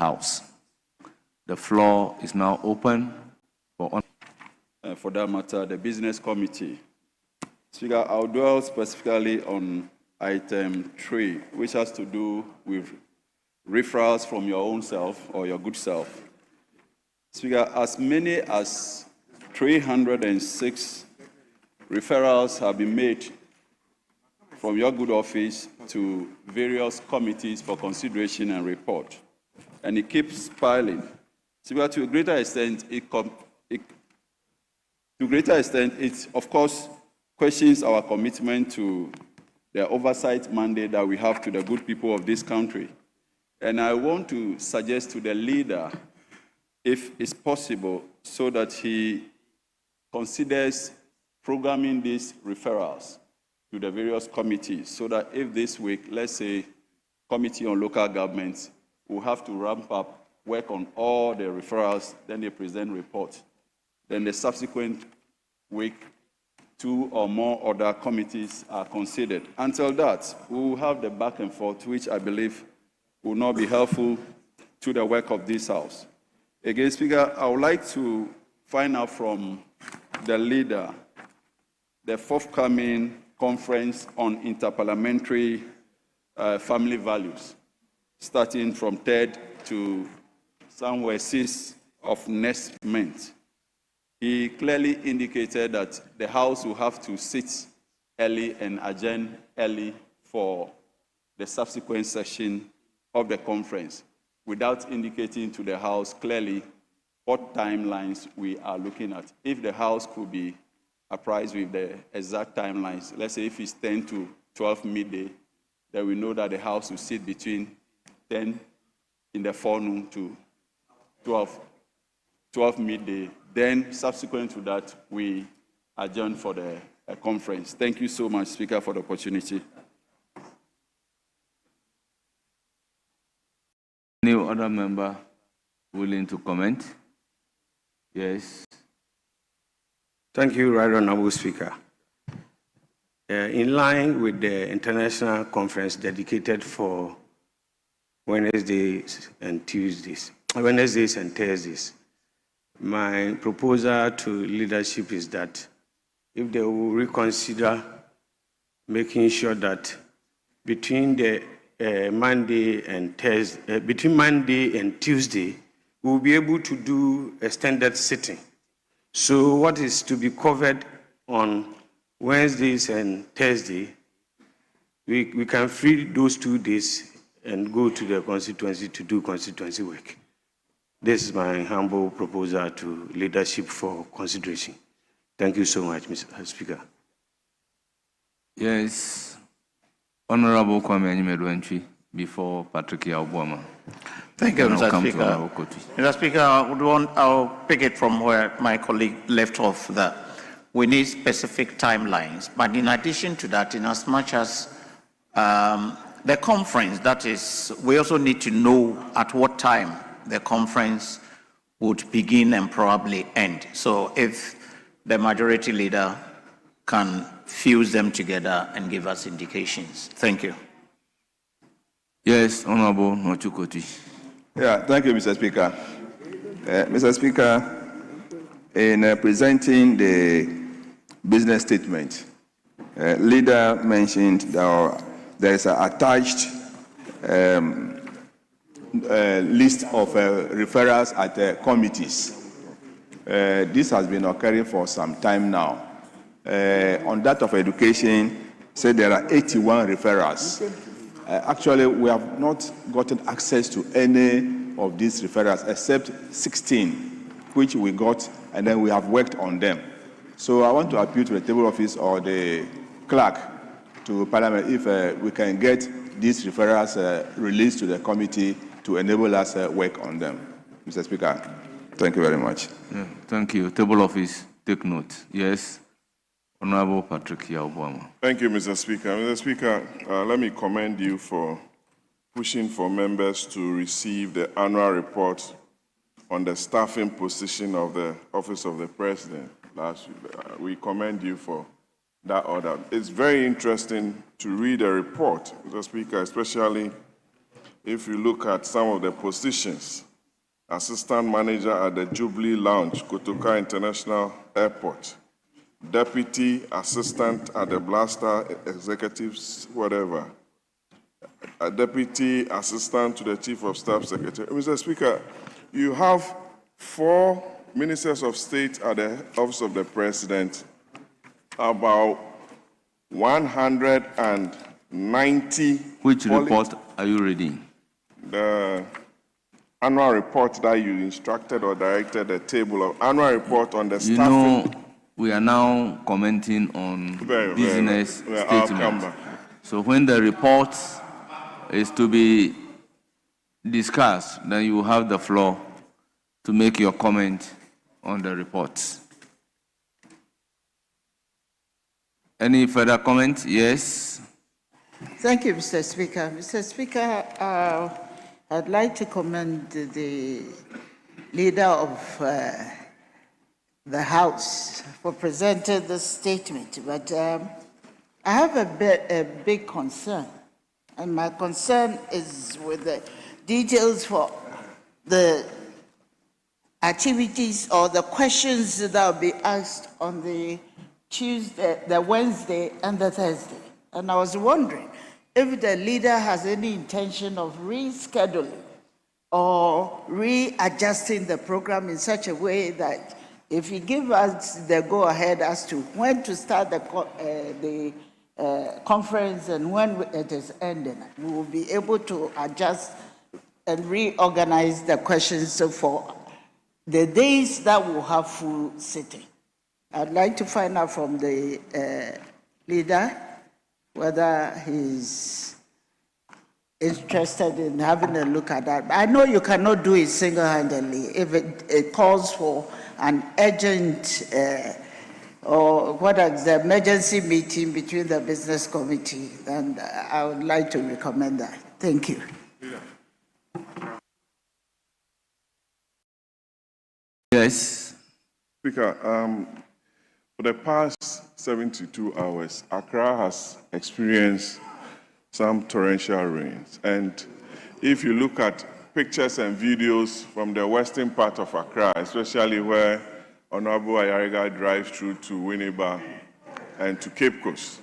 House. The floor is now open for that matter, the Business Committee. Speaker, I'll dwell specifically on item 3, which has to do with referrals from your own self or your good self. Speaker, as many as 306 referrals have been made from your good office to various committees for consideration and report. And it keeps piling. Speaker, to a greater extent, it of course questions our commitment to the oversight mandate that we have to the good people of this country. And I want to suggest to the leader, if it's possible, so that he considers programming these referrals to the various committees, so that if this week, let's say, Committee on Local Governments will have to ramp up, work on all the referrals, then they present reports. Then the subsequent week, 2 or more other committees are considered. Until that, we will have the back and forth, which I believe will not be helpful to the work of this House. Again, Speaker, I would like to find out from the leader the forthcoming conference on interparliamentary family values, starting from 3rd to somewhere 6th of next month. He clearly indicated that the House will have to sit early and adjourn early for the subsequent session of the conference, without indicating to the House clearly what timelines we are looking at. If the House could be apprised with the exact timelines, let's say if it's 10 to 12 midday, then we know that the House will sit between 10 in the forenoon to 12 midday. Then, subsequent to that, we adjourn for the conference. Thank you so much, Speaker, for the opportunity. Any other member willing to comment? Yes. Thank you, Right Honorable Speaker. In line with the international conference dedicated for Wednesdays and Thursdays, my proposal to leadership is that if they will reconsider making sure that between the Monday and Tuesday, we'll be able to do a standard sitting. So what is to be covered on Wednesdays and Thursday, we can free those 2 days and go to the constituency to do constituency work. This is my humble proposal to leadership for consideration. Thank you so much, Mr. Speaker. Yes. Honorable Kwame Anyimedwantwi before Patrick Yaubwama. Thank you, Mr. Speaker. Mr. Speaker, I'll pick it from where my colleague left off, that we need specific timelines. But in addition to that, in as much as the conference, that is, we also need to know at what time the conference would begin and probably end. So if the majority leader can fuse them together and give us indications. Thank you. Yes, Honorable Nochukoti. Yeah, thank you, Mr. Speaker. Mr. Speaker, in presenting the business statement, leader mentioned that there is an attached list of referrals at committees. This has been occurring for some time now. On that of education, said there are 81 referrals. Actually, we have not gotten access to any of these referrals except 16, which we got, and then we have worked on them. So I want to appeal to the table office or the clerk to Parliament if we can get these referrals released to the committee to enable us work on them. Mr. Speaker, thank you very much. Yeah, thank you. Table office, take note. Yes. Honorable Patrick Yaubwama. Thank you, Mr. Speaker. Mr. Speaker, let me commend you for pushing for members to receive the annual report on the staffing position of the Office of the President last week. We commend you for that order. It's very interesting to read a report, Mr. Speaker, especially if you look at some of the positions, assistant manager at the Jubilee Lounge, Kotoka International Airport, deputy assistant at the Blaster Executives, whatever, a deputy assistant to the Chief of Staff Secretary. Mr. Speaker, you have 4 ministers of state at the Office of the President, about 190. Which report are you reading? The annual report that you instructed or directed, the table of annual report on the staffing. You know, we are now commenting on business statements. So when the report is to be discussed, then you have the floor to make your comment on the reports. Any further comments? Yes. Thank you, Mr. Speaker. Mr. Speaker, I'd like to commend the leader of the House for presenting this statement, but I have a big concern, and my concern is with the details for the activities or the questions that will be asked on the Tuesday, the Wednesday, and the Thursday. And I was wondering if the leader has any intention of rescheduling or readjusting the program in such a way that if he gives us the go-ahead as to when to start the conference and when it is ending, we will be able to adjust and reorganize the questions for the days that we'll have full sitting. I'd like to find out from the leader whether he's interested in having a look at that. I know you cannot do it single-handedly. If it calls for an urgent or what is the emergency meeting between the business committee, and I would like to recommend that. Thank you. Yes. Speaker, for the past 72 hours, Accra has experienced some torrential rains. And if you look at pictures and videos from the western part of Accra, especially where Honorable Ayariga drives through to Winneba and to Cape Coast,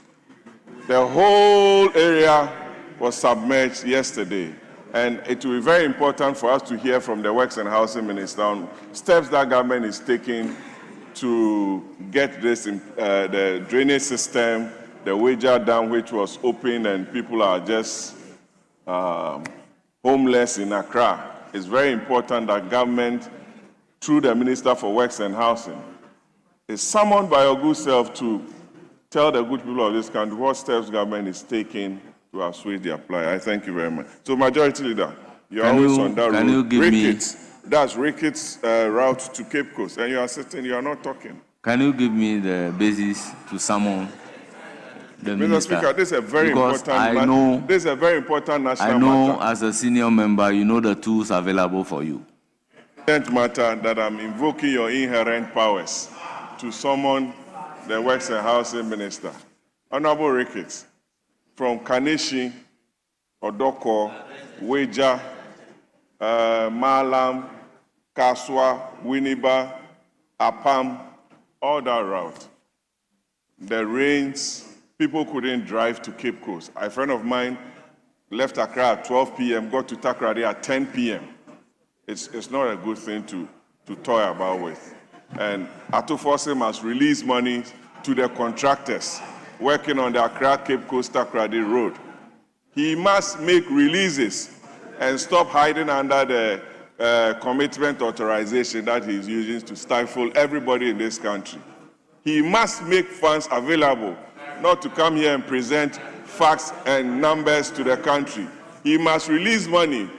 the whole area was submerged yesterday. And it will be very important for us to hear from the Works and Housing Minister on steps that government is taking to get this, the drainage system, the Weija Dam, which was open and people are just homeless in Accra. It's very important that government, through the Minister for Works and Housing, is summoned by your good self to tell the good people of this country what steps government is taking to assuage their plight. I thank you very much. So, Majority Leader, you're always on that road. You give Ricketts, that's Ricketts route to Cape Coast, and you are sitting, you are not talking. Can you give me the basis to summon the minister? Mr. Speaker, this is a very important. This is a very important national matter. I know, as a senior member, you know the tools available for you. Matter that I'm invoking your inherent powers to summon the Works and Housing Minister. Honorable Ricketts, from Kaneshi, Odoko, Weija, Malam, Kaswa, Winneba, Apam, all that route. The rains, people couldn't drive to Cape Coast. A friend of mine left Accra at 12 p.m., got to Takoradi at 10 p.m. It's not a good thing to toy about with. And Atufose must release money to the contractors working on the Accra Cape Coast Takoradi Road. He must make releases and stop hiding under the commitment authorization that he's using to stifle everybody in this country. He must make funds available, not to come here and present facts and numbers to the country. He must release money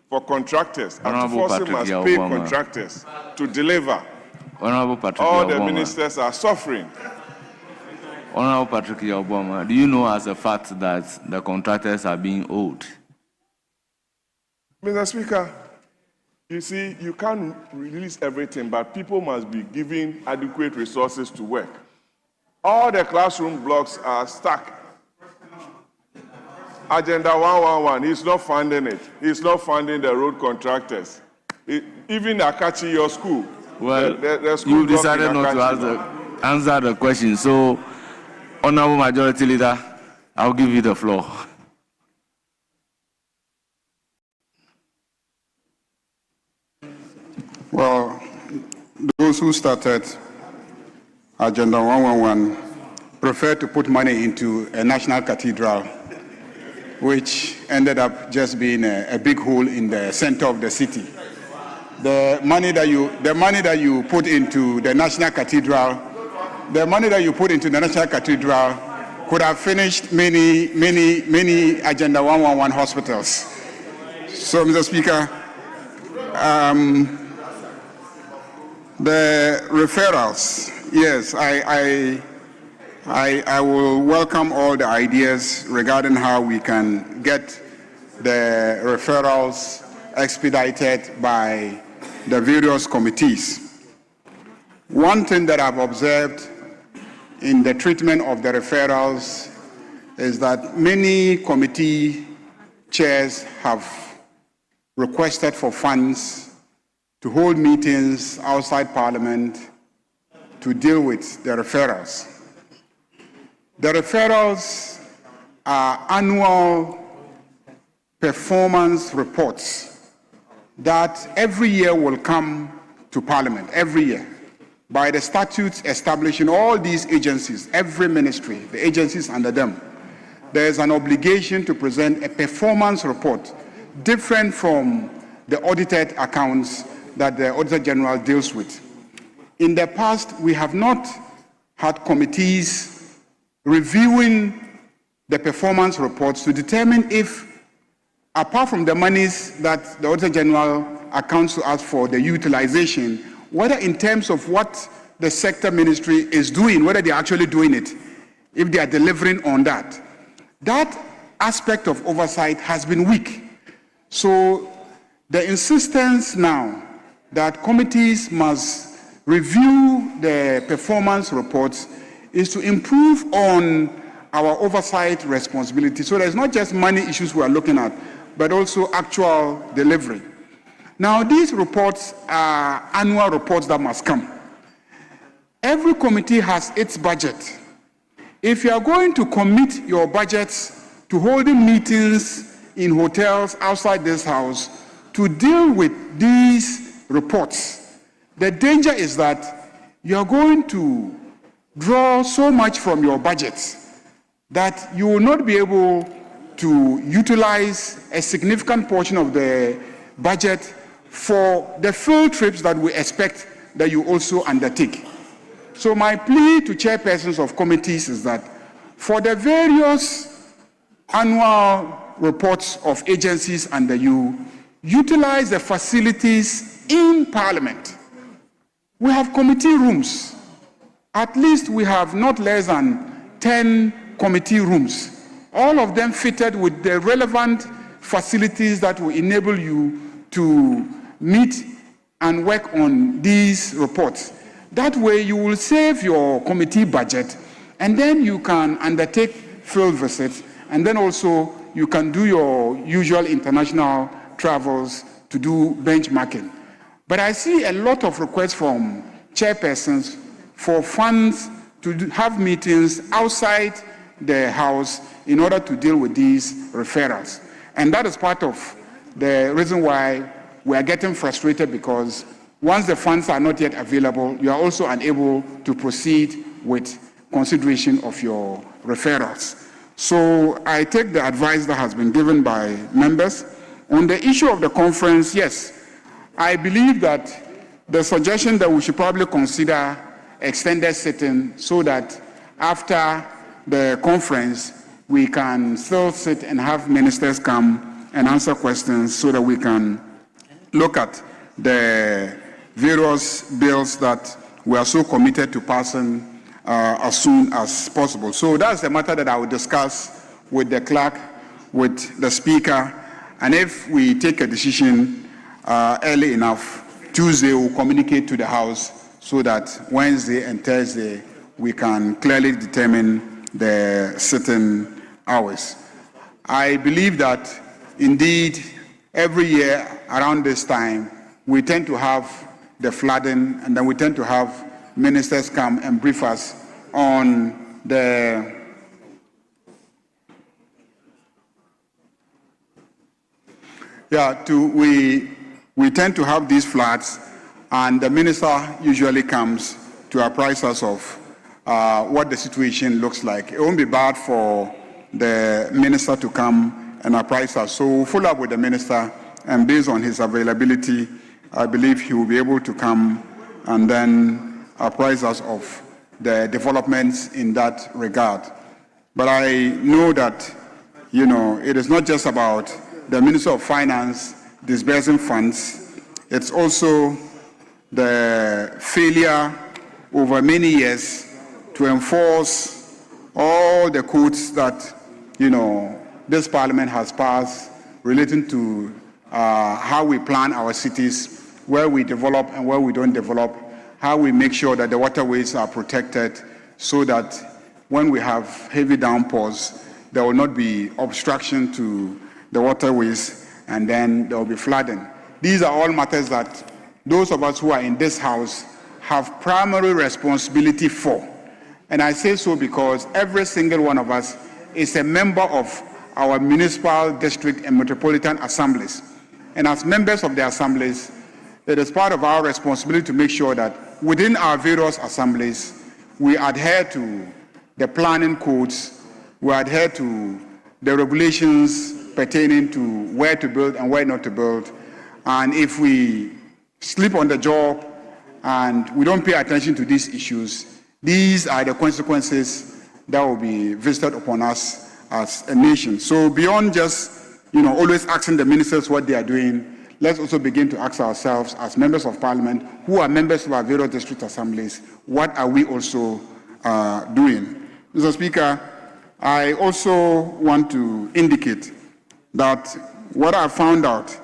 for contractors. Atufose must pay contractors to deliver. All the ministers are suffering. Honorable Patrick Obama, do you know as a fact that the contractors are being owed? Mr. Speaker, you see, you can't release everything, but people must be given adequate resources to work. All the classroom blocks are stuck. Agenda 111, he's not funding it. He's not funding the road contractors. Even Akachi, your school. Well, the school you decided not to answer the question. So, Honorable Majority Leader, I'll give you the floor. Well, those who started Agenda 111 prefer to put money into a national cathedral, which ended up just being a big hole in the center of the city. The money that you put into the national cathedral, could have finished many Agenda 111 hospitals. So, Mr. Speaker, the referrals, yes, I will welcome all the ideas regarding how we can get the referrals expedited by the various committees. One thing that I've observed in the treatment of the referrals is that many committee chairs have requested for funds to hold meetings outside Parliament to deal with the referrals. The referrals are annual performance reports that every year will come to Parliament, every year, by the statutes establishing all these agencies, every ministry, the agencies under them. There is an obligation to present a performance report different from the audited accounts that the Auditor General deals with. In the past, we have not had committees reviewing the performance reports to determine if, apart from the monies that the Auditor General accounts to us for the utilization, whether in terms of what the sector ministry is doing, whether they're actually doing it, if they are delivering on that. That aspect of oversight has been weak. So the insistence now that committees must review the performance reports is to improve on our oversight responsibility. So there's not just money issues we are looking at, but also actual delivery. Now, these reports are annual reports that must come. Every committee has its budget. If you are going to commit your budgets to holding meetings in hotels outside this house to deal with these reports, the danger is that you are going to draw so much from your budget that you will not be able to utilize a significant portion of the budget for the field trips that we expect that you also undertake. So my plea to chairpersons of committees is that for the various annual reports of agencies under you, utilize the facilities in Parliament. We have committee rooms. At least we have not less than 10 committee rooms, all of them fitted with the relevant facilities that will enable you to meet and work on these reports. That way you will save your committee budget, and then you can undertake field visits, and then also you can do your usual international travels to do benchmarking. But I see a lot of requests from chairpersons for funds to have meetings outside the House in order to deal with these referrals. And that is part of the reason why we are getting frustrated, because once the funds are not yet available, you are also unable to proceed with consideration of your referrals. So I take the advice that has been given by members. On the issue of the conference, yes, I believe that the suggestion that we should probably consider extended sitting so that after the conference, we can still sit and have ministers come and answer questions so that we can look at the various bills that we are so committed to passing as soon as possible. So that's the matter that I will discuss with the clerk, with the speaker, and if we take a decision early enough, Tuesday we'll communicate to the House so that Wednesday and Thursday we can clearly determine the sitting hours. I believe that indeed every year around this time, we tend to have the flooding, and then we tend to have ministers come and brief us on the we tend to have these floods, and the minister usually comes to apprise us of what the situation looks like. It won't be bad for the minister to come and apprise us. So we'll follow up with the minister, and based on his availability, I believe he will be able to come and then apprise us of the developments in that regard. But I know that, it is not just about the Minister of Finance disbursing funds. It's also the failure over many years to enforce all the codes that, this Parliament has passed relating to how we plan our cities, where we develop and where we don't develop, how we make sure that the waterways are protected so that when we have heavy downpours, there will not be obstruction to the waterways, and then there will be flooding. These are all matters that those of us who are in this house have primary responsibility for. And I say so because every single one of us is a member of our municipal, district, and metropolitan assemblies. And as members of the assemblies, it is part of our responsibility to make sure that within our various assemblies, we adhere to the planning codes, we adhere to the regulations pertaining to where to build and where not to build. And if we sleep on the job and we don't pay attention to these issues, these are the consequences that will be visited upon us as a nation. So beyond just, always asking the ministers what they are doing, let's also begin to ask ourselves as members of Parliament, who are members of our various district assemblies, what are we also doing? Mr. Speaker, I also want to indicate that what I found out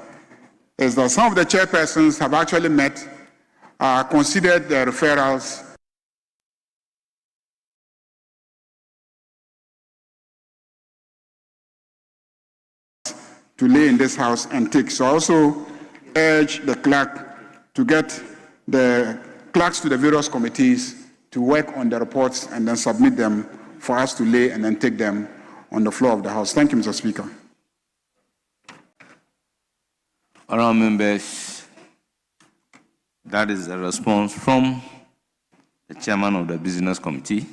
is that some of the chairpersons have actually met, considered the referrals to lay in this house and take. So I also urge the clerk to get the clerks to the various committees to work on the reports and then submit them for us to lay and then take them on the floor of the House. Thank you, Mr. Speaker. Honourable members, that is a response from the chairman of the Business Committee,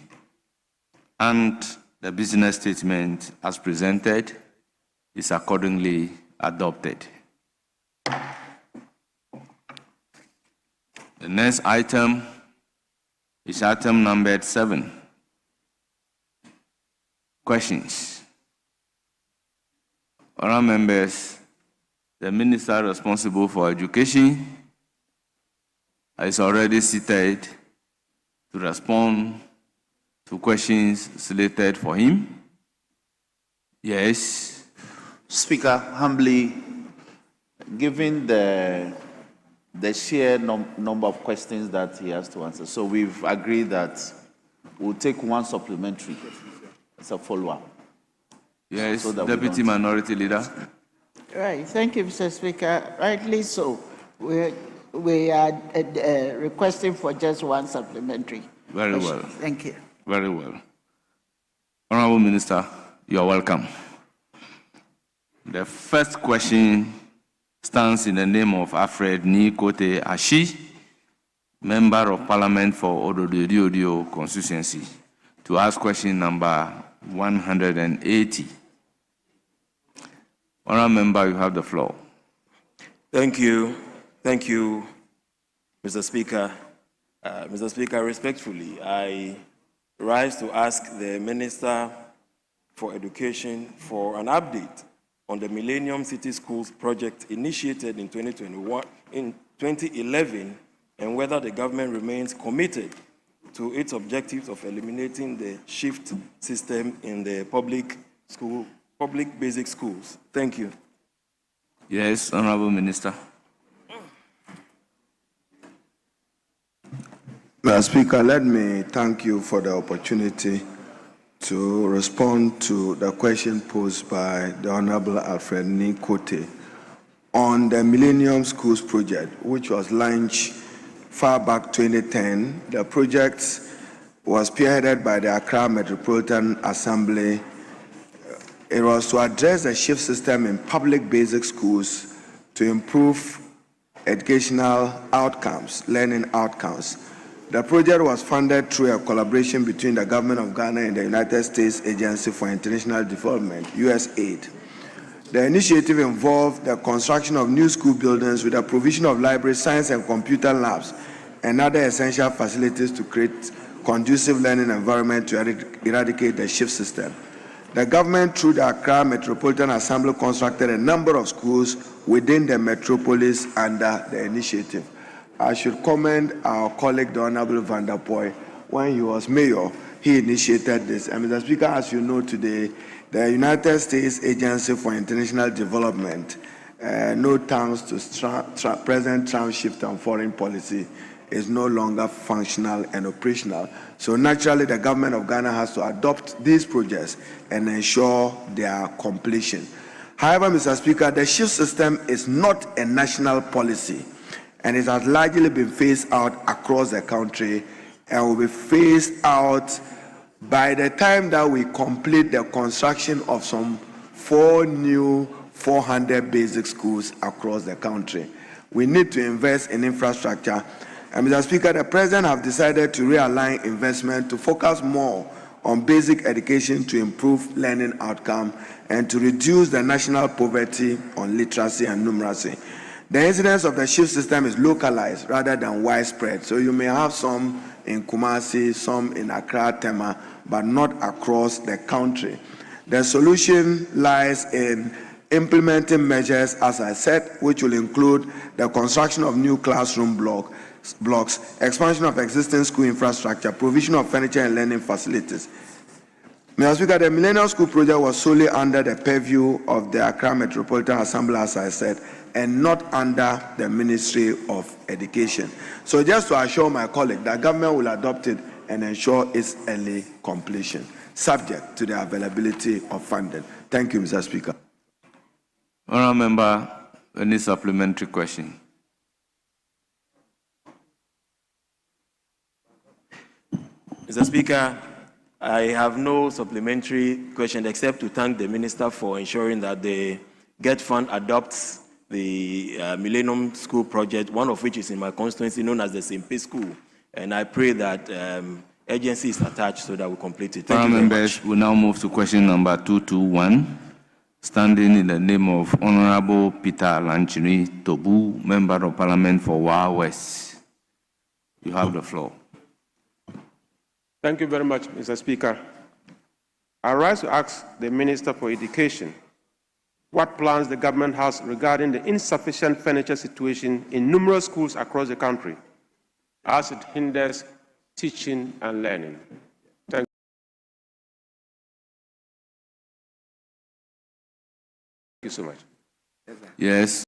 and the business statement as presented is accordingly adopted. The next item is item numbered 7. Questions. Honourable members, the minister responsible for education is already seated to respond to questions slated for him. Yes. Speaker, humbly, given the sheer number of questions that he has to answer, so we've agreed that we'll take one supplementary as a follow-up. Yes, so Deputy Minority Leader. Right, thank you, Mr. Speaker. Rightly so. We are requesting for just one supplementary. Very well. Thank you. Very well. Honourable Minister, you are welcome. The first question stands in the name of Alfred Nikote Ashi, Member of Parliament for Ododo constituency, to ask question number 180. Honourable Member, you have the floor. Thank you. Thank you, Mr. Speaker. Mr. Speaker, respectfully, I rise to ask the Minister for Education for an update on the Millennium City Schools project initiated in 2011, and whether the government remains committed to its objectives of eliminating the shift system in the public basic schools. Thank you. Yes, Honourable Minister. Mr. Speaker, let me thank you for the opportunity to respond to the question posed by the Honorable Alfred Nkote on the Millennium Schools project, which was launched far back 2010. The project was spearheaded by the Accra Metropolitan Assembly. It was to address the shift system in public basic schools to improve educational outcomes, learning outcomes. The project was funded through a collaboration between the Government of Ghana and the United States Agency for International Development, USAID. The initiative involved the construction of new school buildings with the provision of libraries, science and computer labs, and other essential facilities to create conducive learning environment to eradicate the shift system. The government, through the Accra Metropolitan Assembly, constructed a number of schools within the metropolis under the initiative. I should commend our colleague, the Honorable Van Der Poy. When he was mayor, he initiated this. And Mr. Speaker, as you know today, the United States Agency for International Development, no thanks to President Trump's shift on foreign policy, is no longer functional and operational. So naturally, the government of Ghana has to adopt these projects and ensure their completion. However, Mr. Speaker, the shift system is not a national policy, and it has largely been phased out across the country and will be phased out by the time that we complete the construction of some 4 new 400 basic schools across the country. We need to invest in infrastructure. And Mr. Speaker, the President has decided to realign investment to focus more on basic education to improve learning outcome and to reduce the national poverty on literacy and numeracy. The incidence of the shift system is localized rather than widespread. So you may have some in Kumasi, some in Accra, Tema, but not across the country. The solution lies in implementing measures, as I said, which will include the construction of new classroom blocks, expansion of existing school infrastructure, provision of furniture and learning facilities. Mr. Speaker, the Millennium School project was solely under the purview of the Accra Metropolitan Assembly, as I said, and not under the Ministry of Education. So just to assure my colleague, the government will adopt it and ensure its early completion, subject to the availability of funding. Thank you, Mr. Speaker. Honourable Member, any supplementary question? Mr. Speaker, I have no supplementary question except to thank the Minister for ensuring that the GET Fund adopts the Millennium School project, one of which is in my constituency known as the Simpe School. And I pray that agency is attached so that we complete it. Thank you very much. We now move to question number 221, standing in the name of Honorable Peter Lanchini Tobu, Member of Parliament for Wa West. You have the floor. Thank you very much, Mr. Speaker. I rise to ask the Minister for Education what plans the government has regarding the insufficient furniture situation in numerous schools across the country as it hinders teaching and learning. Thank you so much. Yes.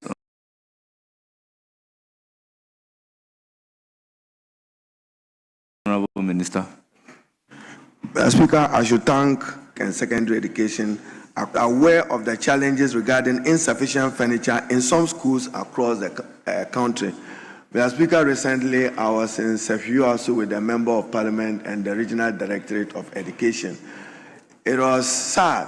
Honorable Minister. Speaker, I should thank secondary education aware of the challenges regarding insufficient furniture in some schools across the country. Mr. Speaker, recently I was in Sefiu also with the Member of Parliament and the Regional Directorate of Education. It was sad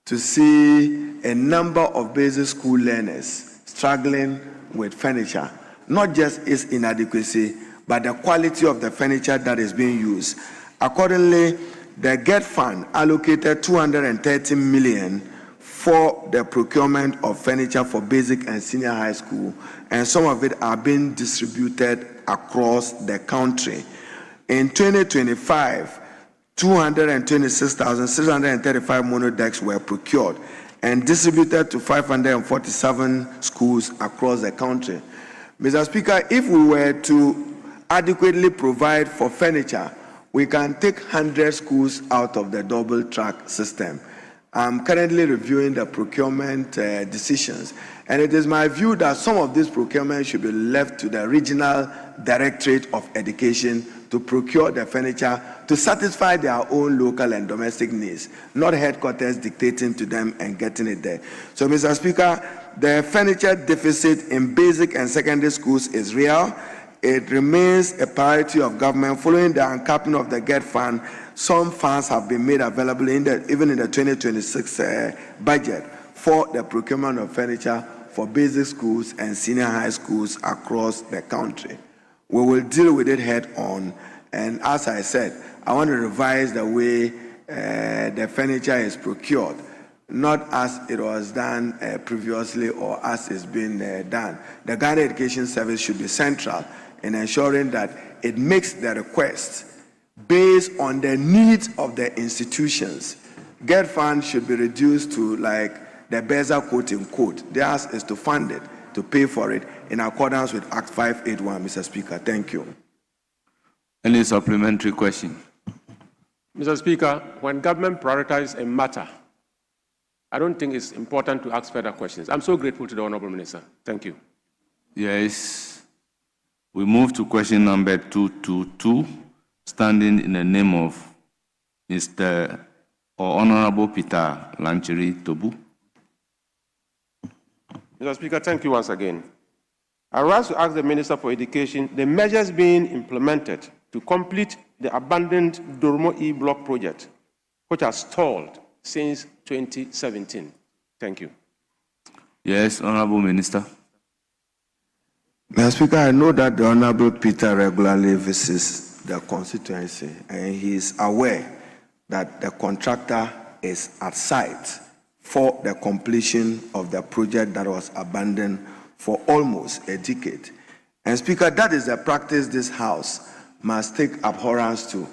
to see a number of basic school learners struggling with furniture, not just its inadequacy, but the quality of the furniture that is being used. Accordingly, the GET Fund allocated 230 million for the procurement of furniture for basic and senior high school, and some of it are being distributed across the country. In 2025, 226,635 monodecks were procured and distributed to 547 schools across the country. Mr. Speaker, if we were to adequately provide for furniture, we can take 100 schools out of the double track system. I'm currently reviewing the procurement decisions, and it is my view that some of these procurement should be left to the Regional Directorate of Education to procure the furniture to satisfy their own local and domestic needs, not headquarters dictating to them and getting it there. So, Mr. Speaker, the furniture deficit in basic and secondary schools is real. It remains a priority of government. Following the uncapping of the GET fund, some funds have been made available even in the 2026 budget for the procurement of furniture for basic schools and senior high schools across the country. We will deal with it head on, and as I said, I want to revise the way the furniture is procured, not as it was done previously or as it's been done. The Ghana Education Service should be central in ensuring that it makes the request based on the needs of the institutions. GET fund should be reduced to like the BESA quote in quote. Theirs is to fund it, to pay for it in accordance with Act 581, Mr. Speaker. Thank you. Any supplementary question? Mr. Speaker, when government prioritizes a matter, I don't think it's important to ask further questions. I'm so grateful to the Honorable Minister. Thank you. Yes. We move to question number 222, standing in the name of Mr. or Honorable Peter Lancheri Tobu. Mr. Speaker, thank you once again. I rise to ask the Minister for Education the measures being implemented to complete the abandoned Dormo E-Block project, which has stalled since 2017. Thank you. Yes, Honorable Minister. Mr. Speaker, I know that the Honorable Peter regularly visits the constituency, and he is aware that the contractor is at site for the completion of the project that was abandoned for almost a decade. And Speaker, that is a practice this House must take abhorrence to.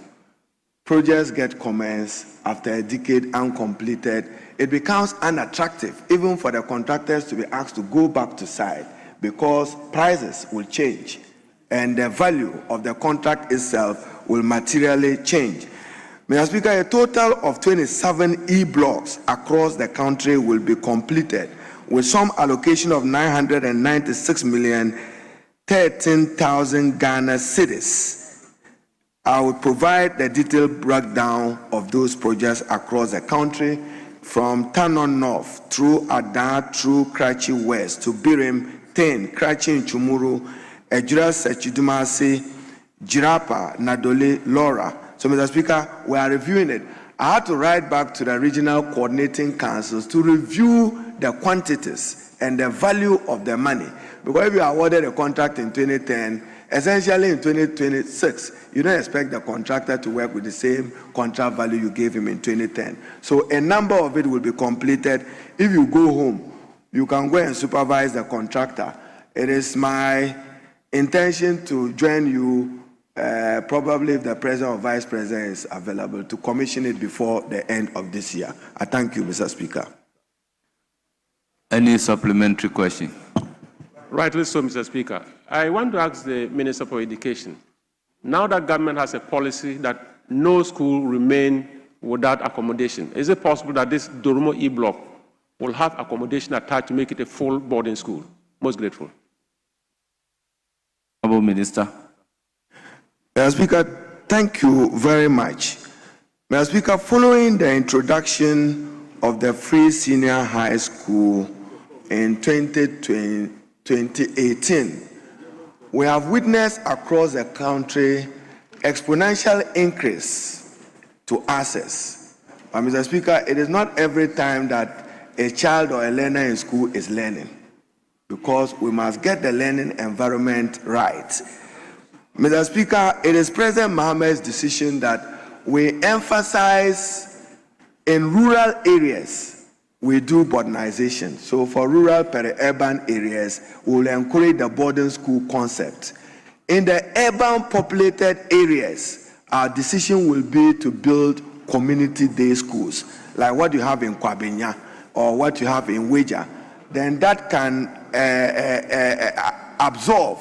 Projects get commenced after a decade uncompleted. It becomes unattractive even for the contractors to be asked to go back to site because prices will change and the value of the contract itself will materially change. Mr. Speaker, a total of 27 E-blocks across the country will be completed with some allocation of 996,013,000 Ghana cedis. I will provide the detailed breakdown of those projects across the country from Tanon North through Ada, through Karachi West to Birim, Ten, Karachi Chumuru, Ejura Sechidumasi, Jirapa, Nadole, Laura. So, Mr. Speaker, we are reviewing it. I had to write back to the regional coordinating councils to review the quantities and the value of the money. Because if you awarded a contract in 2010, essentially in 2026, you don't expect the contractor to work with the same contract value you gave him in 2010. So a number of it will be completed. If you go home, you can go and supervise the contractor. It is my intention to join you, probably if the President or Vice President is available, to commission it before the end of this year. I thank you, Mr. Speaker. Any supplementary question? Rightly so, Mr. Speaker. I want to ask the Minister for Education, now that government has a policy that no school remain without accommodation, is it possible that this Dormo E-Block will have accommodation attached to make it a full boarding school? Most grateful. Honorable Minister. Mr. Speaker, thank you very much. Mr. Speaker, following the introduction of the free senior high school in 2018, we have witnessed across the country exponential increase to access. But Mr. Speaker, it is not every time that a child or a learner in school is learning, because we must get the learning environment right. Mr. Speaker, it is President Mohammed's decision that we emphasize in rural areas, we do boardinization. So for rural peri-urban areas, we will encourage the boarding school concept. In the urban populated areas, our decision will be to build community day schools, like what you have in Kwabenya or what you have in Weja. Then that can absorb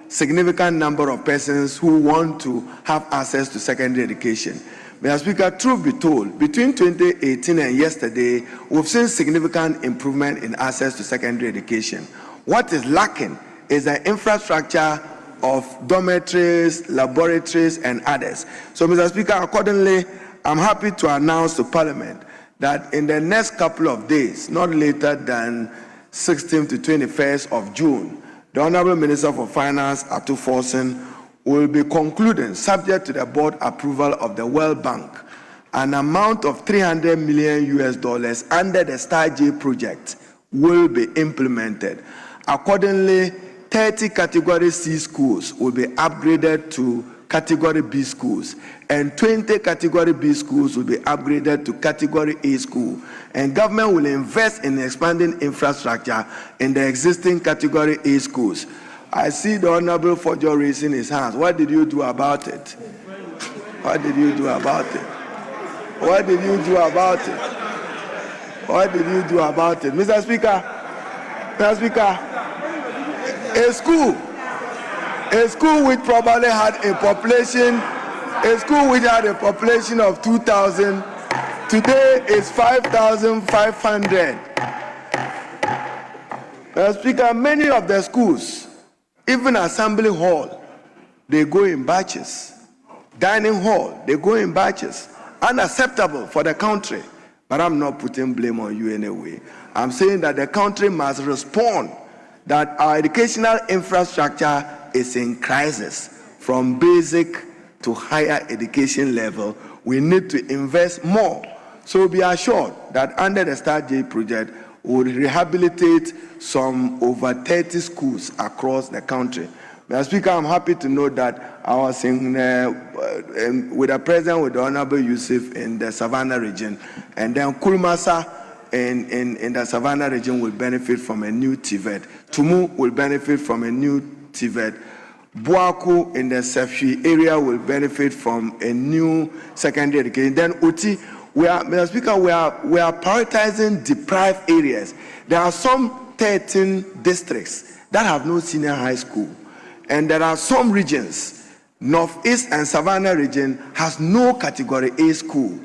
significant number of persons who want to have access to secondary education. Mr. Speaker, truth be told, between 2018 and yesterday, we've seen significant improvement in access to secondary education. What is lacking is the infrastructure of dormitories, laboratories, and others. So, Mr. Speaker, accordingly, I'm happy to announce to Parliament that in the next couple of days, not later than 16th to 21st of June, the Honorable Minister for Finance, Atu Forson, will be concluding, subject to the board approval of the World Bank, an amount of $300 million under the STAR-J project will be implemented. Accordingly, 30 Category C schools will be upgraded to Category B schools, and 20 Category B schools will be upgraded to Category A school. And government will invest in expanding infrastructure in the existing Category A schools. I see the Honorable Fojo raising his hands. What did you do about it? What did you do about it? What did you do about it? What did you do about it? Mr. Speaker, a school which probably had a population, of 2,000, today is 5,500. Mr. Speaker, many of the schools, even assembly hall, they go in batches. Dining hall, they go in batches. Unacceptable for the country. But I'm not putting blame on you anyway. I'm saying that the country must respond that our educational infrastructure is in crisis from basic to higher education level. We need to invest more. So be assured that under the STAR-J project, we will rehabilitate some over 30 schools across the country. Mr. Speaker, I'm happy to know that I was with the President, with the Honorable Yusuf in the Savannah region, and then Kulmasa in the Savannah region will benefit from a new TVET. Tumu will benefit from a new TVET. Buaku in the Sefwi area will benefit from a new secondary education. Then Uti, Mr. Speaker, we are prioritizing deprived areas. There are some 13 districts that have no senior high school. And there are some regions, Northeast and Savannah region has no Category A school.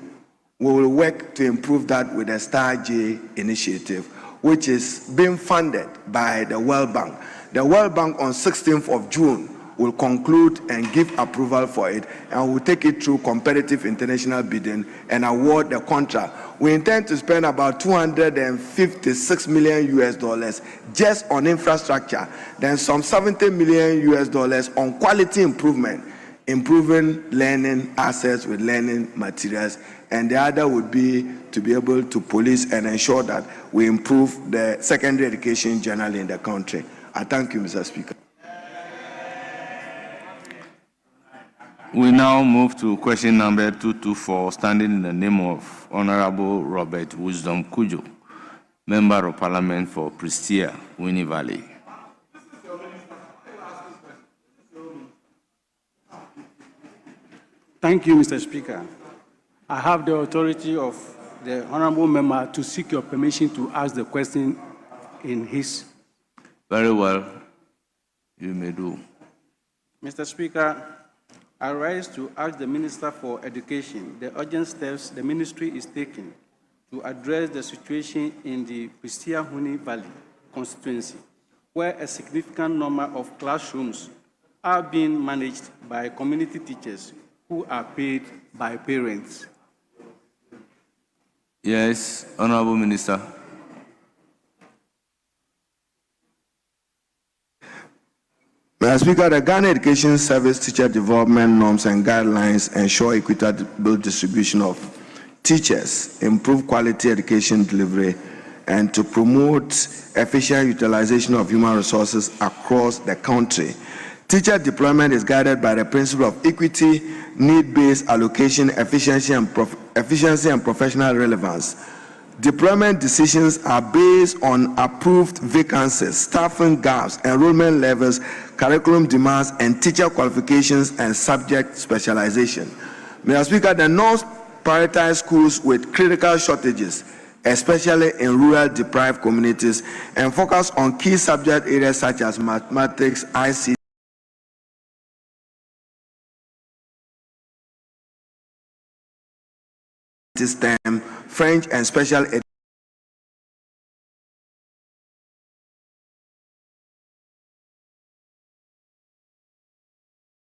We will work to improve that with the STAR-J initiative, which is being funded by the World Bank. The World Bank on 16th of June will conclude and give approval for it, and we'll take it through competitive international bidding and award the contract. We intend to spend about $256 million just on infrastructure, then some $70 million on quality improvement, improving learning assets with learning materials, and the other would be to be able to police and ensure that we improve the secondary education generally in the country. I thank you, Mr. Speaker. We now move to question number 224, standing in the name of Honorable Robert Wisdom Kujo, Member of Parliament for Prestia, Winnie Valley. Thank you, Mr. Speaker. I have the authority of the Honorable Member to seek your permission to ask the question in his. Very well. You may do. Mr. Speaker, I rise to ask the Minister for Education the urgent steps the ministry is taking to address the situation in the Prestia-Winnie Valley constituency, where a significant number of classrooms are being managed by community teachers who are paid by parents. Yes, Honorable Minister. Mr. Speaker, the Ghana Education Service Teacher Development Norms and Guidelines ensure equitable distribution of teachers, improve quality education delivery, and to promote efficient utilization of human resources across the country. Teacher deployment is guided by the principle of equity, need-based allocation, efficiency, and professional relevance. Deployment decisions are based on approved vacancies, staffing gaps, enrollment levels, curriculum demands, and teacher qualifications and subject specialization. Mr. Speaker, the norms prioritize schools with critical shortages, especially in rural deprived communities, and focus on key subject areas such as mathematics, ICT, STEM, French and special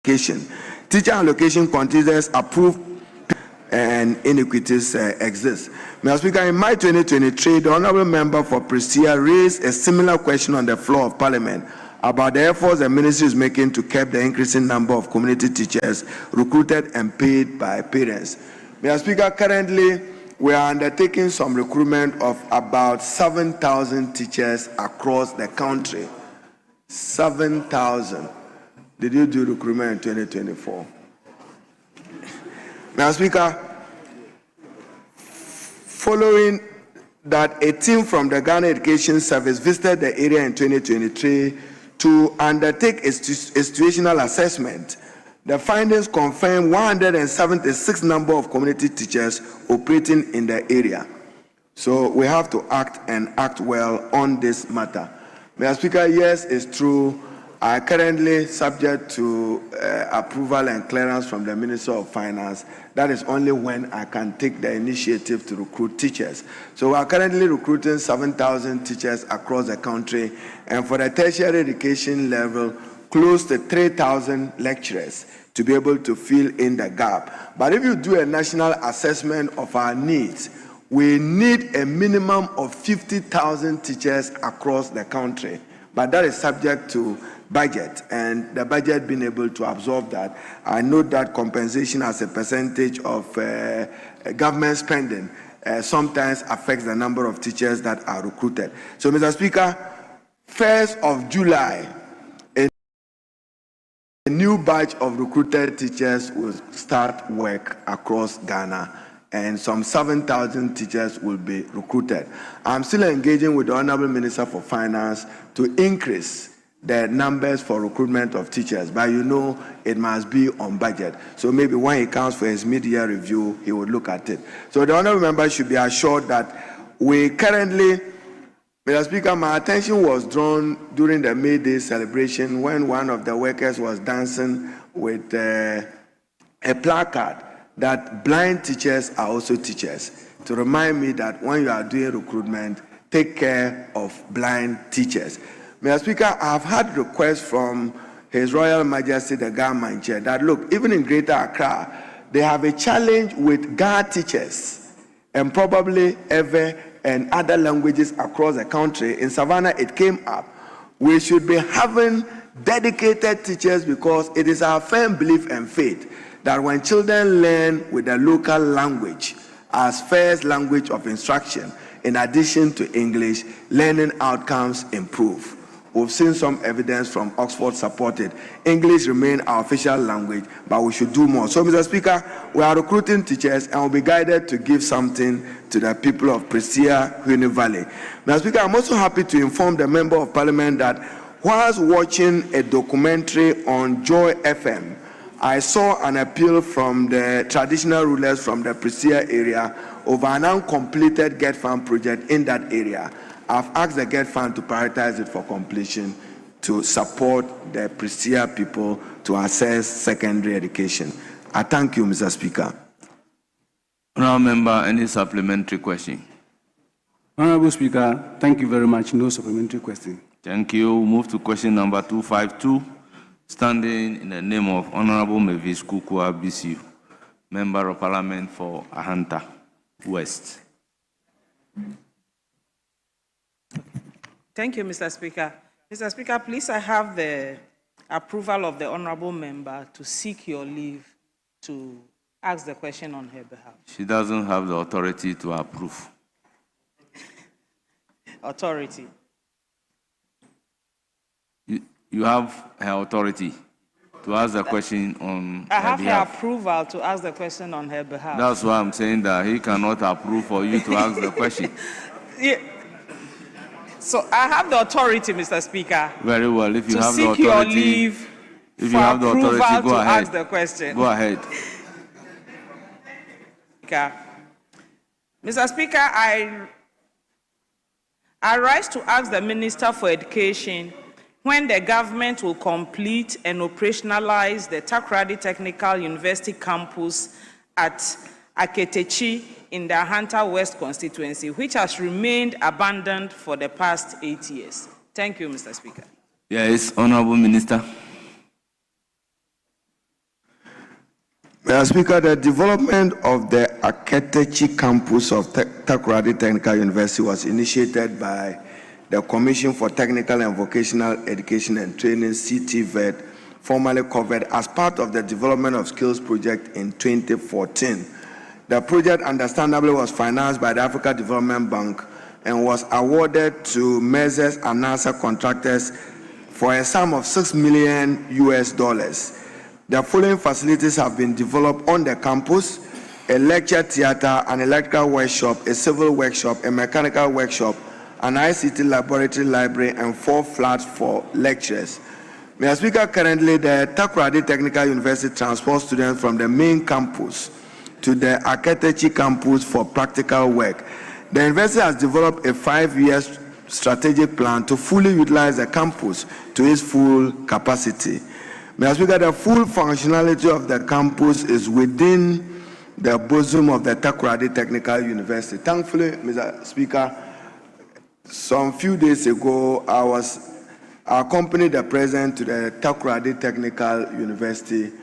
education. Teacher allocation considers approved and inequities exist. Mr. Speaker, in May 2023, the Honourable Member for Prestia raised a similar question on the floor of Parliament about the efforts the ministry is making to curb the increasing number of community teachers recruited and paid by parents. Mr. Speaker, currently we are undertaking some recruitment of about 7,000 teachers across the country. 7,000. Did you do recruitment in 2024? Mr. Speaker, following that, a team from the Ghana Education Service visited the area in 2023 to undertake a situational assessment. The findings confirm 176 number of community teachers operating in the area. So we have to act and act well on this matter. Mr. Speaker, yes, it's true. I currently subject to approval and clearance from the Minister of Finance. That is only when I can take the initiative to recruit teachers. So we are currently recruiting 7,000 teachers across the country, and for the tertiary education level, close to 3,000 lecturers to be able to fill in the gap. But if you do a national assessment of our needs, we need a minimum of 50,000 teachers across the country. But that is subject to budget, and the budget being able to absorb that. I note that compensation as a percentage of government spending sometimes affects the number of teachers that are recruited. So, Mr. Speaker, 1st of July, a new batch of recruited teachers will start work across Ghana, and some 7,000 teachers will be recruited. I'm still engaging with the Honourable Minister for Finance to increase the numbers for recruitment of teachers, but you know it must be on budget. So maybe when he comes for his mid-year review, he will look at it. So the Honourable Member should be assured that we currently, Mr. Speaker, my attention was drawn during the May Day celebration when one of the workers was dancing with a placard that blind teachers are also teachers, to remind me that when you are doing recruitment, take care of blind teachers. Mr. Speaker, I have had requests from His Royal Majesty the Government Chair that, look, even in Greater Accra, they have a challenge with Ga teachers and probably Ewe and other languages across the country. In Savannah, it came up. We should be having dedicated teachers because it is our firm belief and faith that when children learn with the local language as first language of instruction, in addition to English, learning outcomes improve. We've seen some evidence from Oxford supported. English remains our official language, but we should do more. So, Mr. Speaker, we are recruiting teachers and will be guided to give something to the people of Prestia Huni Valley. Mr. Speaker, I'm also happy to inform the Member of Parliament that whilst watching a documentary on Joy FM, I saw an appeal from the traditional rulers from the Prestia area over an uncompleted GET Fund project in that area. I've asked the GET Fund to prioritize it for completion to support the Prestia people to access secondary education. I thank you, Mr. Speaker. Honourable Member, any supplementary question? Honourable Speaker, thank you very much. No supplementary question. Thank you. Move to question number 252, standing in the name of Honourable Mavis Kukua BCU, Member of Parliament for Ahanta West. Thank you, Mr. Speaker. Mr. Speaker, please, I have the approval of the Honourable Member to seek your leave to ask the question on her behalf. She doesn't have the authority to approve. Authority. You have her authority to ask the question on I have her behalf. her approval to ask the question on her behalf. That's why I'm saying that he cannot approve for you to ask the question. Yeah. So I have the authority, Mr. Speaker. Very well. If you have the authority, your leave if you have the authority, go ahead. Ask the question. Go ahead. Mr. Speaker, I rise to ask the Minister for Education when the government will complete and operationalize the Takoradi Technical University campus at Aketechi in the Hunter West constituency, which has remained abandoned for the past 8 years? Thank you, Mr. Speaker. Yes, Honorable Minister. Mr. Speaker, the development of the Aketechi campus of Takoradi Technical University was initiated by the Commission for Technical and Vocational Education and Training, CTVET, formerly covered as part of the Development of Skills project in 2014. The project, understandably, was financed by the Africa Development Bank and was awarded to Measures and NASA contractors for a sum of $6 million US. The following facilities have been developed on the campus: a lecture theater, an electrical workshop, a civil workshop, a mechanical workshop, an ICT laboratory library, and 4 flats for lecturers. Mr. Speaker, currently the Takoradi Technical University transports students from the main campus to the Aketechi campus for practical work. The university has developed a 5-year strategic plan to fully utilize the campus to its full capacity. Mr. Speaker, the full functionality of the campus is within the bosom of the Takoradi Technical University. Thankfully, Mr. Speaker, some few days ago, I accompanied the president to the Takoradi Technical University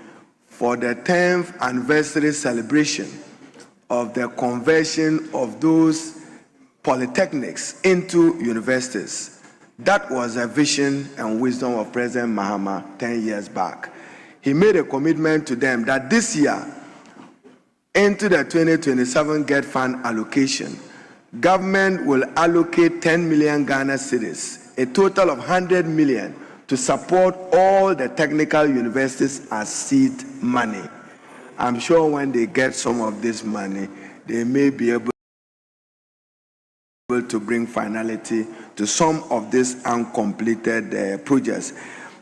for the 10th anniversary celebration of the conversion of those polytechnics into universities. That was a vision and wisdom of President Mahama 10 years back. He made a commitment to them that this year, into the 2027 GET Fund allocation, government will allocate 10 million Ghana cedis, a total of 100 million, to support all the technical universities as seed money. I'm sure when they get some of this money, they may be able to bring finality to some of these uncompleted projects.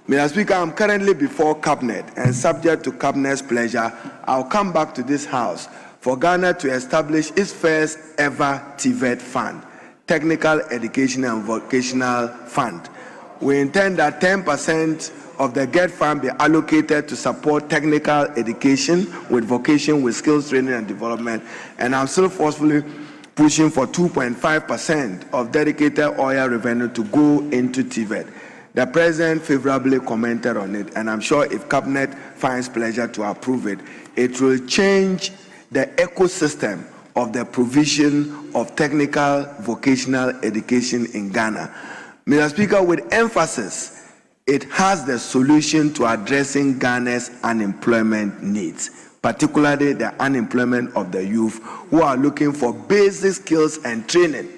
Mr. Speaker, I'm currently before Cabinet, and subject to Cabinet's pleasure, I'll come back to this House for Ghana to establish its first ever TVET fund, Technical Education and Vocational Fund. We intend that 10% of the GET fund be allocated to support technical education with vocation, with skills training and development, and I'm still forcefully pushing for 2.5% of dedicated oil revenue to go into TVET. The President favorably commented on it, and I'm sure if Cabinet finds pleasure to approve it, it will change the ecosystem of the provision of technical vocational education in Ghana. Mr. Speaker, with emphasis, it has the solution to addressing Ghana's unemployment needs, particularly the unemployment of the youth who are looking for basic skills and training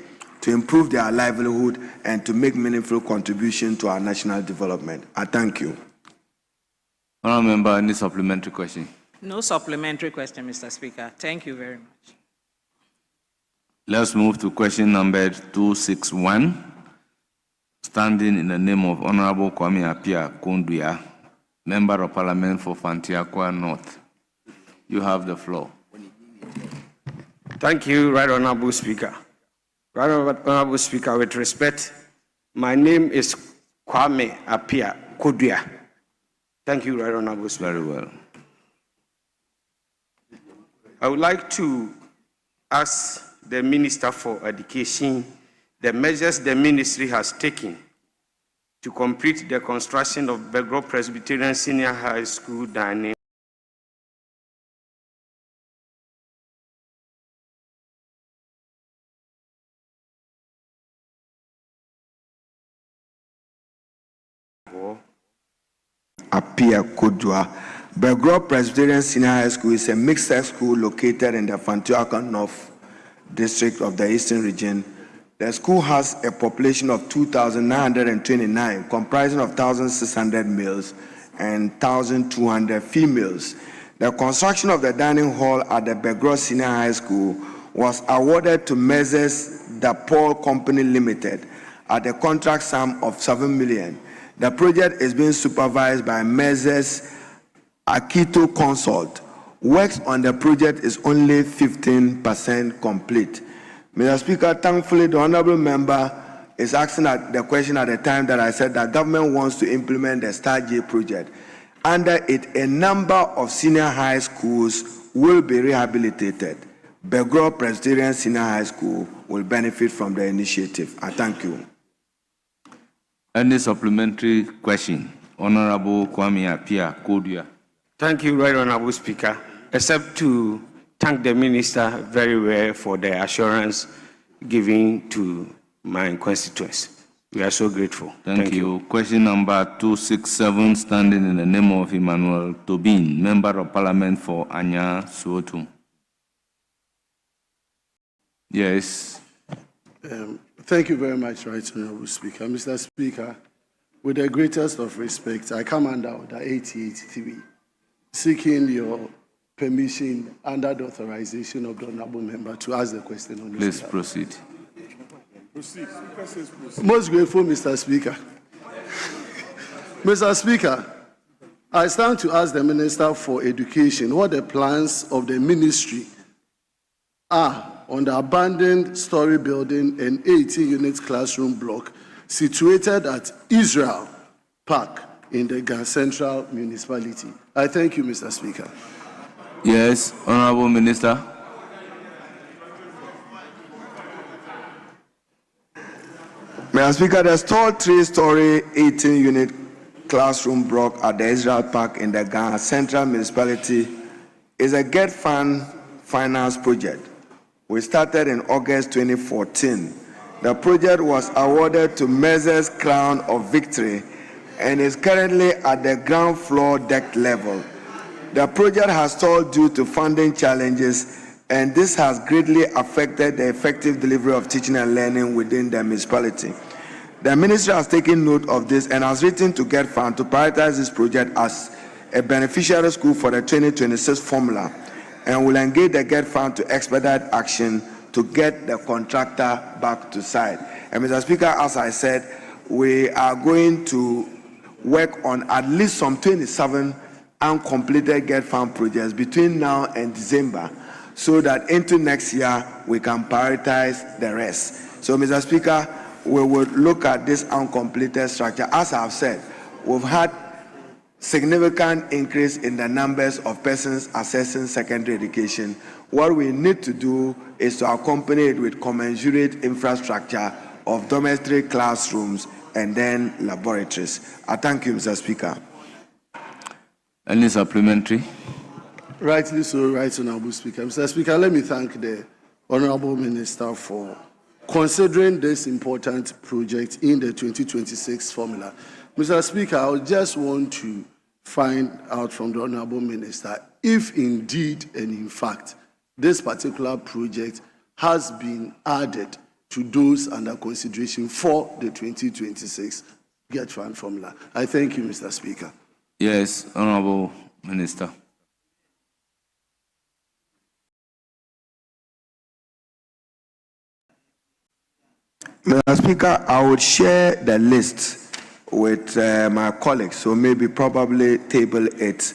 to improve their livelihood and to make meaningful contribution to our national development. I thank you. Honourable Member, any supplementary question? No supplementary question, Mr. Speaker. Thank you very much. Let's move to question number 261. Standing in the name of Honourable Kwame Appiah Kondua, Member of Parliament for Fantiakwa North. You have the floor. Thank you, Right Honourable Speaker. Right Honourable Speaker, with respect, my name is Kwame Appiah Kondua. Thank you, Right Honourable Speaker. Very well. I would like to ask the Minister for Education the measures the ministry has taken to complete the construction of Begro Presbyterian Senior High School dining Appiah Kondua. Begro Presbyterian Senior High School is a mixed school located in the Fantiakwa North District of the Eastern Region. The school has a population of 2,929, comprising of 1,600 males and 1,200 females. The construction of the dining hall at the Begro Senior High School was awarded to Measures the Paul Company Limited at a contract sum of 7 million. The project is being supervised by Measures Akito Consult. Works on the project is only 15% complete. Mr. Speaker, thankfully, the honourable member is asking the question at the time that I said that government wants to implement the Star J project. Under it, a number of senior high schools will be rehabilitated Begro Presbyterian Senior High School will benefit from the initiative. I thank you. Any supplementary question? Honorable Kwame Appiah Kodua. Thank you, Right Honorable Speaker. Except to thank the Minister very well for the assurance given to my constituents. We are so grateful. Thank you. Question number 267, standing in the name of Emmanuel Tobin, Member of Parliament for Anya Suotum. Yes. Thank you very much, Right Honorable Speaker. Mr. Speaker, with the greatest of respect, I come under Order 8083, seeking your permission under the authorization of the Honorable Member to ask the question on this. Please proceed. Proceed. Most grateful, Mr. Speaker. Mr. Speaker, I stand to ask the Minister for Education what the plans of the ministry are on the abandoned story building and 18-unit classroom block situated at Israel Park in the Ga Central Municipality. I thank you, Mr. Speaker. Yes, Honorable Minister. Mr. Speaker, the stalled 3-story 18-unit classroom block at the Israel Park in the Ghana Central Municipality is a GET Fund finance project. We started in August 2014. The project was awarded to Measures Crown of Victory and is currently at the ground floor deck level. The project has stalled due to funding challenges, and this has greatly affected the effective delivery of teaching and learning within the municipality. The ministry has taken note of this and has written to GET Fund to prioritize this project as a beneficiary school for the 2026 formula, and will engage the GET Fund to expedite action to get the contractor back to site. And Mr. Speaker, as I said, we are going to work on at least some 27 uncompleted GET Fund projects between now and December, so that into next year we can prioritize the rest. So, Mr. Speaker, we would look at this uncompleted structure. As I've said, we've had significant increase in the numbers of persons accessing secondary education. What we need to do is to accompany it with commensurate infrastructure of dormitory classrooms and then laboratories. I thank you, Mr. Speaker. Any supplementary? Rightly so, Right Honorable Speaker. Mr. Speaker, let me thank the Honorable Minister for considering this important project in the 2026 formula. Mr. Speaker, I just want to find out from the Honorable Minister if indeed and in fact this particular project has been added to those under consideration for the 2026 GET Fund formula. I thank you, Mr. Speaker. Yes, Honorable Minister. Mr. Speaker, I would share the list with my colleagues, so maybe probably table it,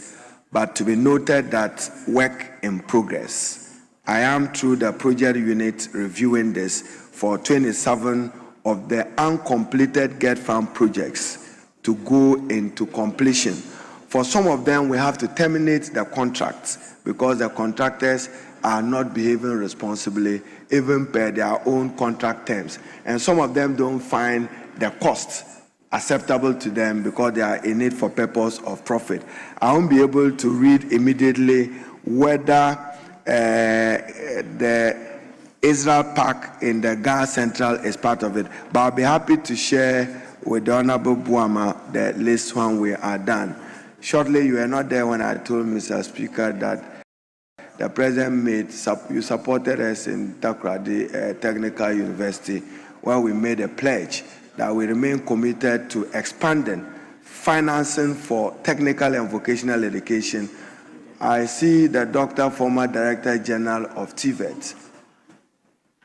but to be noted that work in progress. I am through the project unit reviewing this for 27 of the uncompleted GET Fund projects to go into completion. For some of them, we have to terminate the contracts because the contractors are not behaving responsibly, even per their own contract terms. And some of them don't find the cost acceptable to them because they are in it for purpose of profit. I won't be able to read immediately whether the Israel Park in the Ga Central is part of it, but I'll be happy to share with the Honorable Buama the list when we are done. Shortly, you were not there when I told Mr. Speaker that the President you supported us in Takoradi Technical University, where we made a pledge that we remain committed to expanding financing for technical and vocational education. I see the Doctor, former Director General of TVET.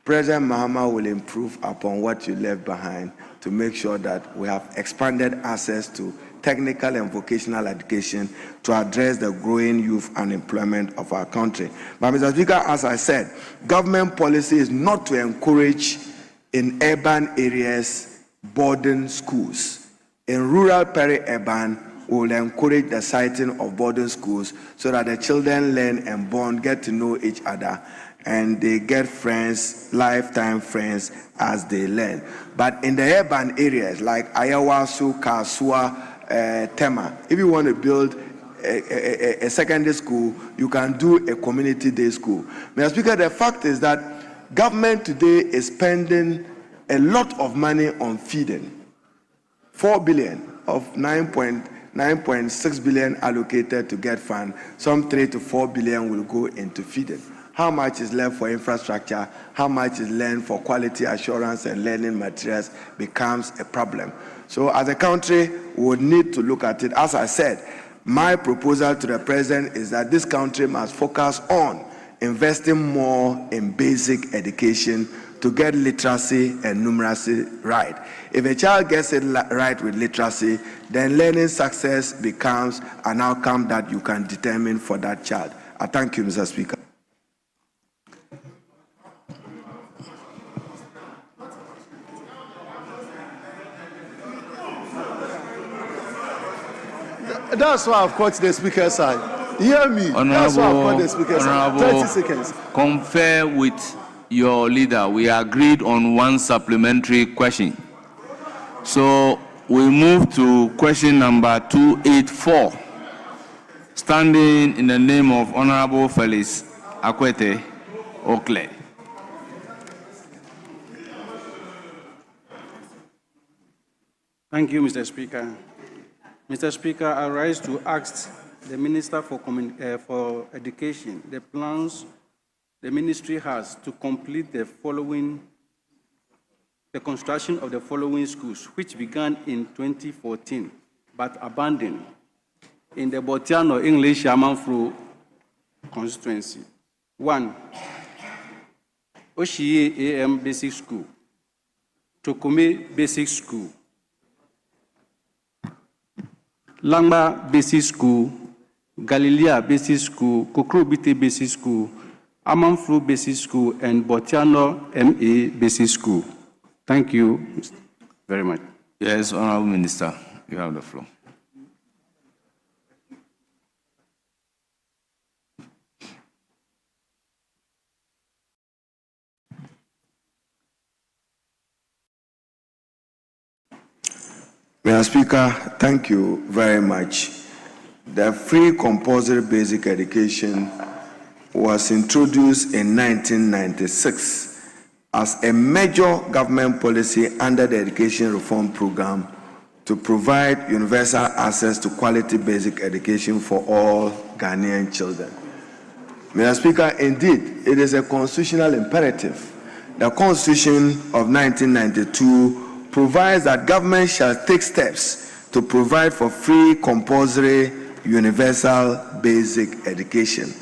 President Mahama will improve upon what you left behind to make sure that we have expanded access to technical and vocational education to address the growing youth unemployment of our country. But Mr. Speaker, as I said, government policy is not to encourage in urban areas boarding schools. In rural peri-urban, we will encourage the siting of boarding schools so that the children learn and bond, get to know each other, and they get friends, lifetime friends, as they learn. But in the urban areas like Ayawaso, Kasua, Tema, if you want to build a secondary school, you can do a community day school. Mr. Speaker, the fact is that government today is spending a lot of money on feeding. 4 billion of 9.6 billion allocated to get fund. Some 3 to 4 billion will go into feeding. How much is left for infrastructure? How much is left for quality assurance and learning materials becomes a problem. So as a country, we would need to look at it. As I said, my proposal to the president is that this country must focus on investing more in basic education to get literacy and numeracy right. If a child gets it right with literacy, then learning success becomes an outcome that you can determine for that child. I thank you, Mr. Speaker. That's why I've caught the speaker's side. Hear me. That's why I've caught the speaker's side. 30 seconds. Confer with your leader. We agreed on one supplementary question. So we move to question number 284. Standing in the name of Honorable Felix Akwete Okle. Thank you, Mr. Speaker. Mr. Speaker, I rise to ask the Minister for Education the plans the ministry has to complete the construction of the following schools, which began in 2014 but abandoned in the Botiano English Yamanfru constituency. 1. Oshie AM Basic School, Tokome Basic School, Langba Basic School, Galilea Basic School, Kokrobite Basic School, Amanflu Basic School, and Botiano MA Basic School. Thank you very much. Yes, Honorable Minister, you have the floor. Mr. Speaker, thank you very much. The free compulsory basic education was introduced in 1996 as a major government policy under the Education Reform Program to provide universal access to quality basic education for all Ghanaian children. Mr. Speaker, indeed, it is a constitutional imperative. The Constitution of 1992 provides that government shall take steps to provide for free, compulsory, universal basic education.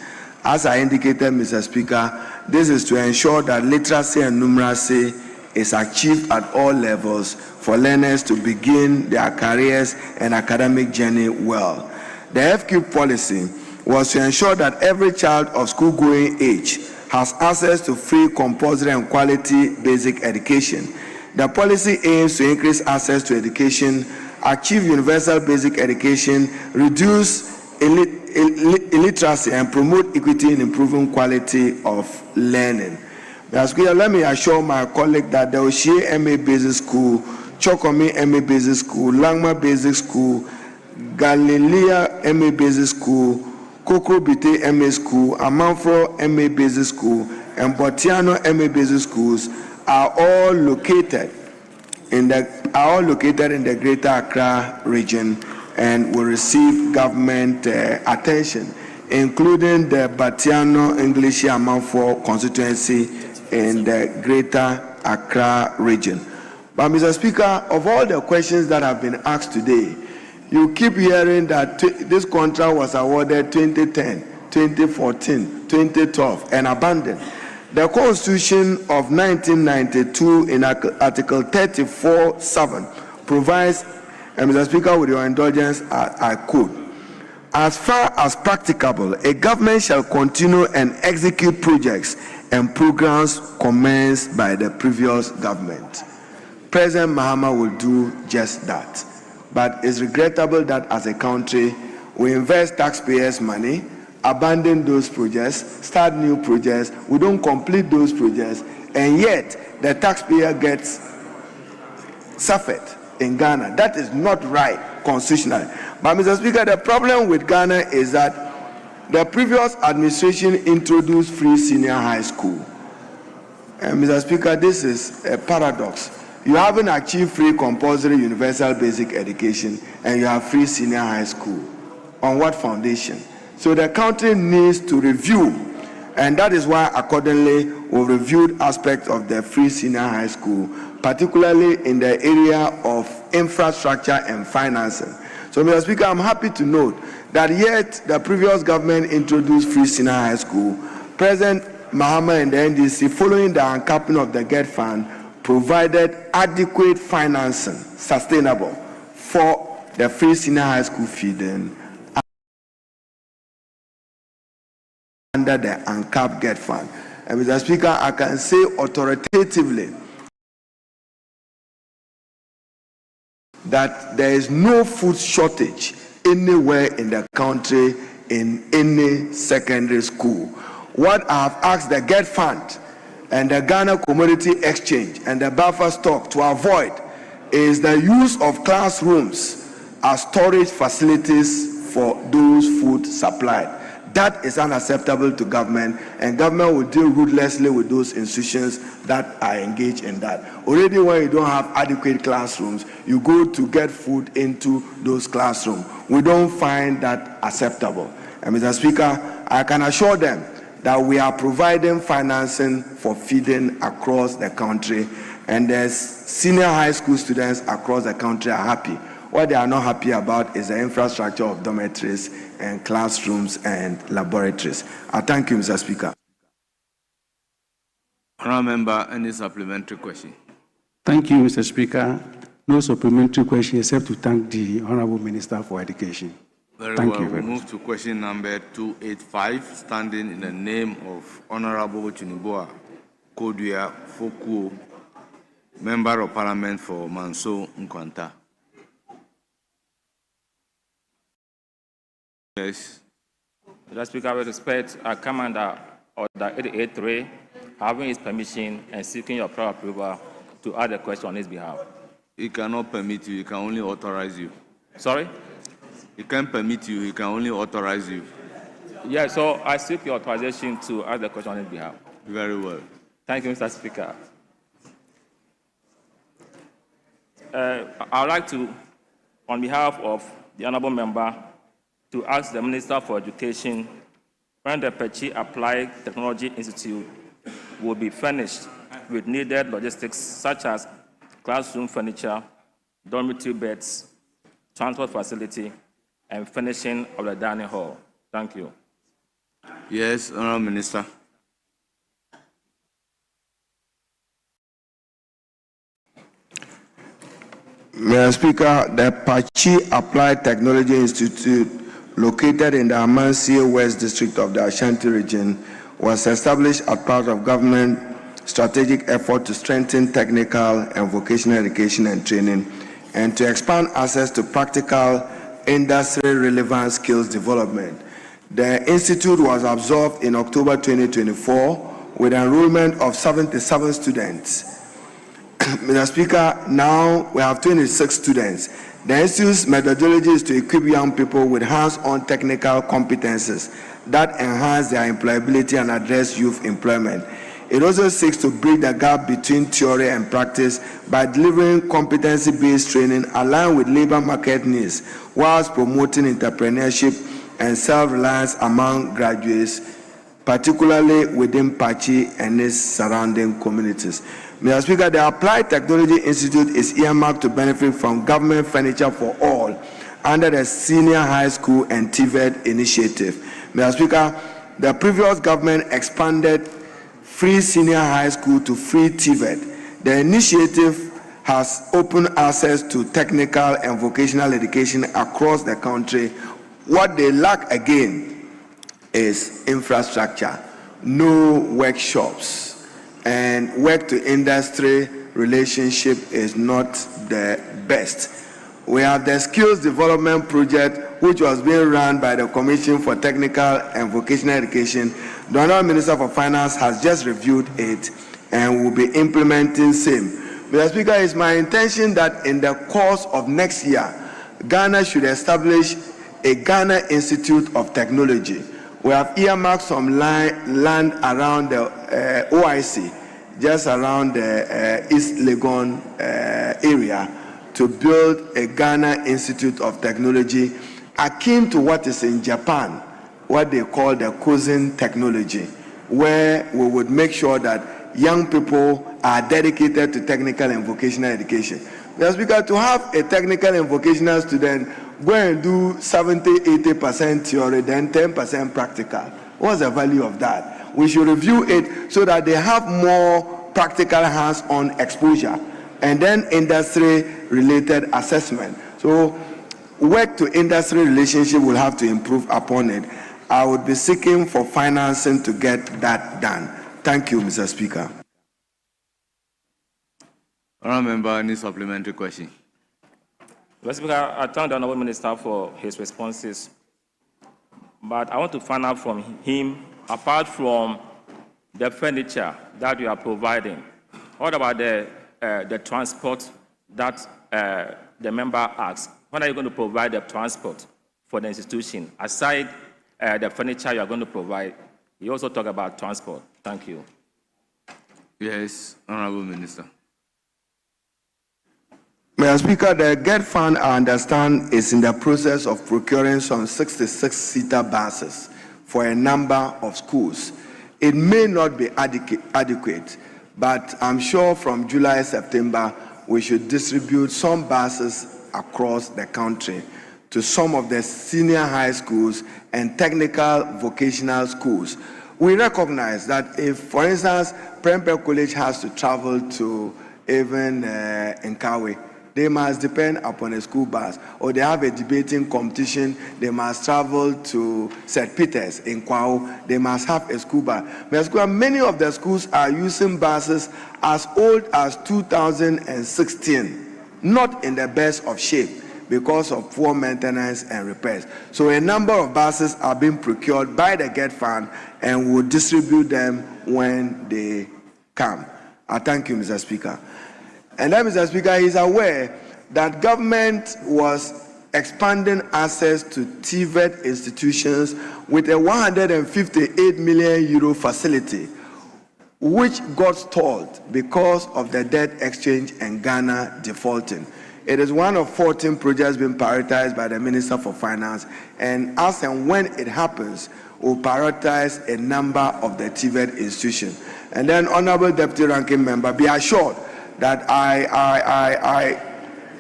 As I indicated, Mr. Speaker, this is to ensure that literacy and numeracy is achieved at all levels for learners to begin their careers and academic journey well. The FQ policy was to ensure that every child of school-going age has access to free, compulsory, and quality basic education. The policy aims to increase access to education, achieve universal basic education, reduce illiteracy, and promote equity in improving quality of learning. Let me assure my colleague that the Oshie MA Basic School, Chokome MA Basic School, Langma Basic School, Galilea MA Basic School, Kokrobite MA School, Amanfro MA Basic School, and Botiano MA Basic Schools are all located in the Greater Accra region and will receive government attention, including the Botiano English Amanfo constituency in the Greater Accra region. But Mr. Speaker, of all the questions that have been asked today, you keep hearing that this contract was awarded 2010, 2014, 2012 and abandoned. The Constitution of 1992 in Article 34(7) provides, and Mr. Speaker, with your indulgence, I quote, "As far as practicable, a government shall continue and execute projects and programs commenced by the previous government." President Mahama will do just that. But it's regrettable that as a country, we invest taxpayers' money abandon those projects, start new projects, we don't complete those projects, and yet the taxpayer gets suffered in Ghana. That is not right constitutionally. But Mr. Speaker, the problem with Ghana is that the previous administration introduced free senior high school. And Mr. Speaker, this is a paradox. You haven't achieved free compulsory universal basic education and you have free senior high school. On what foundation? So the country needs to review, and that is why accordingly we reviewed aspects of the free senior high school, particularly in the area of infrastructure and financing. So Mr. Speaker, I'm happy to note that yet the previous government introduced free senior high school. President Mahama and the NDC, following the uncapping of the GET fund, provided adequate financing, sustainable, for the free senior high school feeding under the uncapped GET fund. And Mr. Speaker, I can say authoritatively that there is no food shortage anywhere in the country in any secondary school. What I have asked the GET fund and the Ghana Commodity Exchange and the buffer stock to avoid is the use of classrooms as storage facilities for those food supplied. That is unacceptable to government, and government will deal ruthlessly with those institutions that are engaged in that. Already when you don't have adequate classrooms, you go to get food into those classrooms. We don't find that acceptable. And Mr. Speaker, I can assure them that we are providing financing for feeding across the country, and the senior high school students across the country are happy. What they are not happy about is the infrastructure of dormitories and classrooms and laboratories. I thank you, Mr. Speaker. Honourable Member, any supplementary question? Thank you, Mr. Speaker. No supplementary question except to thank the Honourable Minister for Education. Very Thank well. you We move to question number 285, standing in the name of Honourable Chiniboa Kodua Fokuo, Member of Parliament for Manso Nkwanta. Yes. Mr. Speaker, with respect, I come under Order 883, having his permission and seeking your prior approval to add a question on his behalf. He cannot permit you, he can only authorize you. Sorry? He can't permit you, he can only authorize you. Yeah, so I seek your authorization to ask the question on his behalf. Very well. Thank you, Mr. Speaker. I would like to, on behalf of the Honourable Member, to ask the Minister for Education when the Pechi Applied Technology Institute will be furnished with needed logistics such as classroom furniture, dormitory beds, transport facility, and finishing of the dining hall. Thank you. Yes, Honourable Minister. Mr. Speaker, the Pachi Applied Technology Institute, located in the Amansie West District of the Ashanti region, was established as part of government strategic effort to strengthen technical and vocational education and training, and to expand access to practical industry-relevant skills development. The institute was absorbed in October 2024 with enrollment of 77 students. Mr. Speaker, now we have 26 students. The institute's methodology is to equip young people with hands-on technical competences that enhance their employability and address youth employment. It also seeks to bridge the gap between theory and practice by delivering competency-based training aligned with labor market needs, whilst promoting entrepreneurship and self-reliance among graduates, particularly within Pachi and its surrounding communities. Mr. Speaker, the Applied Technology Institute is earmarked to benefit from government furniture for all under the Senior High School and TVET initiative. Mr. Speaker, the previous government expanded free senior high school to free TVET. The initiative has opened access to technical and vocational education across the country. What they lack again is infrastructure, no workshops, and work to industry relationship is not the best. We have the skills development project, which was being run by the Commission for Technical and Vocational Education, the Honorable Minister for Finance has just reviewed it and will be implementing same. Mr. Speaker, it's my intention that in the course of next year, Ghana should establish a Ghana Institute of Technology. We have earmarked some land around the OIC, just around the East Legon area, to build a Ghana Institute of Technology akin to what is in Japan, what they call the cousin technology, where we would make sure that young people are dedicated to technical and vocational education. Mr. Speaker, to have a technical and vocational student go and do 70-80% theory, then 10% practical, what's the value of that? We should review it so that they have more practical hands-on exposure and then industry-related assessment. So work to industry relationship will have to improve upon it. I would be seeking for financing to get that done. Thank you, Mr. Speaker. Honourable Member, any supplementary question? Mr. Speaker, I thank the Honourable Minister for his responses. But I want to find out from him, apart from the furniture that you are providing, what about the transport that the member asked? When are you going to provide the transport for the institution? Aside the furniture you are going to provide, you also talk about transport. Thank you. Yes, Honourable Minister. Mr. Speaker, the GET Fund, I understand, is in the process of procuring some 66-seater buses for a number of schools. It may not be adequate, but I'm sure from July, September, we should distribute some buses across the country to some of the senior high schools and technical vocational schools. We recognize that if, for instance, Prempeh College has to travel to even Nkawe, they must depend upon a school bus, or they have a debating competition, they must travel to St. Peter's in Kwao, they must have a school bus. Many of the schools are using buses as old as 2016, not in the best of shape because of poor maintenance and repairs. So a number of buses are being procured by the GET Fund and will distribute them when they come. I thank you, Mr. Speaker. And then, Mr. Speaker, he is aware that government was expanding access to TVET institutions with a 158 million euro facility, which got stalled because of the debt exchange and Ghana defaulting. It is one of 14 projects being prioritized by the Minister for Finance, and as and when it happens, we'll prioritize a number of the TVET institutions. And then, Honorable Deputy Ranking Member, be assured that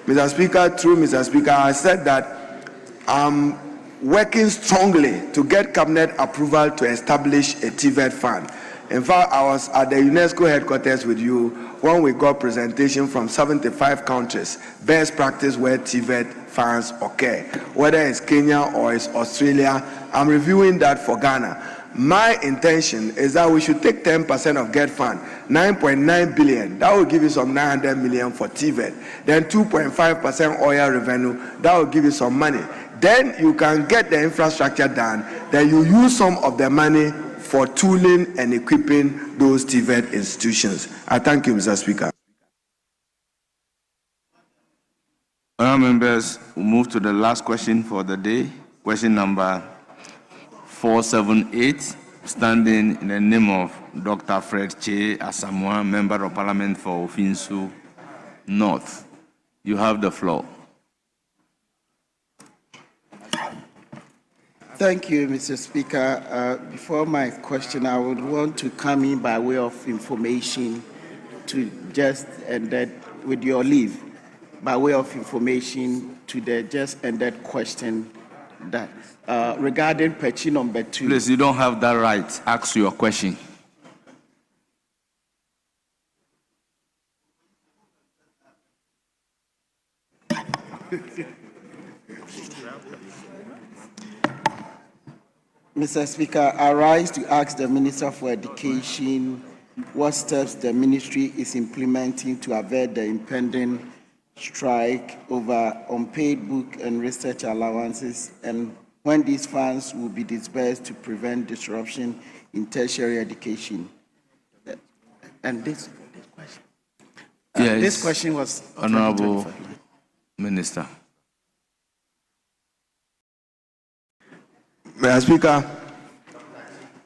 Mr. Speaker, through Mr. Speaker, I said that I'm working strongly to get cabinet approval to establish a TVET fund. In fact, I was at the UNESCO headquarters with you when we got presentation from 75 countries, best practice where TVET funds occur, whether it's Kenya or it's Australia. I'm reviewing that for Ghana. My intention is that we should take 10% of GET Fund, 9.9 billion. That will give you some 900 million for TVET. Then 2.5% oil revenue. That will give you some money. Then you can get the infrastructure done. Then you use some of the money for tooling and equipping those TVET institutions. I thank you, Mr. Speaker. Honourable members, we'll move to the last question for the day. Question number 478, standing in the name of Dr. Fred Che Asamoah, Member of Parliament for Ofinsu North. You have the floor. Thank you, Mr. Speaker. Before my question, I would want to come in by way of information to just ended, with your leave, by way of information to the just ended question that regarding Pechi number 2. Please, you don't have that right. Ask your question. Mr. Speaker, I rise to ask the Minister for Education what steps the ministry is implementing to avert the impending strike over unpaid book and research allowances, and when these funds will be disbursed to prevent disruption in tertiary education. And this question. Yes, this question was Honorable Minister. Mr. Speaker,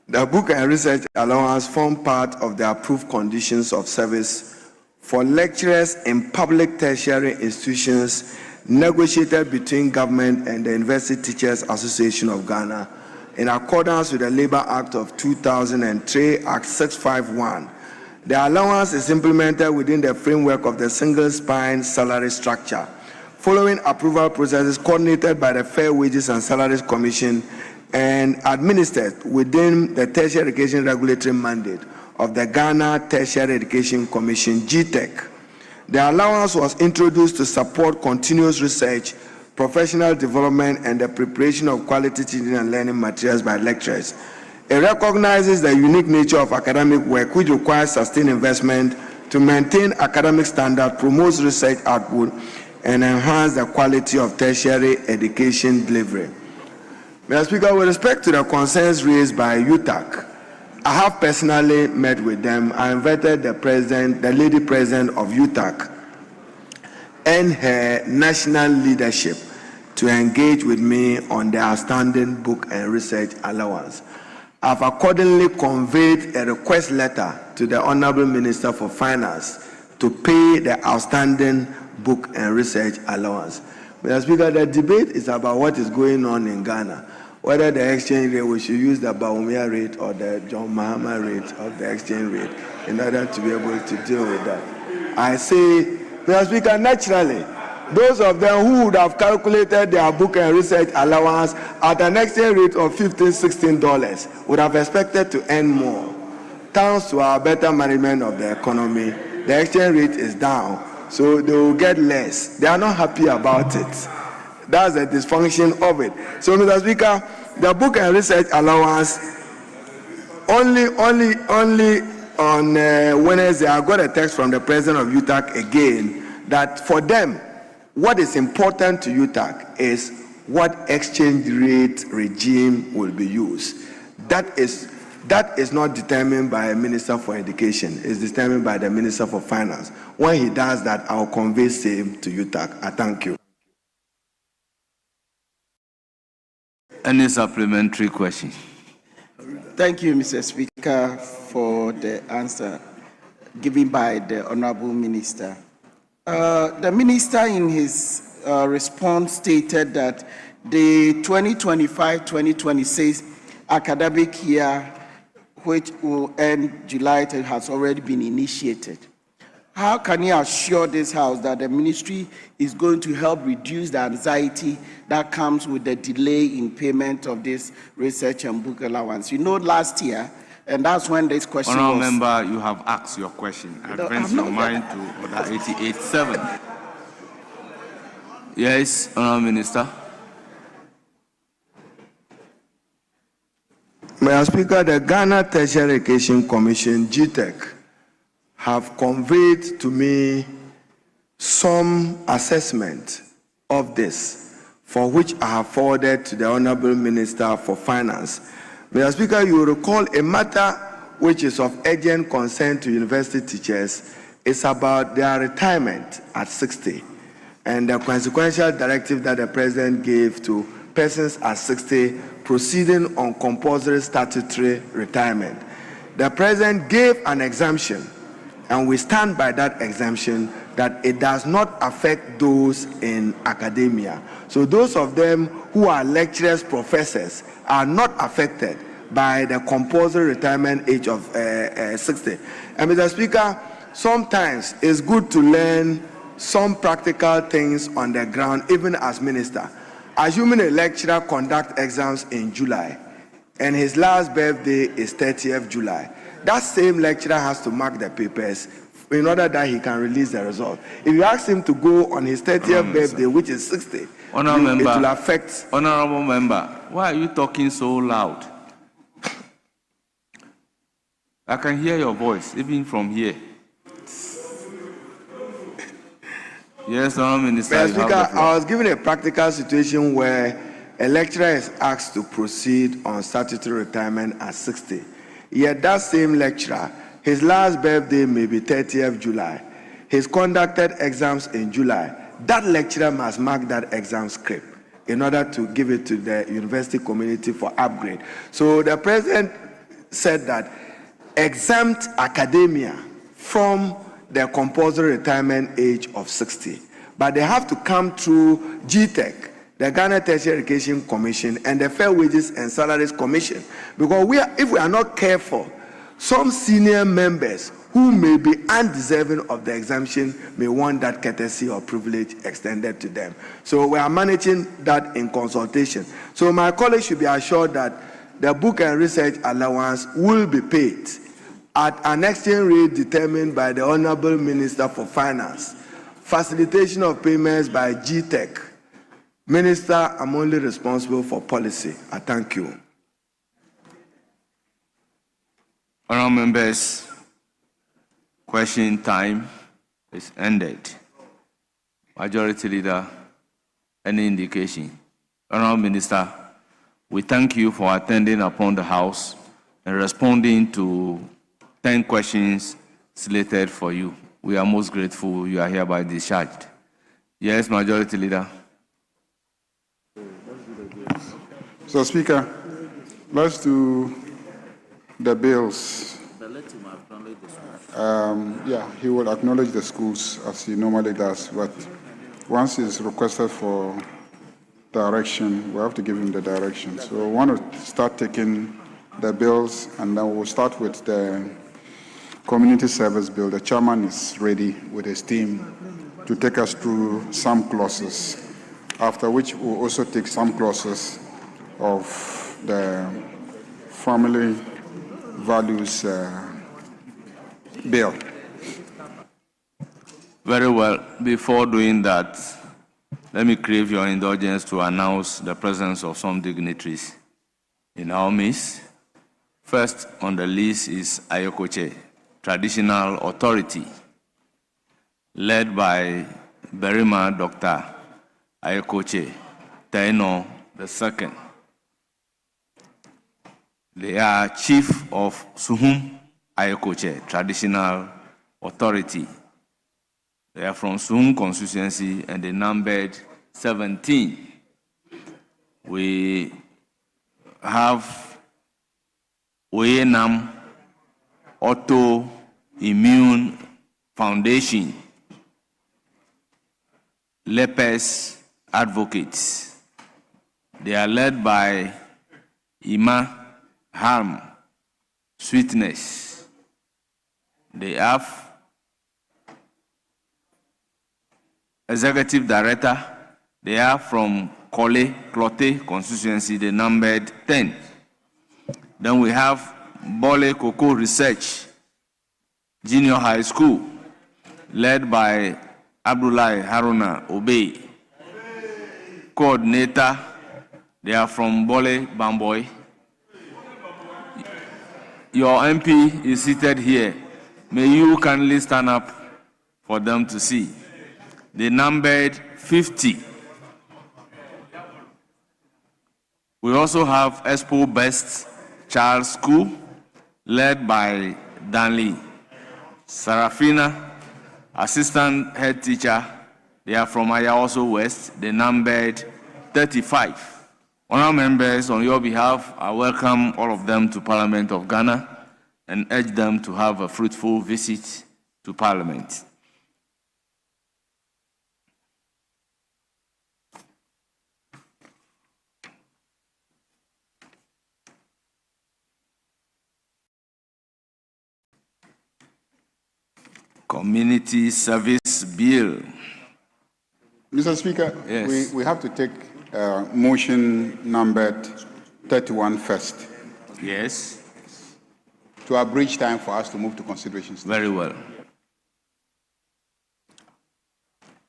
the book and research allowance form part of the approved conditions of service for lecturers in public tertiary institutions negotiated between government and the University Teachers Association of Ghana in accordance with the Labour Act of 2003, Act 651. The allowance is implemented within the framework of the single spine salary structure, following approval processes coordinated by the Fair Wages and Salaries Commission and administered within the Tertiary Education Regulatory Mandate of the Ghana Tertiary Education Commission, GTEC. The allowance was introduced to support continuous research, professional development, and the preparation of quality teaching and learning materials by lecturers. It recognizes the unique nature of academic work, which requires sustained investment to maintain academic standards, promotes research output, and enhance the quality of tertiary education delivery. Mr. Speaker, with respect to the concerns raised by UTAC, I have personally met with them. I invited the lady president of UTAC and her national leadership to engage with me on the outstanding book and research allowance. I've accordingly conveyed a request letter to the Honorable Minister for Finance to pay the outstanding book and research allowance. Mr. Speaker, the debate is about what is going on in Ghana, whether the exchange rate, we should use the Bawumia rate or the John Mahama rate of the exchange rate in order to be able to deal with that. I say, Mr. Speaker, naturally, those of them who would have calculated their book and research allowance at an exchange rate of $15, $16 would have expected to earn more. Thanks to our better management of the economy, the exchange rate is down, so they will get less. They are not happy about it. That's the dysfunction of it. So, Mr. Speaker, the book and research allowance only on Wednesday, I got a text from the president of UTAC again that for them, what is important to UTAC is what exchange rate regime will be used. That is not determined by a minister for education. It's determined by the minister for finance. When he does that, I'll convey same to UTAC. I thank you. Any supplementary question? Thank you, Mr. Speaker, for the answer given by the Honorable Minister. The Minister in his response stated that the 2025-2026 academic year, which will end July 10, has already been initiated. How can you assure this House that the ministry is going to help reduce the anxiety that comes with the delay in payment of this research and book allowance? You know, last year, and that's when this question was... Honourable Member, you have asked your question. Advance your mind to Order 88.7. Yes, Honourable Minister. Mr. Speaker, the Ghana Tertiary Education Commission, GTEC, have conveyed to me some assessment of this, for which I have forwarded to the Honourable Minister for Finance. Mr. Speaker, you will recall a matter which is of urgent concern to university teachers is about their retirement at 60 and the consequential directive that the President gave to persons at 60 proceeding on compulsory statutory retirement. The President gave an exemption, and we stand by that exemption, that it does not affect those in academia. So those of them who are lecturers, professors, are not affected by the compulsory retirement age of 60. And Mr. Speaker, sometimes it's good to learn some practical things on the ground, even as minister. Assuming a lecturer conducts exams in July, and his last birthday is 30th July, that same lecturer has to mark the papers in order that he can release the result. If you ask him to go on his 30th birthday, which is 60, it will affect... Honourable Member, why are you talking so loud? I can hear your voice, even from here. Yes, Honourable Minister. Mr. Speaker, I was given a practical situation where a lecturer is asked to proceed on statutory retirement at 60. Yet that same lecturer, his last birthday may be 30th July. He's conducted exams in July. That lecturer must mark that exam script in order to give it to the university community for upgrade. So the president said that exempt academia from the compulsory retirement age of 60. But they have to come through GTEC, the Ghana Tertiary Education Commission, and the Fair Wages and Salaries Commission. Because if we are not careful, some senior members who may be undeserving of the exemption may want that courtesy or privilege extended to them. So we are managing that in consultation. So my colleagues should be assured that the book and research allowance will be paid at an exchange rate determined by the Honorable Minister for Finance. Facilitation of payments by GTEC. Minister, I'm only responsible for policy. I thank you. Honourable members, question time is ended. Majority Leader, any indication? Honourable Minister, we thank you for attending upon the House and responding to 10 questions slated for you. We are most grateful. You are hereby discharged. Yes, Majority Leader. So, Speaker, let's do the bills. Yeah, he will acknowledge the schools as he normally does, but once he's requested for direction, we have to give him the direction. So we want to start taking the bills, and then we'll start with the community service bill. The chairman is ready with his team to take us through some clauses, after which we'll also take some clauses of the family values bill. Very well. Before doing that, let me crave your indulgence to announce the presence of some dignitaries in our midst. First on the list is Ayokoche, Traditional Authority, led by Berima Dr. Ayokoche Taino II. They are Chief of Suhum Ayokoche, Traditional Authority. They are from Suhum constituency and they numbered 17. We have Oyenam Autoimmune Foundation, Lepers Advocates. They are led by Ima Harm Sweetness. They have Executive Director. They are from Kole Clote constituency. They numbered 10. Then we have Bole Cocoa Research Junior High School, led by Abdullah Haruna Obey. Coordinator, they are from Bole Bamboy. Your MP is seated here. May you kindly stand up for them to see. They numbered 50. We also have Expo Best Charles School, led by Danley. Sarafina, Assistant Head Teacher. They are from Ayawaso West. They numbered 35. Honourable members, on your behalf, I welcome all of them to Parliament of Ghana and urge them to have a fruitful visit to Parliament. Community Service Bill. Mr. Speaker, yes. we have to take motion numbered 31 first. Yes. To abridge time for us to move to consideration. Very well.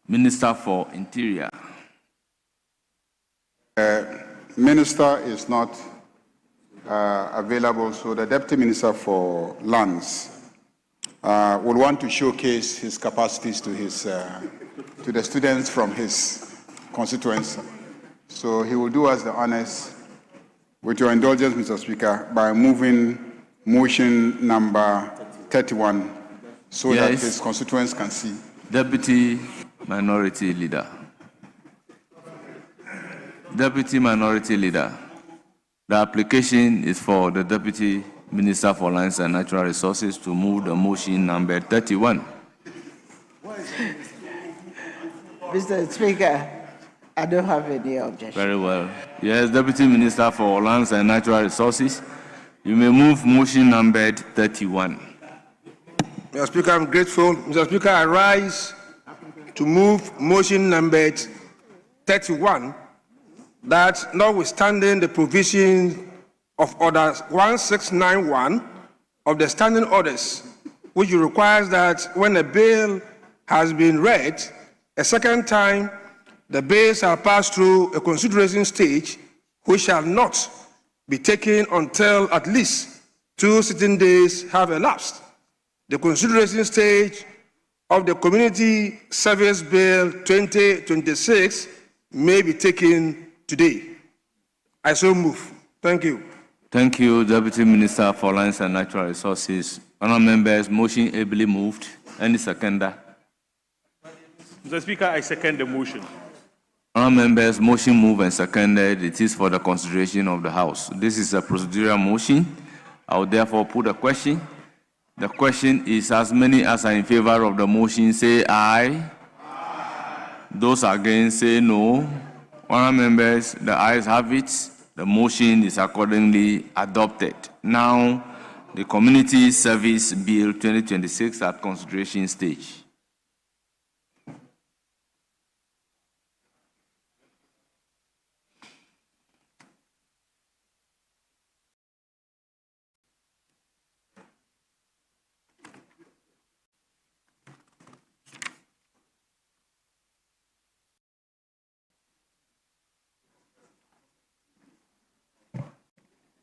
Minister for Interior. Minister is not available, so the Deputy Minister for Lands will want to showcase his capacities to the students from his constituency. So he will do us the honors, with your indulgence, Mr. Speaker, by moving motion number 31 so that his constituents can see. Deputy Minority Leader. Deputy Minority Leader, the application is for the Deputy Minister for Lands and Natural Resources to move the motion number 31. Mr. Speaker, I don't have any objection. Very well. Yes, Deputy Minister for Lands and Natural Resources, you may move motion number 31. Mr. Speaker, I'm grateful. Mr. Speaker, I rise to move motion number 31 that, notwithstanding the provision of Order 1691 of the Standing Orders, which requires that when a bill has been read a second time, the bill shall pass through a consideration stage which shall not be taken until at least 2 sitting days have elapsed. The consideration stage of the Community Service Bill 2026 may be taken today. I so move. Thank you. Thank you, Deputy Minister for Lands and Natural Resources. Honourable members, motion ably moved. Any seconder? Mr. Speaker, I second the motion. Honourable members, motion moved and seconded. It is for the consideration of the House. This is a procedural motion. I will therefore put a question. The question is, as many as are in favor of the motion say aye. Those against say no. Honourable members, the ayes have it. The motion is accordingly adopted. Now, the Community Service Bill 2026 at consideration stage.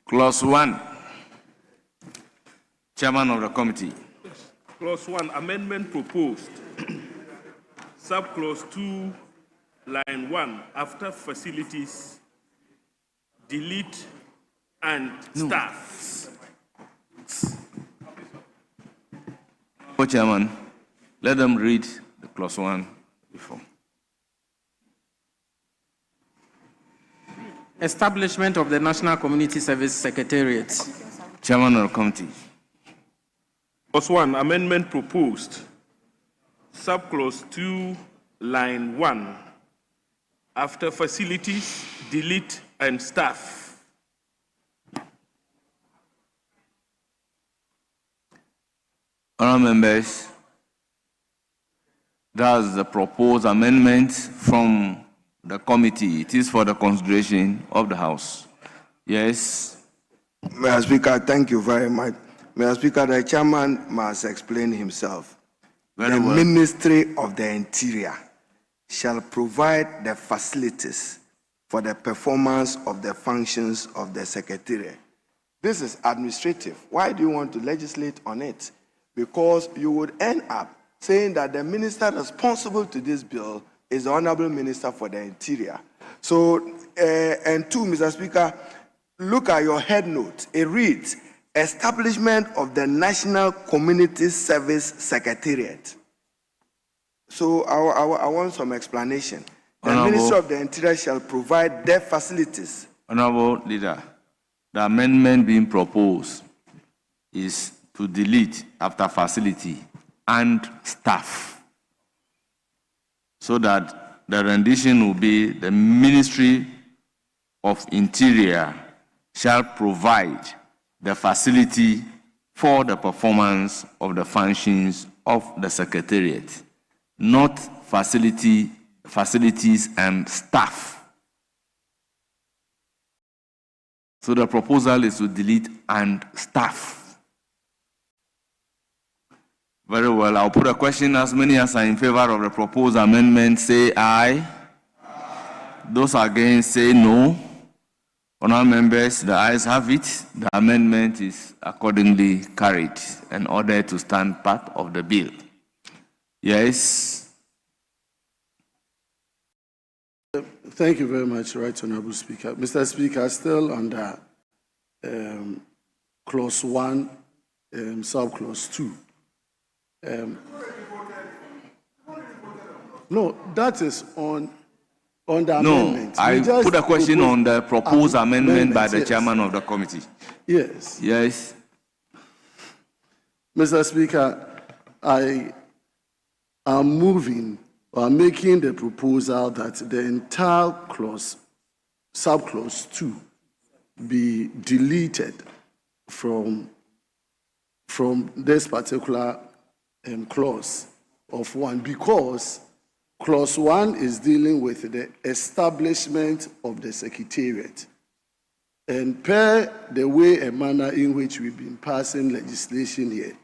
Clause 1. Chairman of the committee. Clause 1, amendment proposed. Subclause 2, line 1, after facilities, delete and staff. Chairman, let them read the clause 1 before. Establishment of the National Community Service Secretariat. Chairman of the committee. Clause 1, amendment proposed. Subclause 2, line 1, after facilities, delete and staff. Honourable members, that's the proposed amendment from the committee. It is for the consideration of the House. Yes. Mr. Speaker, thank you very much. Mr. Speaker, the chairman must explain himself. The Ministry of the Interior shall provide the facilities for the performance of the functions of the Secretariat. This is administrative. Why do you want to legislate on it? Because you would end up saying that the minister responsible to this bill is the Honorable Minister for the Interior. So, and two, Mr. Speaker, look at your head note. It reads, Establishment of the National Community Service Secretariat. So, I want some explanation. The Minister of the Interior shall provide their facilities. Honorable Leader, the amendment being proposed is to delete after facility and staff, so that the rendition will be the Ministry of Interior shall provide the facility for the performance of the functions of the Secretariat, not facilities and staff. So the proposal is to delete and staff. Very well, I'll put a question. As many as are in favor of the proposed amendment say aye. Those against say no. Honourable members, the ayes have it. The amendment is accordingly carried and ordered to stand part of the bill. Yes. Thank you very much, Right Honourable Speaker. Mr. Speaker, still under clause 1, subclause 2. No, that is on the amendment. No, I put a question on the proposed amendment by the chairman of the committee. Yes. Yes. Mr. Speaker, I am moving or making the proposal that the entire clause, subclause 2, be deleted from this particular clause of 1, because clause 1 is dealing with the establishment of the secretariat. And per the way and manner in which we've been passing legislation here,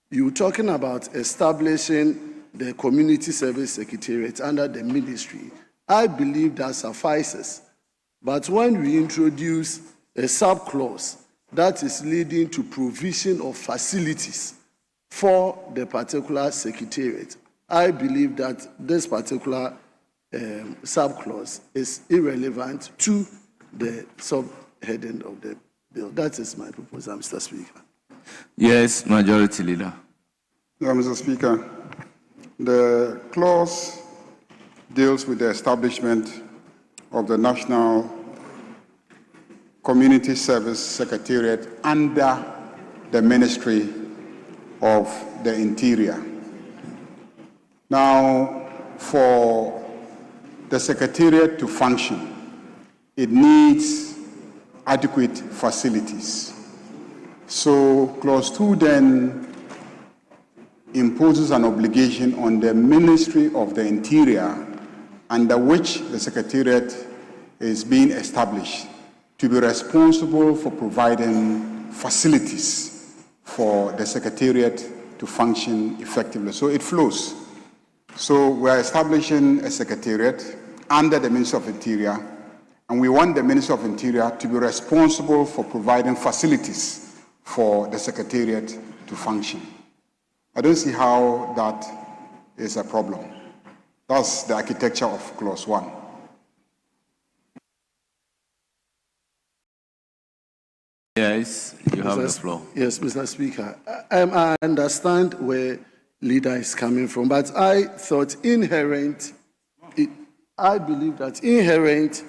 you're talking about establishing the community service secretariat under the ministry. I believe that suffices. But when we introduce a subclause that is leading to provision of facilities for the particular secretariat, I believe that this particular subclause is irrelevant to the subheading of the bill. That is my proposal, Mr. Speaker. Yes, Majority Leader. Yeah, Mr. Speaker, the clause deals with the establishment of the National Community Service Secretariat under the Ministry of the Interior. Now, for the Secretariat to function, it needs adequate facilities. So, Clause 2 then imposes an obligation on the Ministry of the Interior, under which the Secretariat is being established, to be responsible for providing facilities for the Secretariat to function effectively. So it flows. So we are establishing a Secretariat under the Ministry of Interior, and we want the Ministry of Interior to be responsible for providing facilities for the Secretariat to function. I don't see how that is a problem. That's the architecture of Clause 1. Yes, you have the floor. Yes, Mr. Speaker. I understand where leader is coming from, but I thought I believe that inherent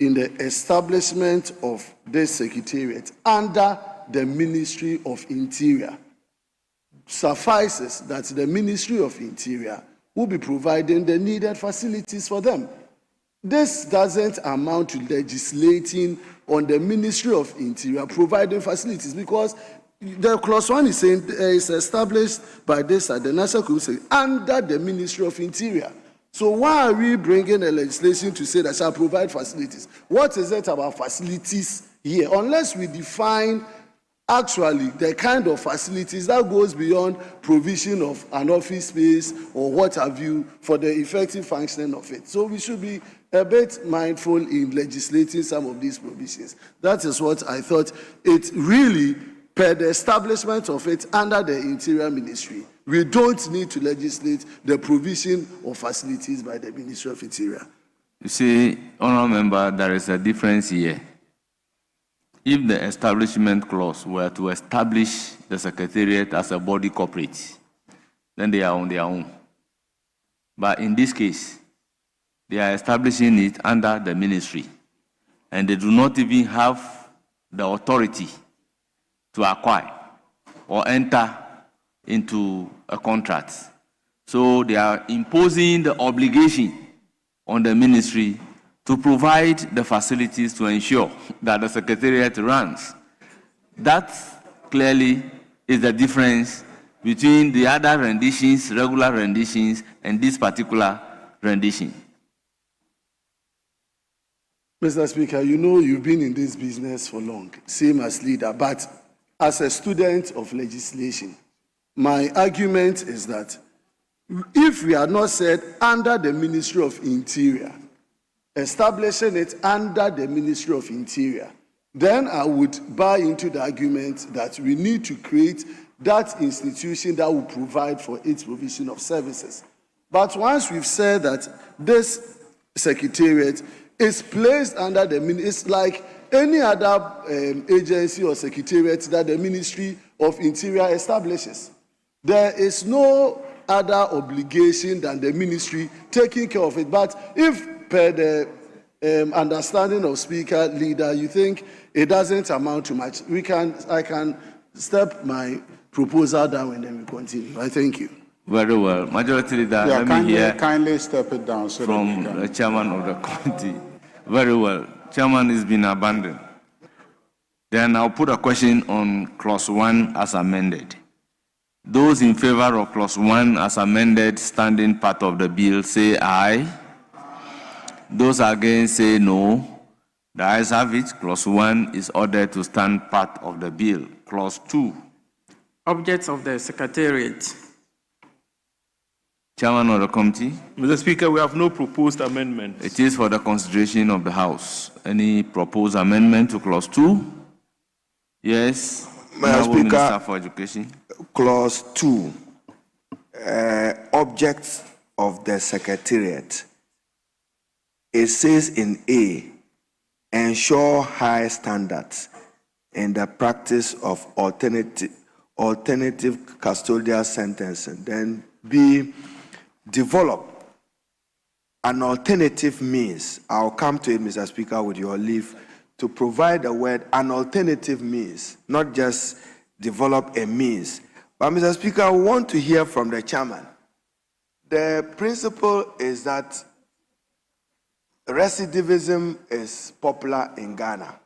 in the establishment of this secretariat under the Ministry of Interior suffices that the Ministry of Interior will be providing the needed facilities for them. This doesn't amount to legislating on the Ministry of Interior providing facilities, because the clause 1 is saying is established by this at the National Commission under the Ministry of Interior. So why are we bringing a legislation to say that shall provide facilities? What is it about facilities here? Unless we define actually the kind of facilities that goes beyond provision of an office space or what have you for the effective functioning of it. So we should be a bit mindful in legislating some of these provisions. That is what I thought. It really, per the establishment of it under the Interior Ministry, we don't need to legislate the provision of facilities by the Ministry of Interior. You see, Honourable Member, there is a difference here. If the establishment clause were to establish the Secretariat as a body corporate, then they are on their own. But in this case, they are establishing it under the ministry, and they do not even have the authority to acquire or enter into a contract. So they are imposing the obligation on the ministry to provide the facilities to ensure that the Secretariat runs. That clearly is the difference between the other renditions, regular renditions, and this particular rendition. Mr. Speaker, you know you've been in this business for long, same as leader, but as a student of legislation, my argument is that if we had not said under the Ministry of Interior, establishing it under the Ministry of Interior, then I would buy into the argument that we need to create that institution that will provide for its provision of services. But once we've said that this secretariat is placed under the ministry, it's like any other agency or secretariat that the Ministry of Interior establishes. There is no other obligation than the ministry taking care of it. But if per the understanding of Speaker Leader, you think it doesn't amount to much, I can step my proposal down and then we continue. I thank you. Very well. Majority Leader, Yeah, let me hear kindly step it down so from the chairman of the committee. Very well. Chairman has been abandoned. Then I'll put a question on clause 1 as amended. Those in favor of clause 1 as amended, standing part of the bill, say aye. Those against say no. The ayes have it. Clause 1 is ordered to stand part of the bill. Clause 2. Objects of the Secretariat. Chairman of the committee. Mr. Speaker, we have no proposed amendment. It is for the consideration of the House. Any proposed amendment to clause 2? Yes. Mr. Speaker, Minister for Education. Clause 2, objects of the Secretariat. It says in A, ensure high standards in the practice of alternative custodial sentencing. Then B, develop an alternative means. I'll come to it, Mr. Speaker, with your leave, to provide the word an alternative means, not just develop a means. But, Mr. Speaker, I want to hear from the chairman. The principle is that recidivism is popular in Ghana.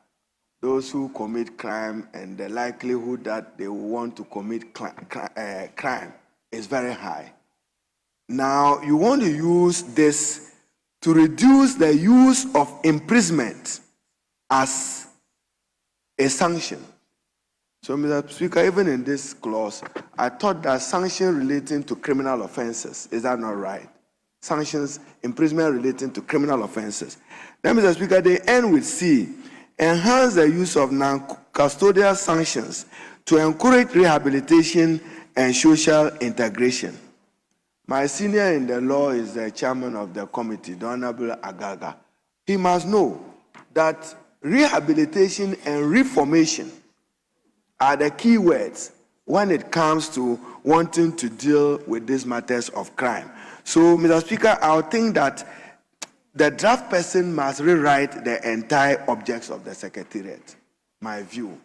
Those who commit crime and the likelihood that they will want to commit crime is very high. Now, you want to use this to reduce the use of imprisonment as a sanction. So, Mr. Speaker, even in this clause, I thought that sanction relating to criminal offenses, is that not right? Sanctions, imprisonment relating to criminal offenses. Then, Mr. Speaker, they end with C, enhance the use of non-custodial sanctions to encourage rehabilitation and social integration. My senior in the law is the chairman of the committee, the Honorable Agaga. He must know that rehabilitation and reformation are the key words when it comes to wanting to deal with these matters of crime. So, Mr. Speaker, I would think that the draft person must rewrite the entire objects of the Secretariat, my view,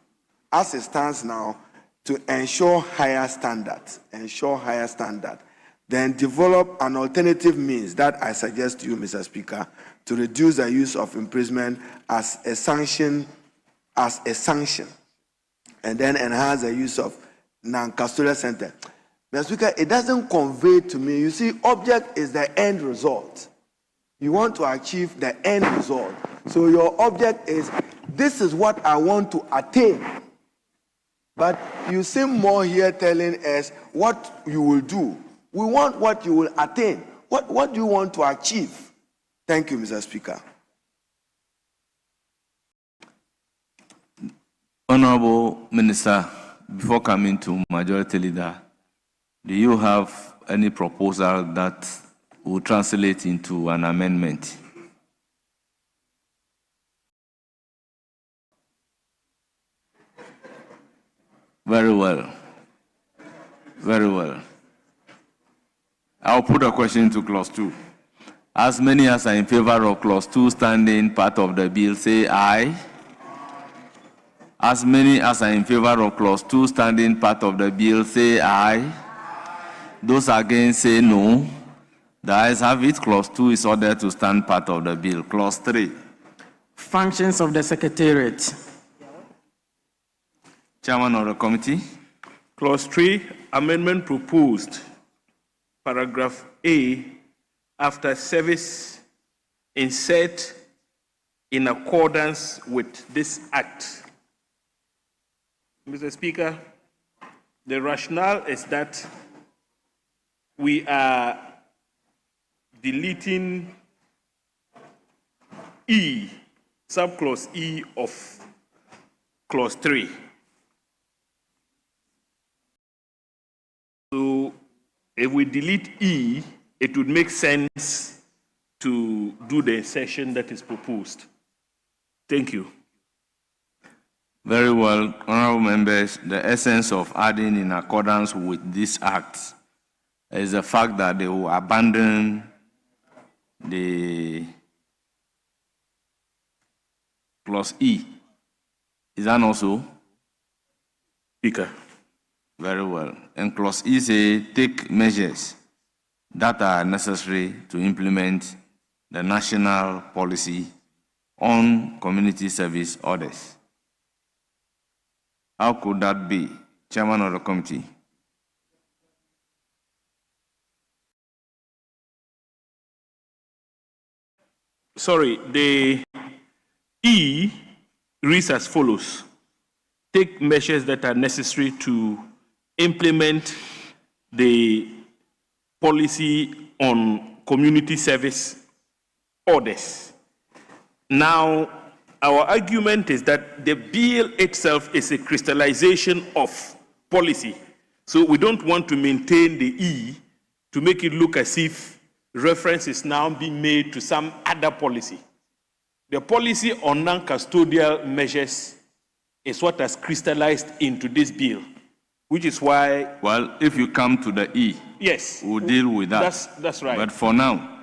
as it stands now, to ensure higher standards, then develop an alternative means that I suggest to you, Mr. Speaker, to reduce the use of imprisonment as a sanction, and then enhance the use of non-custodial sentence. Mr. Speaker, it doesn't convey to me, you see, object is the end result. You want to achieve the end result. So your object is, this is what I want to attain. But you seem more here telling us what you will do. We want what you will attain. What do you want to achieve? Thank you, Mr. Speaker. Honorable Minister, before coming to Majority Leader, do you have any proposal that will translate into an amendment? Very well. Very well. I'll put a question to clause 2. As many as are in favor of clause 2 standing part of the bill, say aye. As many as are in favor of clause 2 standing part of the bill, say aye. Those against say no. The ayes have it. Clause 2 is ordered to stand part of the bill. Clause 3. Functions of the Secretariat. Chairman of the committee. Clause 3, amendment proposed. Paragraph A, after service, insert in accordance with this act. Mr. Speaker, the rationale is that we are deleting E, subclause E of clause 3. So if we delete E, it would make sense to do the insertion that is proposed. Thank you. Very well, honorable members. The essence of adding in accordance with this act is the fact that they will abandon the clause E. Is that not so? Speaker. Very well. And clause E say take measures that are necessary to implement the national policy on community service orders. How could that be, Chairman of the committee? Sorry, the E reads as follows. Take measures that are necessary to implement the policy on community service orders. Now, our argument is that the bill itself is a crystallization of policy. So we don't want to maintain the E to make it look as if reference is now being made to some other policy. The policy on non-custodial measures is what has crystallized into this bill, which is why... Well, if you come to the E, yes, we'll deal with that. That's right. But for now,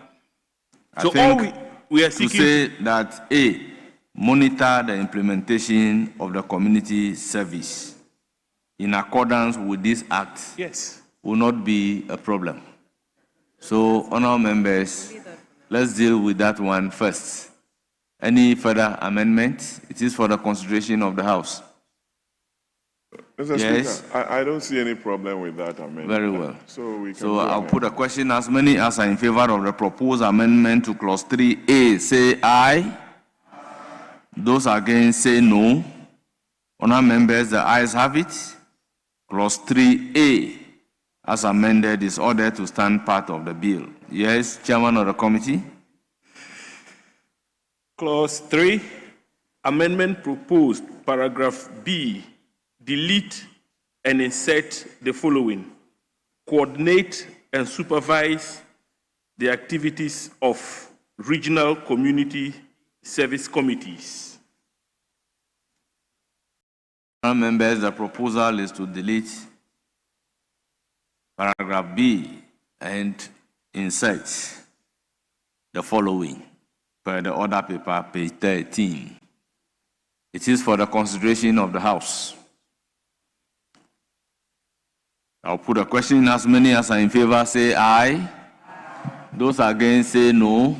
I so think all we are seeking... to say that A, monitor the implementation of the community service in accordance with this act, yes, will not be a problem. So, honorable members, let's deal with that one first. Any further amendment? It is for the consideration of the House. Mr. Yes. Speaker, I don't see any problem with that amendment. Very well. So I'll put a question. As many as are in favor of the proposed amendment to clause 3A, say aye. Those against, say no. Honourable members, the ayes have it. Clause 3A, as amended, is ordered to stand part of the bill. Yes, Chairman of the committee. Clause 3, amendment proposed, paragraph B, delete and insert the following. Coordinate and supervise the activities of regional community service committees. Members, the proposal is to delete paragraph B and insert the following per the order paper, page 13. It is for the consideration of the House. I'll put a question. As many as are in favor, say aye. Those against, say no.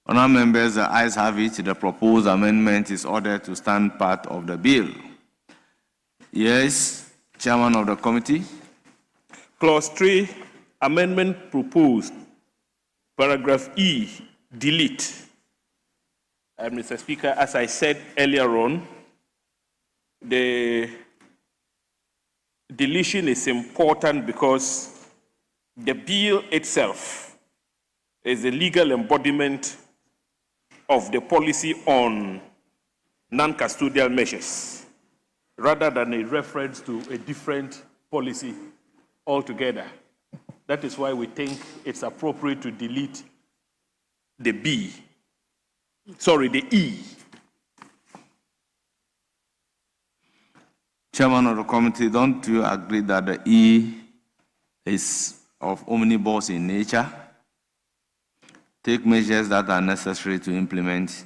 Honourable members, the ayes have it. The proposed amendment is ordered to stand part of the bill. Yes, Chairman of the committee. Clause 3, amendment proposed, paragraph E, delete. Mr. Speaker, as I said earlier on, the deletion is important because the bill itself is the legal embodiment of the policy on non-custodial measures, rather than a reference to a different policy altogether. That is why we think it's appropriate to delete the B. Sorry, the E. Chairman of the committee, don't you agree that the E is of omnibus in nature? Take measures that are necessary to implement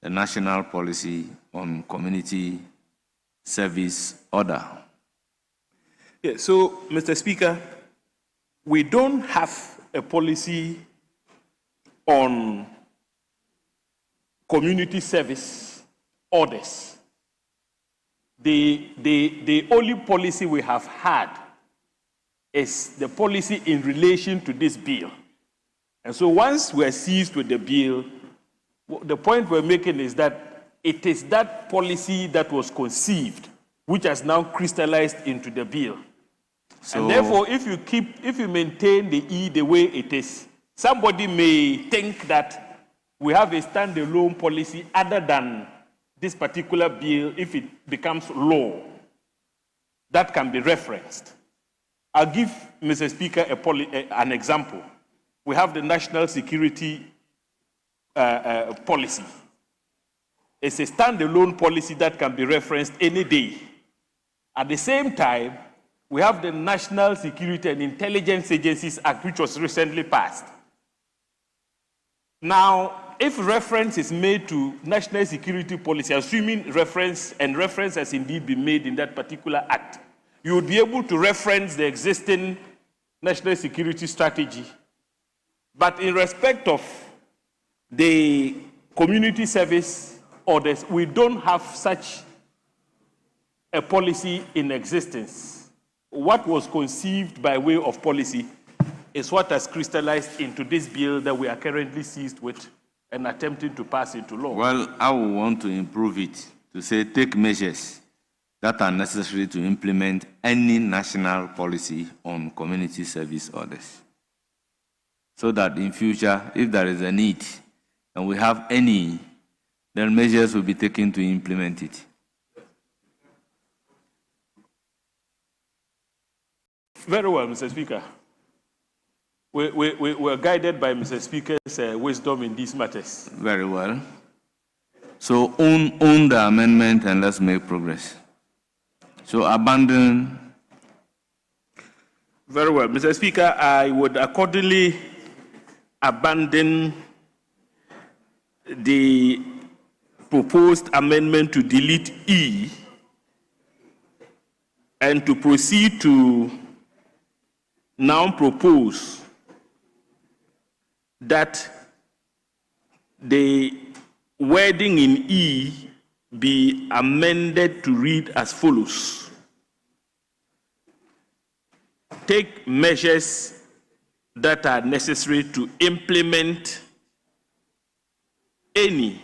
the national policy on community service order. Yeah, so, Mr. Speaker, we don't have a policy on community service orders. The only policy we have had is the policy in relation to this bill. And so once we're seized with the bill, the point we're making is that it is that policy that was conceived which has now crystallized into the bill. So, and therefore, if you maintain the E the way it is, somebody may think that we have a standalone policy other than this particular bill if it becomes law that can be referenced. I'll give Mr. Speaker an example. We have the national security policy. It's a standalone policy that can be referenced any day. At the same time, we have the National Security and Intelligence Agencies Act, which was recently passed. Now, if reference is made to national security policy, assuming reference has indeed been made in that particular act, you would be able to reference the existing national security strategy. But in respect of the community service orders, we don't have such a policy in existence. What was conceived by way of policy is what has crystallized into this bill that we are currently seized with and attempting to pass into law. Well, I will want to improve it to say take measures that are necessary to implement any national policy on community service orders. So that in future, if there is a need and we have any, then measures will be taken to implement it. Very well, Mr. Speaker. We're guided by Mr. Speaker's wisdom in these matters. Very well. So own the amendment and let's make progress. So abandon. Very well, Mr. Speaker, I would accordingly abandon the proposed amendment to delete E and to proceed to now propose that the wording in E be amended to read as follows. Take measures that are necessary to implement any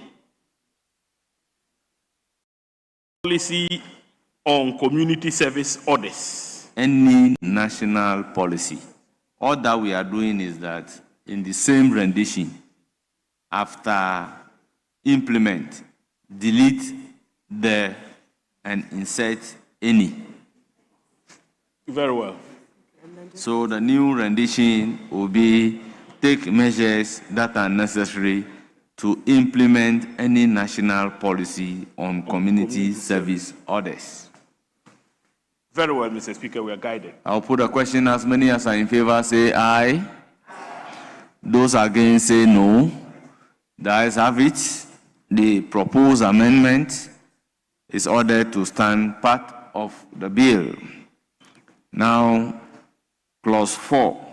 policy on community service orders. Any national policy. All that we are doing is that in the same rendition, after implement, delete the and insert any. Very well. So the new rendition will be take measures that are necessary to implement any national policy on community service orders. Very well, Mr. Speaker, we are guided. I'll put a question. As many as are in favor say aye. Those against say no. The ayes have it. The proposed amendment is ordered to stand part of the bill. Now, clause 4.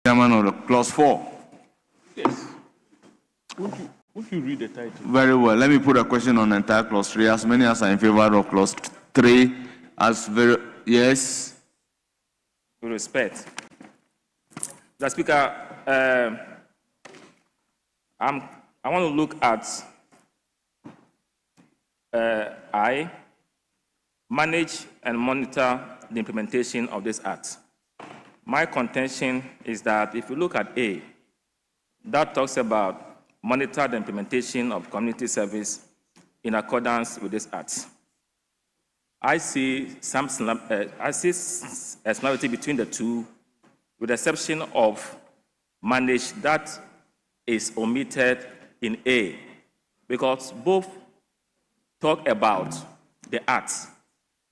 Chairman of the clause 4. Yes. Would you read the title? Very well. Let me put a question on the entire clause 3. As many as are in favor of clause 3, as very, yes. With respect. Mr. Speaker, I want to look at I, manage and monitor the implementation of this act. My contention is that if you look at A, that talks about monitor the implementation of community service in accordance with this act. I see a similarity between the two, with the exception of manage that is omitted in A, because both talk about the act,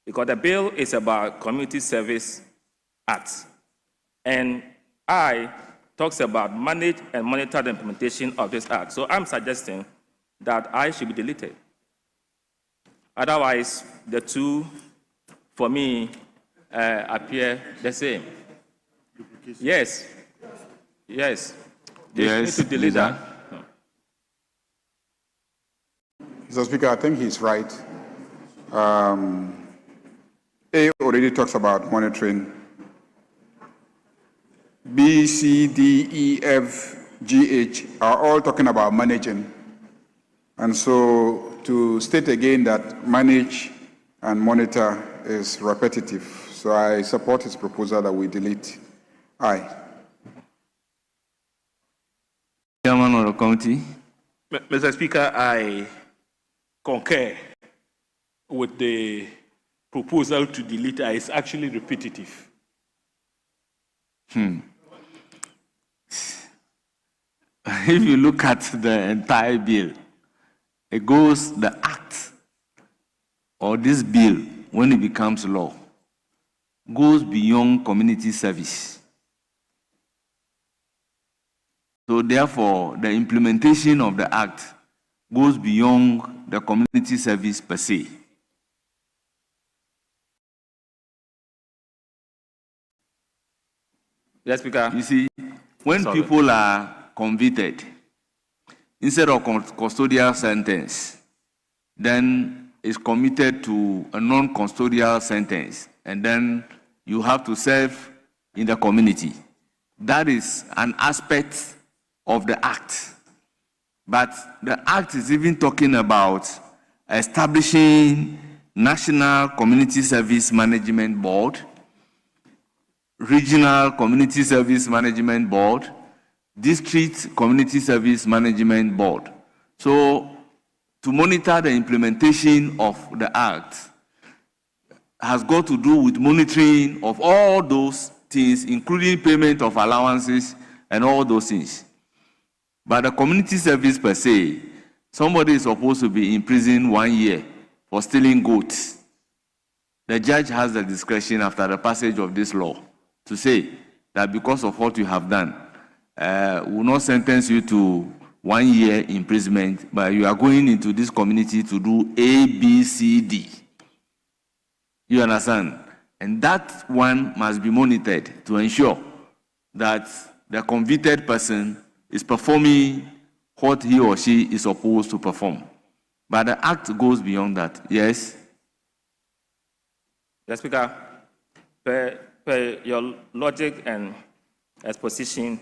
because the bill is about community service act, and I talks about manage and monitor the implementation of this act. So I'm suggesting that I should be deleted. Otherwise, the two, for me, appear the same. Yes. Yes. Yes, to delete that. Mr. Speaker, I think he's right. A already talks about monitoring. B, C, D, E, F, G, H are all talking about managing. And so to state again that manage and monitor is repetitive. So I support his proposal that we delete Aye. Chairman of the committee. Mr. Speaker, I concur with the proposal to delete. It's actually repetitive. If you look at the entire bill, it goes, the act or this bill, when it becomes law, goes beyond community service. So therefore, the implementation of the act goes beyond the community service per se. Yes, Speaker. You see, when people are convicted, instead of custodial sentence, then is committed to a non-custodial sentence, and then you have to serve in the community. That is an aspect of the act. But the act is even talking about establishing National Community Service Management Board, Regional Community Service Management Board, District Community Service Management Board. So, to monitor the implementation of the Act has got to do with monitoring of all those things, including payment of allowances and all those things. But the community service per se, somebody is supposed to be in prison 1 year for stealing goats. The judge has the discretion after the passage of this law to say that because of what you have done, will not sentence you to 1 year imprisonment, but you are going into this community to do A, B, C, D. You understand? And that one must be monitored to ensure that the convicted person is performing what he or she is supposed to perform. But the act goes beyond that. Yes? Yes, Speaker. Per your logic and exposition,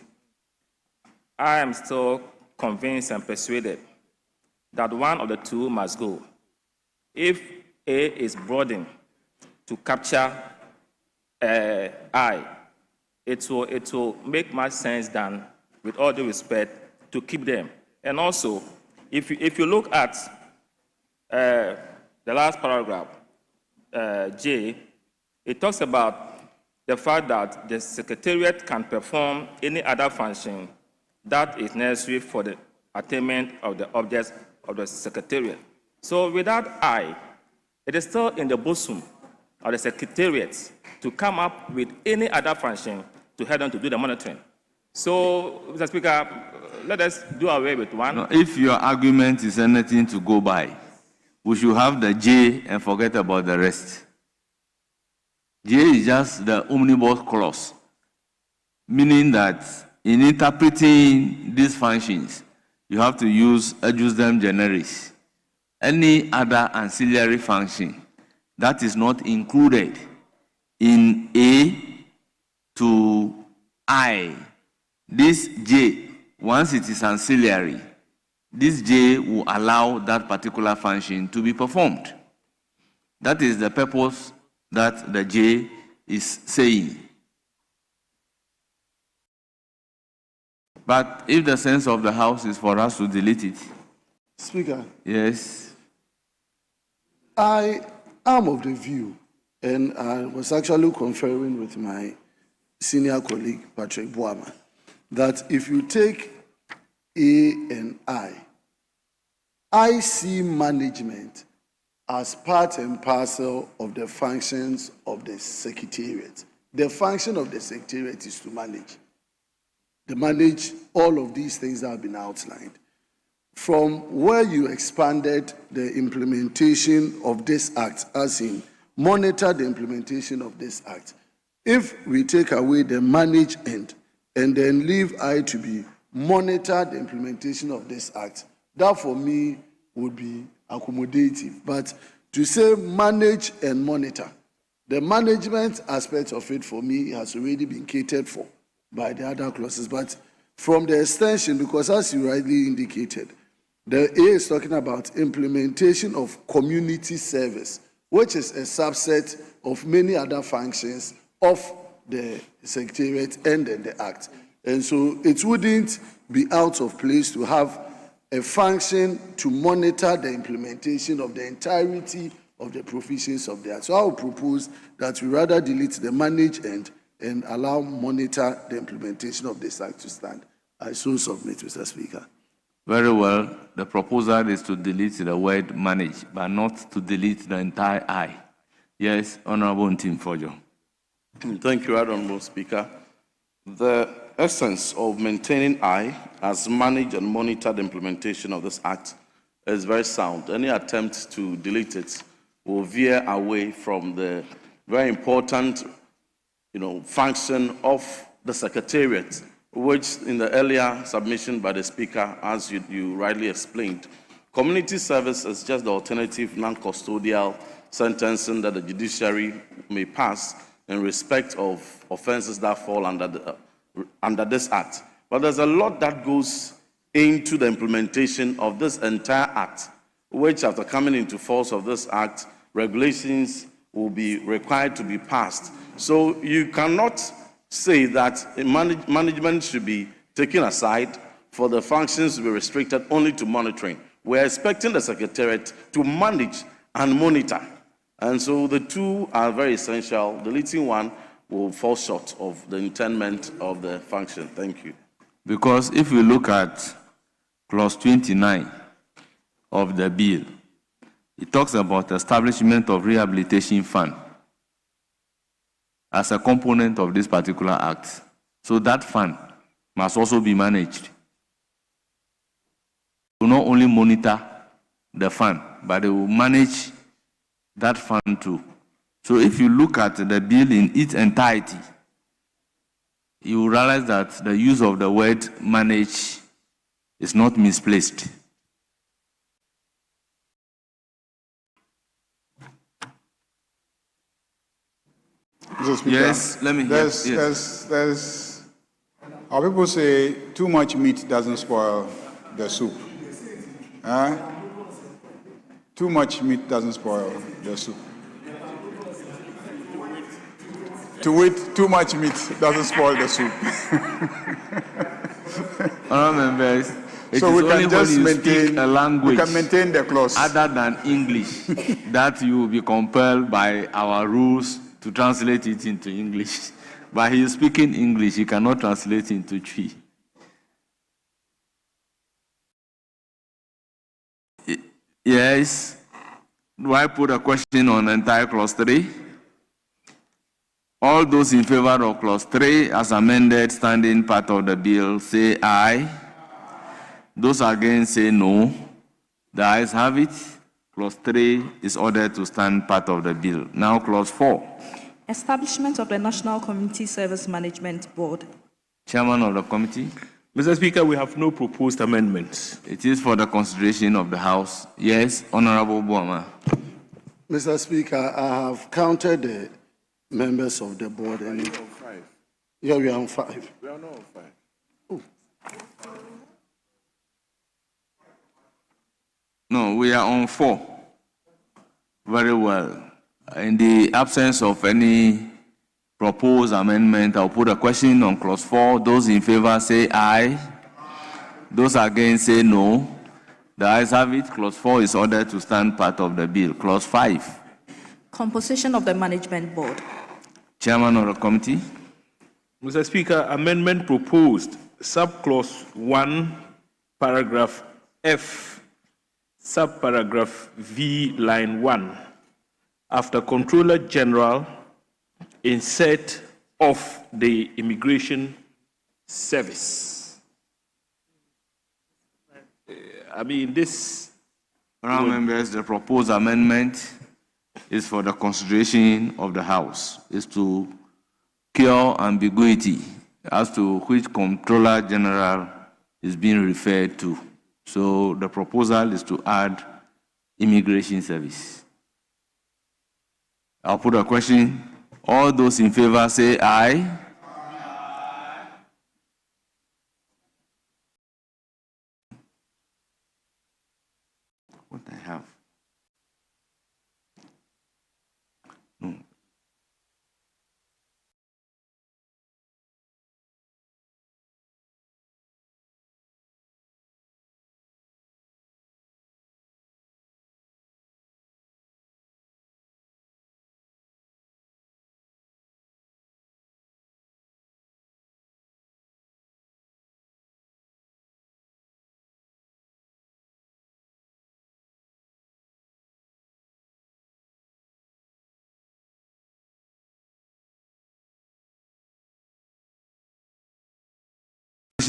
I am still convinced and persuaded that one of the two must go. If A is broadened to capture I, it will make much sense than, with all due respect, to keep them. And also, if you look at the last paragraph, J, it talks about the fact that the Secretariat can perform any other function that is necessary for the attainment of the objects of the Secretariat. So without I, it is still in the bosom of the Secretariat to come up with any other function to help them to do the monitoring. So, Mr. Speaker, let us do away with one. No, if your argument is anything to go by, we should have the J and forget about the rest. J is just the omnibus clause, meaning that in interpreting these functions, you have to use adjustum generis. Any other ancillary function that is not included in A to I, this J, once it is ancillary, this J will allow that particular function to be performed. That is the purpose that the J is saying. But if the sense of the House is for us to delete it. Speaker. Yes. I am of the view, and I was actually conferring with my senior colleague, Patrick Boama, that if you take A and I see management as part and parcel of the functions of the Secretariat. The function of the Secretariat is to manage. To manage all of these things that have been outlined. From where you expanded the implementation of this act, as in monitor the implementation of this act, if we take away the manage end and then leave I to be monitor the implementation of this act, that for me would be accommodative. But to say manage and monitor, the management aspect of it for me has already been catered for by the other clauses. But from the extension, because as you rightly indicated, the A is talking about implementation of community service, which is a subset of many other functions of the Secretariat and then the Act. And so it wouldn't be out of place to have a function to monitor the implementation of the entirety of the provisions of the Act. So I would propose that we rather delete the manage and allow monitor the implementation of this Act to stand. I so submit, Mr. Speaker. Very well. The proposal is to delete the word manage, but not to delete the entire I. Yes, Honorable Ntim Fojo. Thank you, Honorable Speaker. The essence of maintaining I as manage and monitor the implementation of this Act is very sound. Any attempt to delete it will veer away from the very important function of the Secretariat, which in the earlier submission by the Speaker, as you rightly explained, community service is just the alternative non-custodial sentencing that the judiciary may pass in respect of offenses that fall under this Act. But there's a lot that goes into the implementation of this entire Act, which after coming into force of this Act, regulations will be required to be passed. So you cannot say that management should be taken aside for the functions to be restricted only to monitoring. We're expecting the Secretariat to manage and monitor. And so the two are very essential. Deleting one will fall short of the intendment of the function. Thank you. Because if we look at clause 29 of the bill, it talks about establishment of rehabilitation fund as a component of this particular act. So that fund must also be managed. To not only monitor the fund, but they will manage that fund too. So if you look at the bill in its entirety, you will realize that the use of the word manage is not misplaced. Mr. Speaker, yes, let me hear. There's, our people say too much meat doesn't spoil the soup. Too much meat doesn't spoil the soup. To eat too much meat doesn't spoil the soup. Members, so we can just maintain a language. We can maintain the clause other than English that you will be compelled by our rules to translate it into English. But he is speaking English, he cannot translate into Twi. Yes. Do I put a question on entire clause 3? All those in favor of clause 3 as amended, standing part of the bill, say aye. Those against say no. The ayes have it. Clause 3 is ordered to stand part of the bill. Now clause 4. Establishment of the National Community Service Management Board. Chairman of the committee. Mr. Speaker, we have no proposed amendments. It is for the consideration of the House. Yes, Honorable Boama. Mr. Speaker, I have counted the members of the board. And on 5. Yeah, we are on 5. We are not on 5. Oh. No, we are on 4. Very well. In the absence of any proposed amendment, I'll put a question on clause 4. Those in favor say aye. Those against say no. The ayes have it. Clause 4 is ordered to stand part of the bill. Clause 5. Composition of the Management Board. Chairman of the committee. Mr. Speaker, amendment proposed, subclause 1, paragraph F, subparagraph V, line 1. After Controller General, insert of the Immigration Service. I mean, this... Honourable members, the proposed amendment is for the consideration of the House, is to cure ambiguity as to which Comptroller General is being referred to. So the proposal is to add Immigration Service. I'll put a question. All those in favor say aye. What I have? No.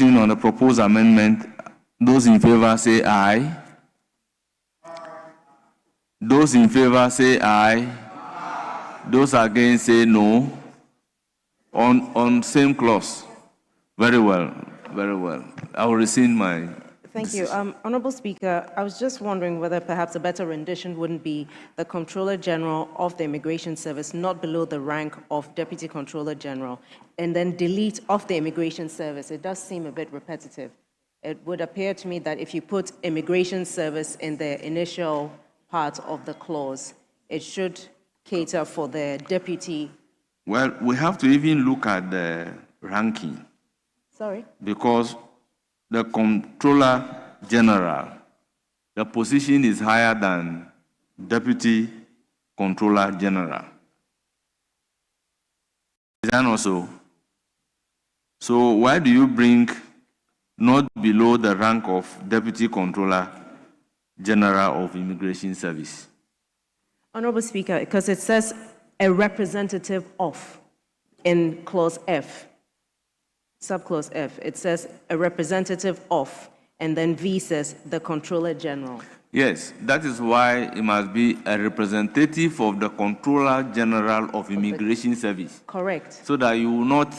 On the proposed amendment, those in favor say aye. Those in favor say aye. Those against say no. On same clause. Very well, very well. I will rescind my Thank you. Honorable Speaker, I was just wondering whether perhaps a better rendition wouldn't be the Comptroller General of the Immigration Service, not below the rank of Deputy Comptroller General, and then delete of the Immigration Service. It does seem a bit repetitive. It would appear to me that if you put Immigration Service in the initial part of the clause, it should cater for the deputy. Well, we have to even look at the ranking. Sorry? Because the Comptroller General, the position is higher than Deputy Comptroller General. Is that not so? So why do you bring not below the rank of Deputy Comptroller General of Immigration Service? Honorable Speaker, because it says a representative of in clause F. Subclause F, it says a representative of, and then V says the Comptroller General. Yes, that is why it must be a representative of the Comptroller General of Immigration Service. Correct. So that you will not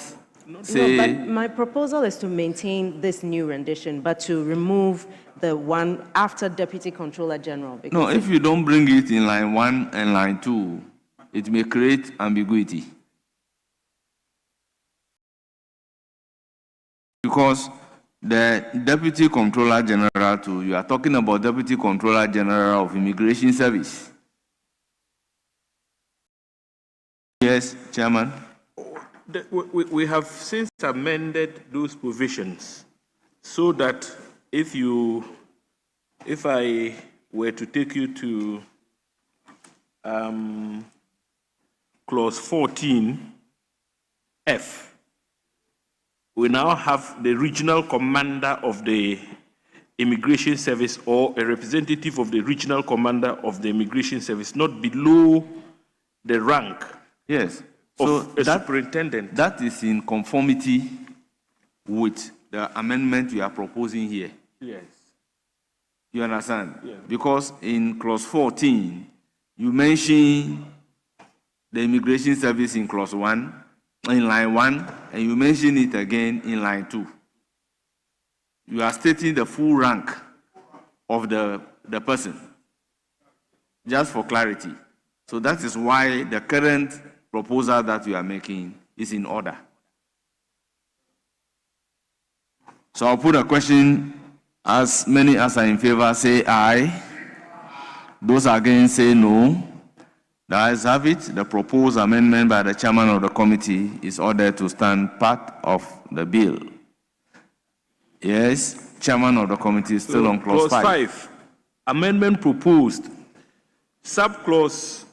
say... No, but my proposal is to maintain this new rendition, but to remove the one after Deputy Comptroller General. No, if you don't bring it in line 1 and line 2, it may create ambiguity. Because the Deputy Comptroller General, too, you are talking about Deputy Comptroller General of Immigration Service. Yes, Chairman. We have since amended those provisions so that if I were to take you to clause 14F, we now have the regional commander of the Immigration Service or a representative of the regional commander of the Immigration Service, not below the rank yes. of a superintendent. That is in conformity with the amendment we are proposing here. Yes. You understand? Yes. Because in clause 14, you mention the Immigration Service in clause 1, in line 1, and you mention it again in line 2. You are stating the full rank of the person, just for clarity. So that is why the current proposal that we are making is in order. So I'll put a question. As many as are in favor say aye. Those against say no. The ayes have it. The proposed amendment by the chairman of the committee is ordered to stand part of the bill. Yes, chairman of the committee is still on clause 5. Amendment proposed. Subclause.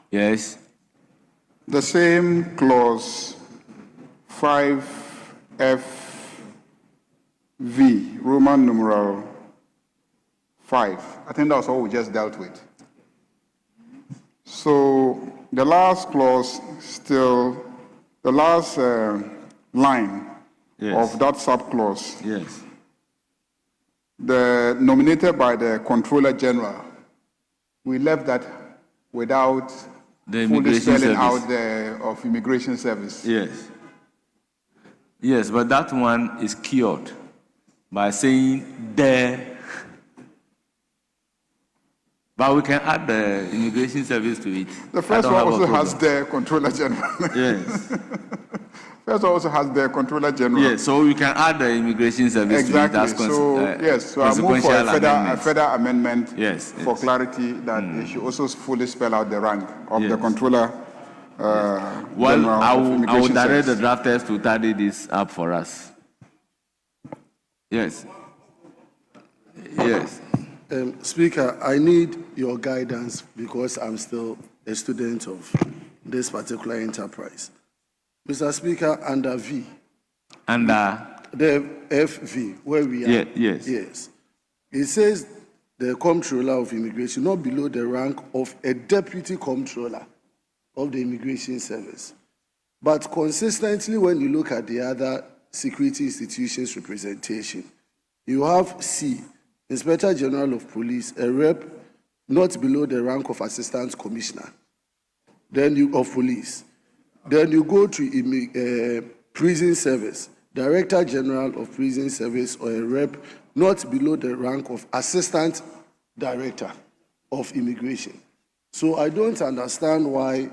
Yes. The same clause 5FV, Roman numeral 5. I think that's what we just dealt with. So the last clause still, the last line of that subclause, the nominated by the Comptroller General, we left that without fully spelling out the of Immigration Service. Yes. Yes, but that one is cured by saying the. But we can add the Immigration Service to it. The first one also has the Comptroller General. Yes. First one also has the Comptroller General. Yes, so we can add the Immigration Service exactly. to it. So I move for a further amendment for clarity that it should also fully spell out the rank of the Comptroller Well, I will direct the drafters to tidy this up for us. Yes. Yes. Speaker, I need your guidance because I'm still a student of this particular enterprise. Mr. Speaker, under V. Under? The FV, where we are. Yes. Yes. It says the Comptroller of Immigration, not below the rank of a Deputy Comptroller of the Immigration Service. But consistently, when you look at the other security institutions representation. You have C, Inspector General of Police, a rep not below the rank of Assistant Commissioner, of Police. Then you go to Prison Service, Director General of Prison Service, or a rep not below the rank of Assistant Director of Immigration. So I don't understand why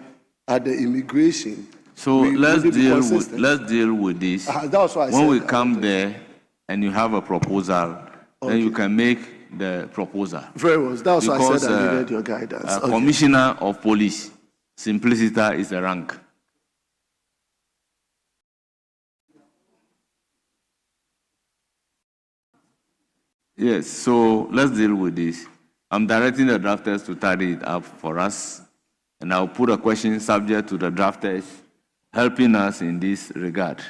at the immigration. So let's deal with this. That's why when we come there and you have a proposal, then you can make the proposal. Very well. That's why I said I needed your guidance. Commissioner of Police, simpliciter is a rank. Yes, so let's deal with this. I'm directing the drafters to tidy it up for us, and I'll put a question subject to the drafters helping us in this regard.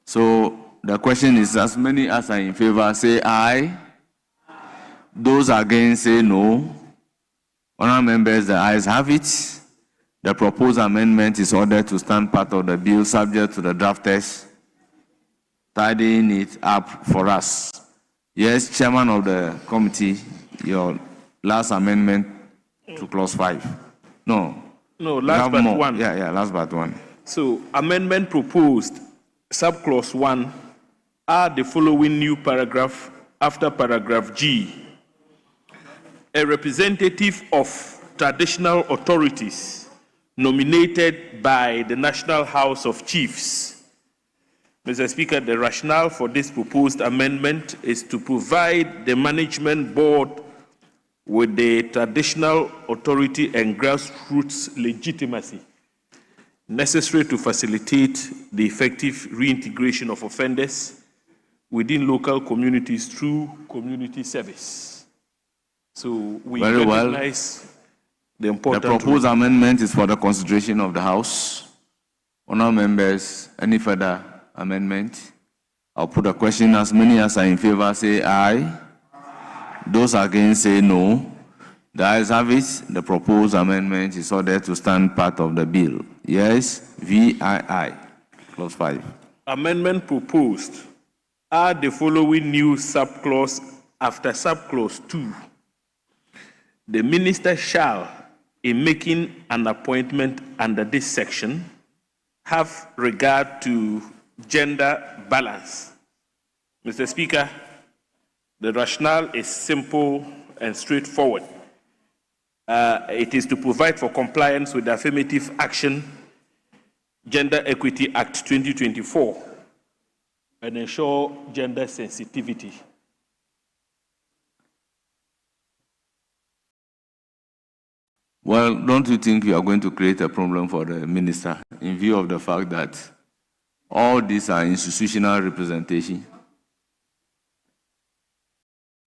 So the question is, as many as are in favor, say aye. Those against, say no. Honourable members, the ayes have it. The proposed amendment is ordered to stand part of the bill subject to the drafters tidying it up for us. Yes, Chairman of the committee, your last amendment to clause 5. No, last but one. Yeah, last but one. So, amendment proposed, subclause 1, add the following new paragraph after paragraph G. A representative of traditional authorities nominated by the National House of Chiefs. Mr. Speaker, the rationale for this proposed amendment is to provide the management board with the traditional authority and grassroots legitimacy necessary to facilitate the effective reintegration of offenders within local communities through community service. So we recognize the importance. The proposed amendment is for the consideration of the House. Honourable members, any further amendment? I'll put a question. As many as are in favor, say aye. Those against, say no. The ayes have it. The proposed amendment is ordered to stand part of the bill. Yes, VII. Clause 5. Amendment proposed. Add the following new subclause after subclause 2. The minister shall, in making an appointment under this section, have regard to gender balance. Mr. Speaker, the rationale is simple and straightforward. It is to provide for compliance with the Affirmative Action Gender Equity Act 2024 and ensure gender sensitivity. Well, don't you think you are going to create a problem for the minister in view of the fact that all these are institutional representation?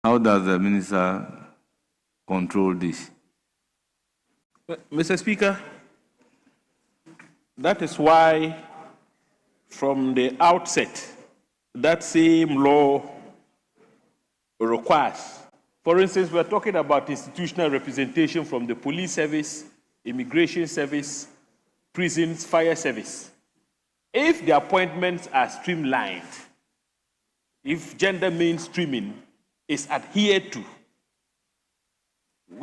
How does the minister control this? Mr. Speaker, that is why from the outset, that same law requires. For instance, we're talking about institutional representation from the police service, immigration service, prisons, fire service. If the appointments are streamlined, if gender mainstreaming is adhered to,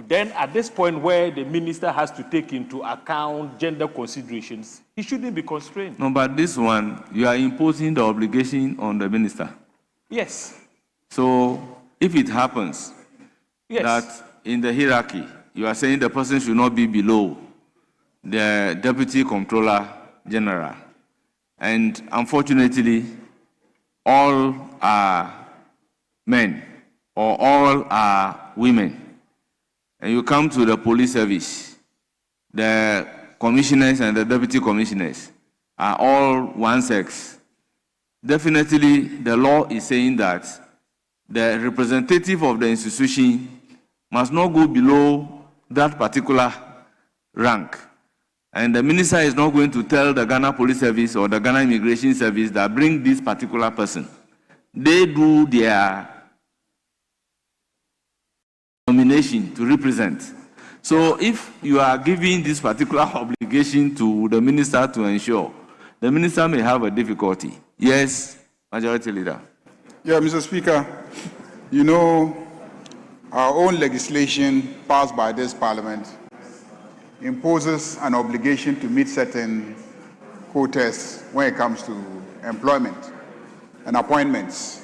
then at this point where the minister has to take into account gender considerations, he shouldn't be constrained. No, but this one, you are imposing the obligation on the minister. Yes. So if it happens that in the hierarchy, you are saying the person should not be below the Deputy Comptroller General, and unfortunately, all are men or all are women, and you come to the police service, the commissioners and the deputy commissioners are all one sex. Definitely, the law is saying that the representative of the institution must not go below that particular rank. And the minister is not going to tell the Ghana Police Service or the Ghana Immigration Service that bring this particular person. They do their nomination to represent. So if you are giving this particular obligation to the minister to ensure, the minister may have a difficulty. Yes, Majority Leader. Yeah, Mr. Speaker, you know, our own legislation passed by this Parliament imposes an obligation to meet certain quotas when it comes to employment and appointments.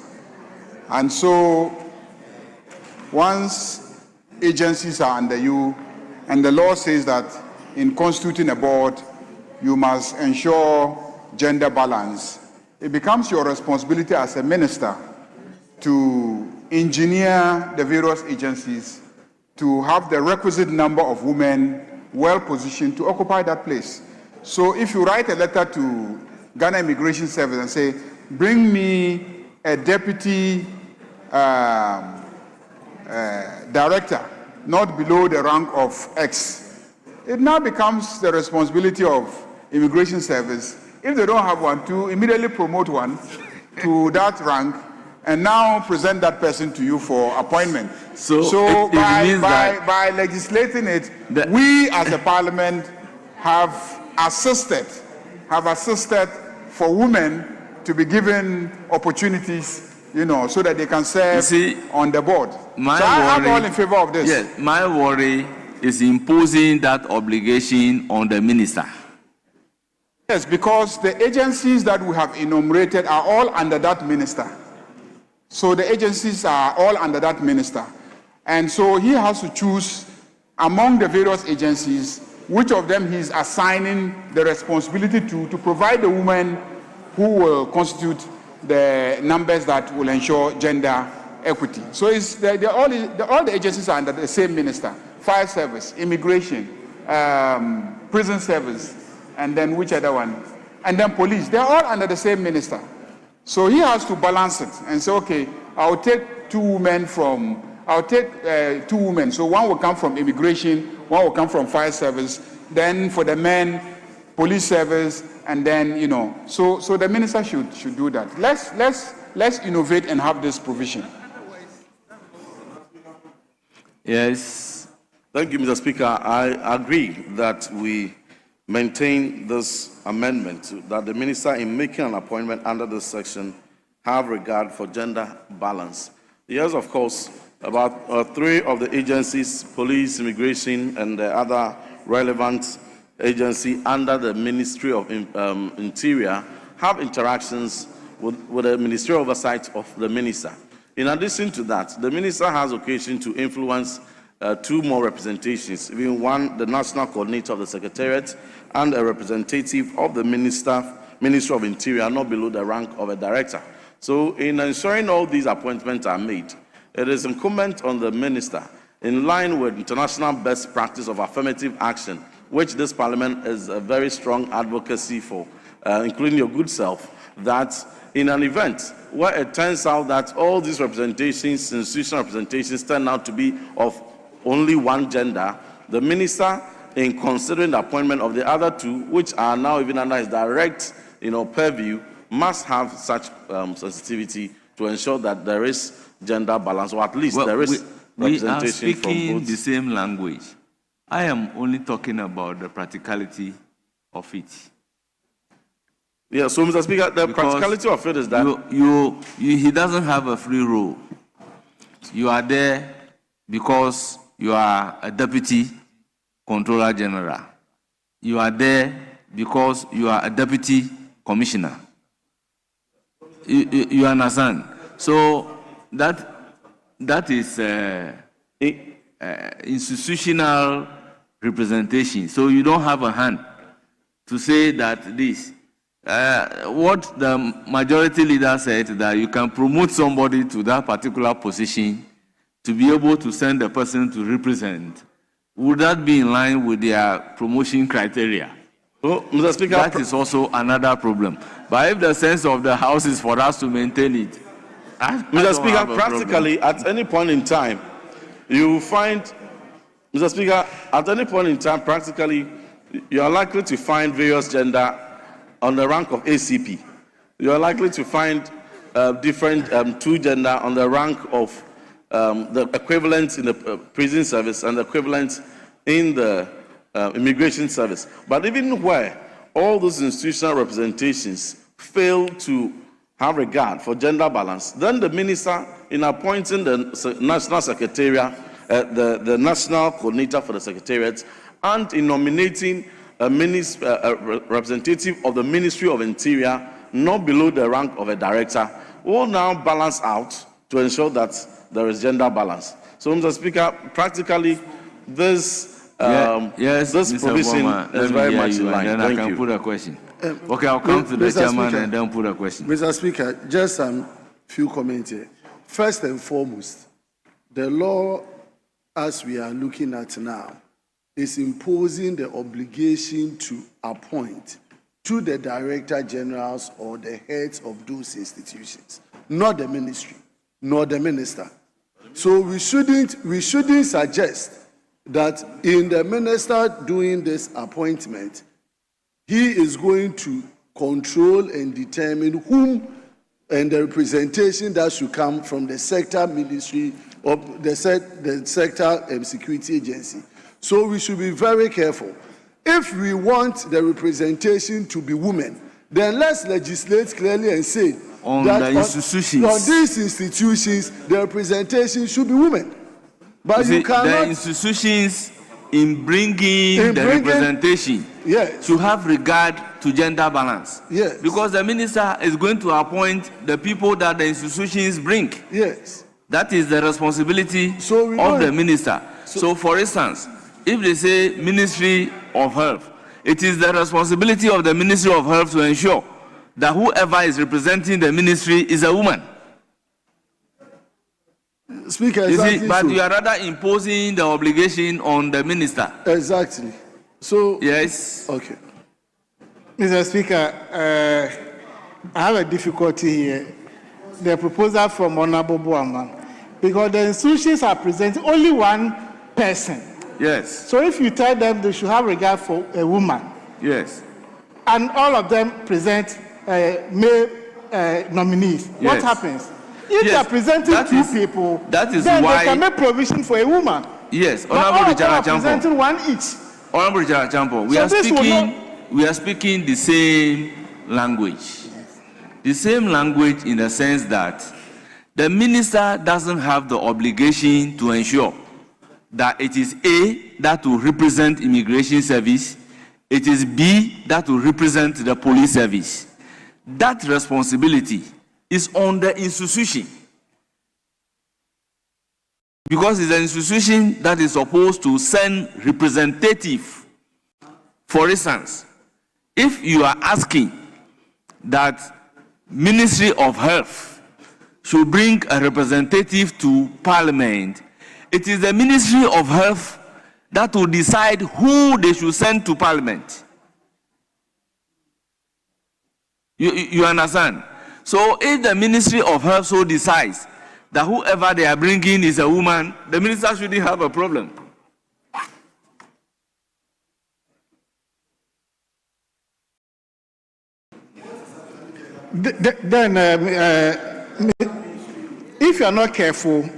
And so, once agencies are under you, and the law says that in constituting a board, you must ensure gender balance, it becomes your responsibility as a minister to engineer the various agencies to have the requisite number of women well positioned to occupy that place. So if you write a letter to Ghana Immigration Service and say, bring me a deputy director, not below the rank of X, it now becomes the responsibility of Immigration Service, if they don't have one, to immediately promote one to that rank and now present that person to you for appointment. So by legislating it, we as a parliament have assisted for women to be given opportunities, you know, so that they can serve on the board. I'm all in favor of this. Yes, my worry is imposing that obligation on the minister. Yes, because the agencies that we have enumerated are all under that minister. So the agencies are all under that minister. And so he has to choose among the various agencies which of them he's assigning the responsibility to provide the women who will constitute the numbers that will ensure gender equity. So it's all the agencies are under the same minister. Fire service, immigration, prison service, and then which other one? And then police. They're all under the same minister. So he has to balance it and say, okay, I'll take two women. So one will come from immigration, one will come from fire service, then for the men, police service, and then, you know, so the minister should do that. Let's innovate and have this provision. Yes. Thank you, Mr. Speaker. I agree that we maintain this amendment, that the minister, in making an appointment under this section, have regard for gender balance. Yes, of course, about 3 of the agencies, police, immigration, and the other relevant agency under the Ministry of Interior have interactions with the ministerial oversight of the minister. In addition to that, the minister has occasion to influence 2 more representations, even one, the national coordinator of the secretariat, and a representative of the Ministry of Interior, not below the rank of a director. So in ensuring all these appointments are made, it is incumbent on the minister, in line with international best practice of affirmative action, which this parliament is a very strong advocacy for, including your good self, that in an event where it turns out that all these representations, institutional representations, turn out to be of only one gender, the minister, in considering the appointment of the other 2, which are now even under his direct, purview, must have such sensitivity to ensure that there is gender balance, or at least there is representation we are from both. speaking the same language. I am only talking about the practicality of it. Yeah, so Mr. Speaker, the practicality of it is that he doesn't have a free role. You are there because you are a deputy controller general. You are there because you are a deputy commissioner. You understand? So that is institutional representation. So you don't have a hand to say that this. What the majority leader said, that you can promote somebody to that particular position to be able to send the person to represent. Would that be in line with their promotion criteria? Oh, Mr. Speaker, that is also another problem. But if the sense of the House is for us to maintain it, Mr. Speaker, practically at any point in time, you find, Mr. Speaker, at any point in time, practically, you are likely to find various gender on the rank of ACP. You are likely to find different 2 gender on the rank of the equivalent in the prison service and the equivalent in the immigration service. But even where all those institutional representations fail to have regard for gender balance, then the minister, in appointing the national secretariat, the national coordinator for the secretariat, and in nominating a representative of the Ministry of Interior, not below the rank of a director, will now balance out to ensure that there is gender balance. So, Mr. Speaker, practically, this this provision is very much in line. Then I can put a question. Okay, I'll come to the chairman and then put a question. Mr. Speaker, just some few comments here. First and foremost, the law, as we are looking at now, is imposing the obligation to appoint to the director generals or the heads of those institutions, not the ministry, nor the minister. So we shouldn't suggest that in the minister doing this appointment, he is going to control and determine whom and the representation that should come from the sector ministry or the sector security agency. So we should be very careful. If we want the representation to be women, then let's legislate clearly and say on that the institutions. On these institutions, the representation should be women. But you cannot. The institutions in bringing the representation should have regard to gender balance. Yes. Because the minister is going to appoint the people that the institutions bring. Yes. That is the responsibility of the minister. So, for instance, if they say Ministry of Health, it is the responsibility of the Ministry of Health to ensure that whoever is representing the ministry is a woman. Speaker, exactly. But you are rather imposing the obligation on the minister. Exactly. So yes. Okay. Mr. Speaker, I have a difficulty here. The proposal from Honorable Boamah, because the institutions are presenting only one person. Yes. So if you tell them they should have regard for a woman, yes, and all of them present male nominees, what happens? If they are presenting two people, then they can make provision for a woman. Yes, Honorable Richard Achampo. Presenting one each. Honorable Richard Achampo, we are speaking the same language. The same language in the sense that the minister doesn't have the obligation to ensure that it is A that will represent immigration service, it is B that will represent the police service. That responsibility is on the institution. Because it's an institution that is supposed to send representative. For instance, if you are asking that Ministry of Health should bring a representative to Parliament, it is the Ministry of Health that will decide who they should send to Parliament. You understand? So if the Ministry of Health so decides that whoever they are bringing is a woman, the minister shouldn't have a problem. Then, if you are not careful,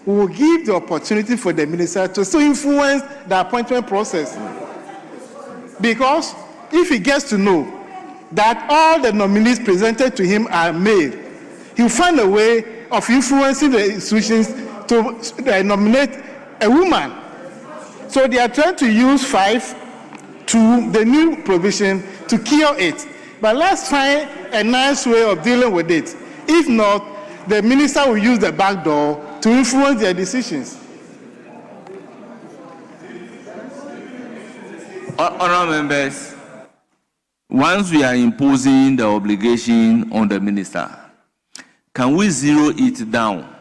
we will give the opportunity for the minister to still influence the appointment process. Because if he gets to know that all the nominees presented to him are male, he'll find a way of influencing the institutions to nominate a woman. So they are trying to use 5 to the new provision to cure it. But let's find a nice way of dealing with it. If not, the minister will use the back door to influence their decisions. Honourable members, once we are imposing the obligation on the minister, can we zero it down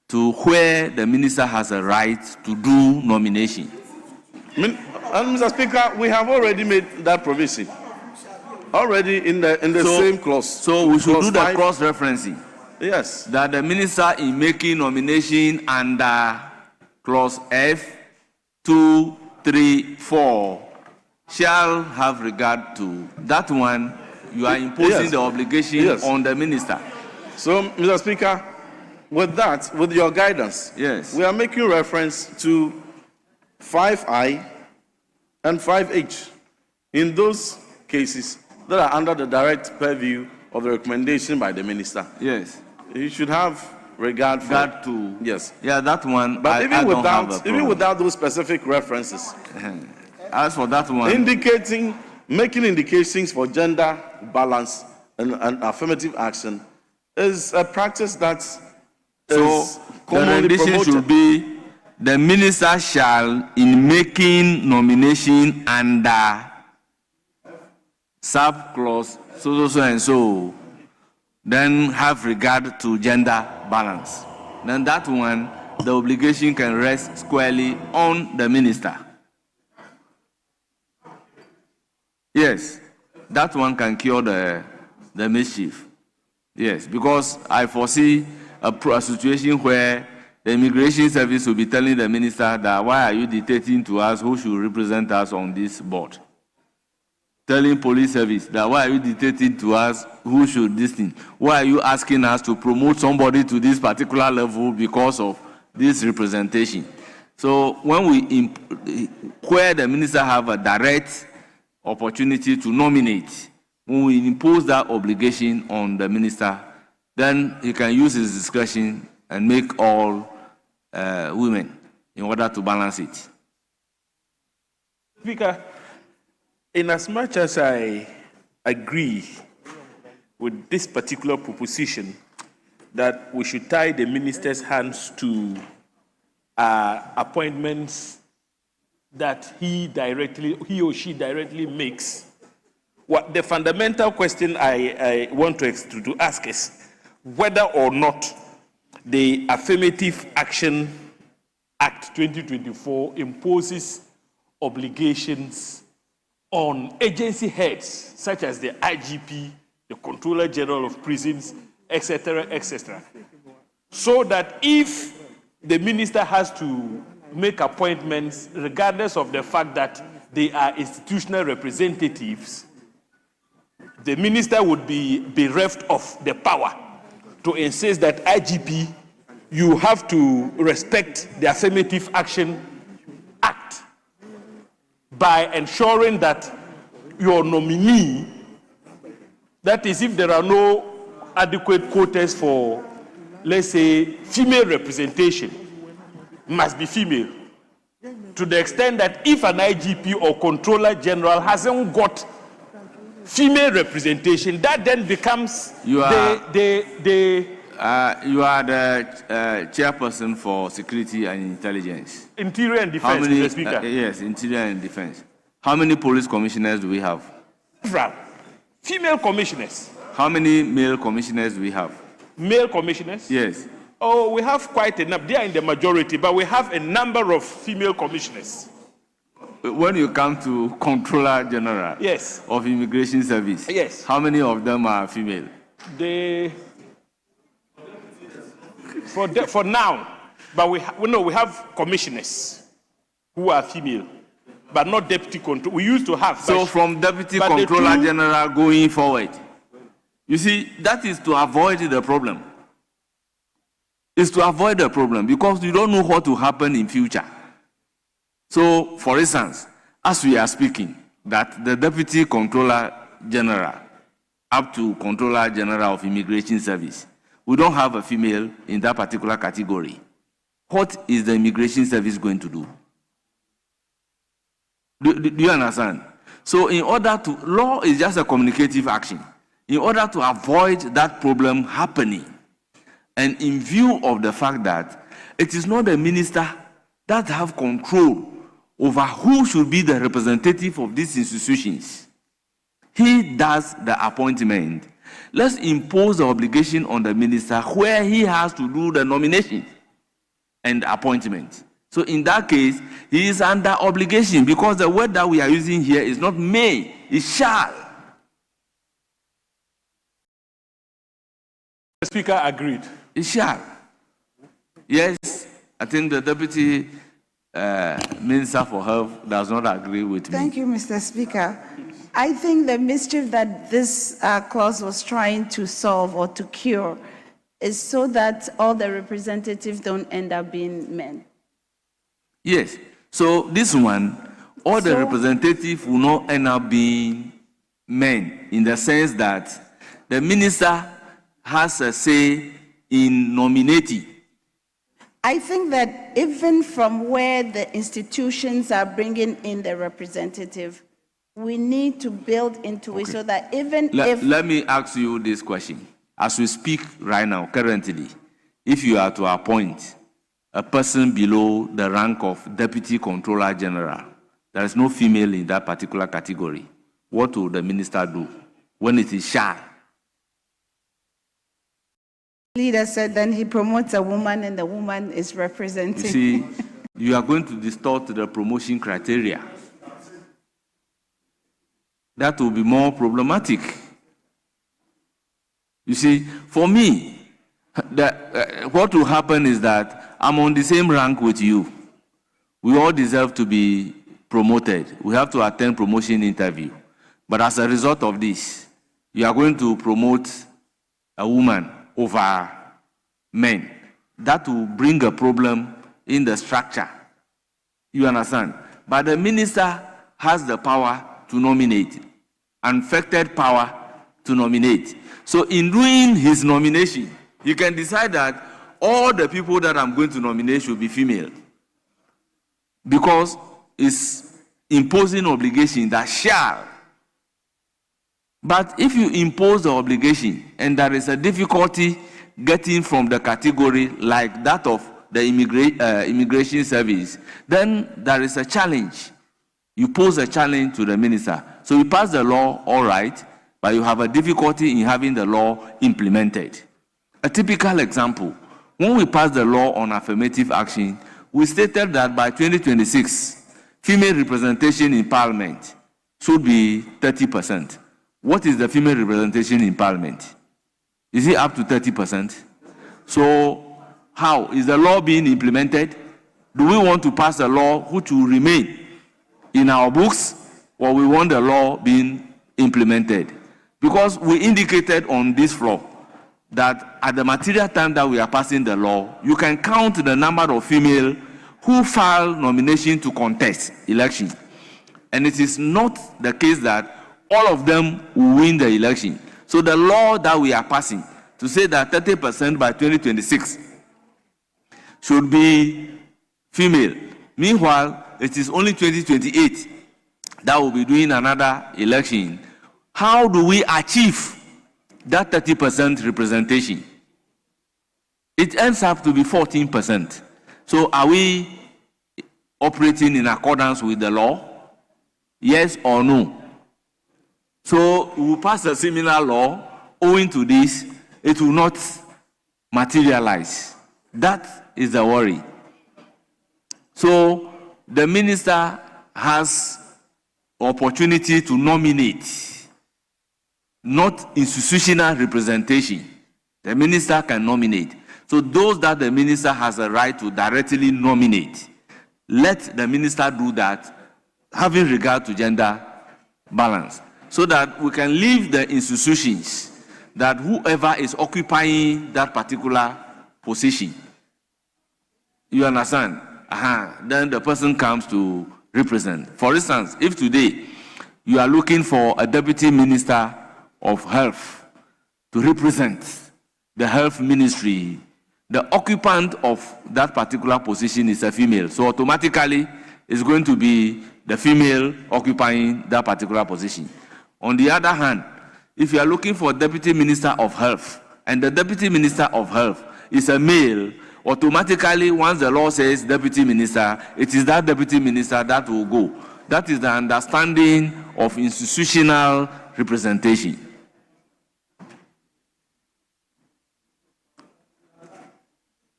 to where the minister has a right to do nomination? Mr. Speaker, we have already made that provision. Already in the same clause. So we should do the cross-referencing. Yes. That the minister in making nomination under clause F 2, 3, 4 shall have regard to that one. You are imposing the obligation on the minister. So, Mr. Speaker, with that, with your guidance, we are making reference to 5I and 5H in those cases that are under the direct purview of the recommendation by the minister. Yes. You should have regard for that too. Yes. Yeah, that one. But I even don't have a without problem. those specific references, as for that one, making indications for gender balance and affirmative action is a practice that is the rendition promoted. should be the minister shall, in making nomination under sub-clause so and so, then have regard to gender balance. Then that one, the obligation can rest squarely on the minister. Yes, that one can cure the mischief. Yes, because I foresee a situation where the Immigration Service will be telling the minister that why are you dictating to us who should represent us on this board? Telling Police Service that why are you dictating to us who should this thing? Why are you asking us to promote somebody to this particular level because of this representation? So when where the minister have a direct opportunity to nominate, when we impose that obligation on the minister, then he can use his discretion and make all women in order to balance it. Speaker, in as much as I agree with this particular proposition that we should tie the minister's hands to appointments that he or she directly makes, what the fundamental question I want to ask is whether or not the Affirmative Action Act 2024 imposes obligations on agency heads such as the IGP, the Controller General of Prisons, etc., so that if the minister has to make appointments, regardless of the fact that they are institutional representatives, the minister would be bereft of the power to insist that IGP, you have to respect the Affirmative Action Act by ensuring that your nominee, that is, if there are no adequate quotas for, let's say, female representation, must be female. To the extent that if an IGP or Controller General hasn't got female representation, that then becomes you are the chairperson for security and intelligence. Interior and defense, Mr. Speaker. Yes, interior and defense. How many police commissioners do we have? Female commissioners. How many male commissioners do we have? Male commissioners? Yes. Oh, we have quite enough. They are in the majority, but we have a number of female commissioners. When you come to Controller General of Immigration Service, how many of them are female? For now, but we have commissioners who are female, but not deputy controller. We used to have. So from deputy controller general going forward, you see, that is to avoid the problem. It's to avoid the problem because you don't know what will happen in future. So, for instance, as we are speaking, that the Deputy Controller General, up to Controller General of Immigration Service, we don't have a female in that particular category. What is the Immigration Service going to do? Do you understand? So, in order to, law is just a communicative action. In order to avoid that problem happening, and in view of the fact that it is not the minister that have control over who should be the representative of these institutions. He does the appointment. Let's impose the obligation on the minister where he has to do the nomination and appointment. So in that case, he is under obligation because the word that we are using here is not may, it's shall. The Speaker agreed. It shall. Yes, I think the Deputy Minister for Health does not agree with me. Thank you, Mr. Speaker. I think the mischief that this clause was trying to solve or to cure is so that all the representatives don't end up being men. Yes. So this one, all the representatives will not end up being men in the sense that the minister has a say in nominating. I think that even from where the institutions are bringing in the representative, we need to build into it so that even if... Let me ask you this question. As we speak right now, currently, if you are to appoint a person below the rank of Deputy Controller General, there is no female in that particular category, what will the minister do when it is shall? Leader said then he promotes a woman and the woman is representing. You see, you are going to distort the promotion criteria. That will be more problematic. You see, for me, what will happen is that I'm on the same rank with you. We all deserve to be promoted. We have to attend promotion interview. But as a result of this, you are going to promote a woman over men. That will bring a problem in the structure. You understand? But the minister has the power to nominate, unfettered power to nominate. So in doing his nomination, he can decide that all the people that I'm going to nominate should be female. Because it's imposing obligation that shall. But if you impose the obligation and there is a difficulty getting from the category like that of the immigration service, then there is a challenge. You pose a challenge to the minister. So you pass the law, all right, but you have a difficulty in having the law implemented. A typical example, when we passed the law on affirmative action, we stated that by 2026, female representation in parliament should be 30%. What is the female representation in parliament? Is it up to 30%? So how? Is the law being implemented? Do we want to pass a law which will remain in our books, or we want the law being implemented? Because we indicated on this floor that at the material time that we are passing the law, you can count the number of female who file nomination to contest election. And it is not the case that all of them will win the election. So the law that we are passing to say that 30% by 2026 should be female. Meanwhile, it is only 2028 that will be doing another election. How do we achieve that 30% representation? It ends up to be 14%. So are we operating in accordance with the law? Yes or no? So we will pass a similar law. Owing to this, it will not materialize. That is the worry. So the minister has opportunity to nominate, not institutional representation. The minister can nominate. So those that the minister has a right to directly nominate, let the minister do that, having regard to gender balance, so that we can leave the institutions that whoever is occupying that particular position, you understand? Then the person comes to represent. For instance, if today you are looking for a deputy minister of health to represent the health ministry, the occupant of that particular position is a female. So automatically, it's going to be the female occupying that particular position. On the other hand, if you are looking for a deputy minister of health, and the deputy minister of health is a male, automatically, once the law says deputy minister, it is that deputy minister that will go. That is the understanding of institutional representation.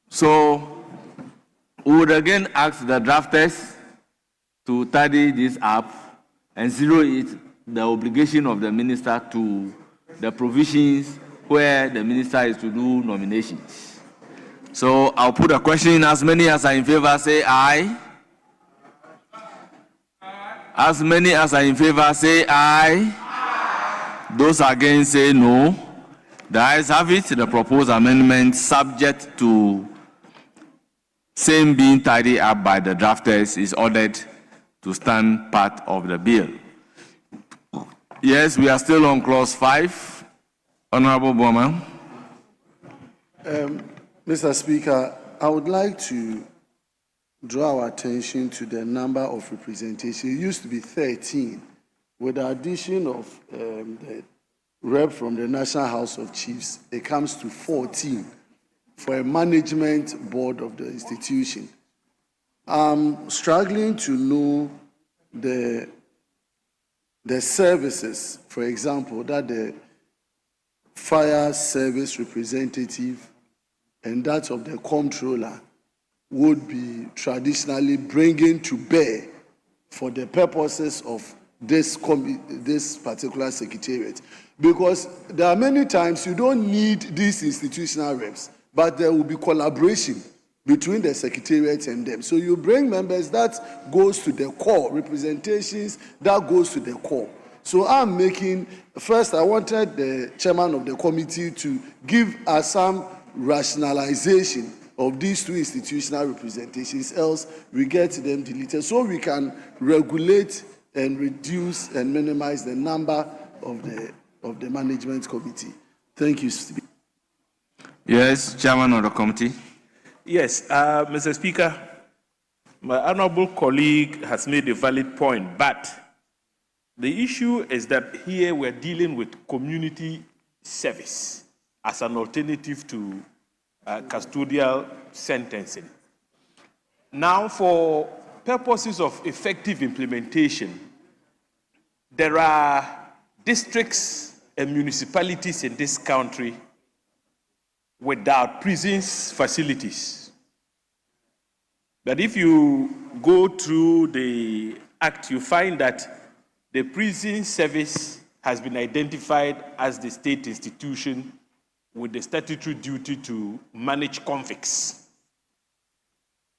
So, we would again ask the drafters to tidy this up and zero it, the obligation of the minister to the provisions where the minister is to do nominations. So I'll put a question. As many as are in favor say aye. As many as are in favor say aye. Those against say no. The ayes have it. The proposed amendment, subject to same being tidied up by the drafters, is ordered to stand part of the bill. Yes, we are still on clause 5. Honorable Bowman. Mr. Speaker, I would like to draw our attention to the number of representation. It used to be 13. With the addition of the rep from the National House of Chiefs, it comes to 14 for a management board of the institution. I'm struggling to know the services, for example, that the fire service representative and that of the comptroller would be traditionally bringing to bear for the purposes of this particular secretariat. Because there are many times you don't need these institutional reps, but there will be collaboration between the secretariat and them. So you bring members, that goes to the core, representations, that goes to the core. So I'm making, first I wanted the chairman of the committee to give us some rationalization of these two institutional representations, else we get them deleted, so we can regulate and reduce and minimize the number of the management committee. Thank you, Speaker. Yes, chairman of the committee. Yes, Mr. Speaker, my honorable colleague has made a valid point, but the issue is that here we're dealing with community service as an alternative to custodial sentencing. Now, for purposes of effective implementation, there are districts and municipalities in this country without prisons facilities. But if you go through the act, you find that the prison service has been identified as the state institution with the statutory duty to manage convicts.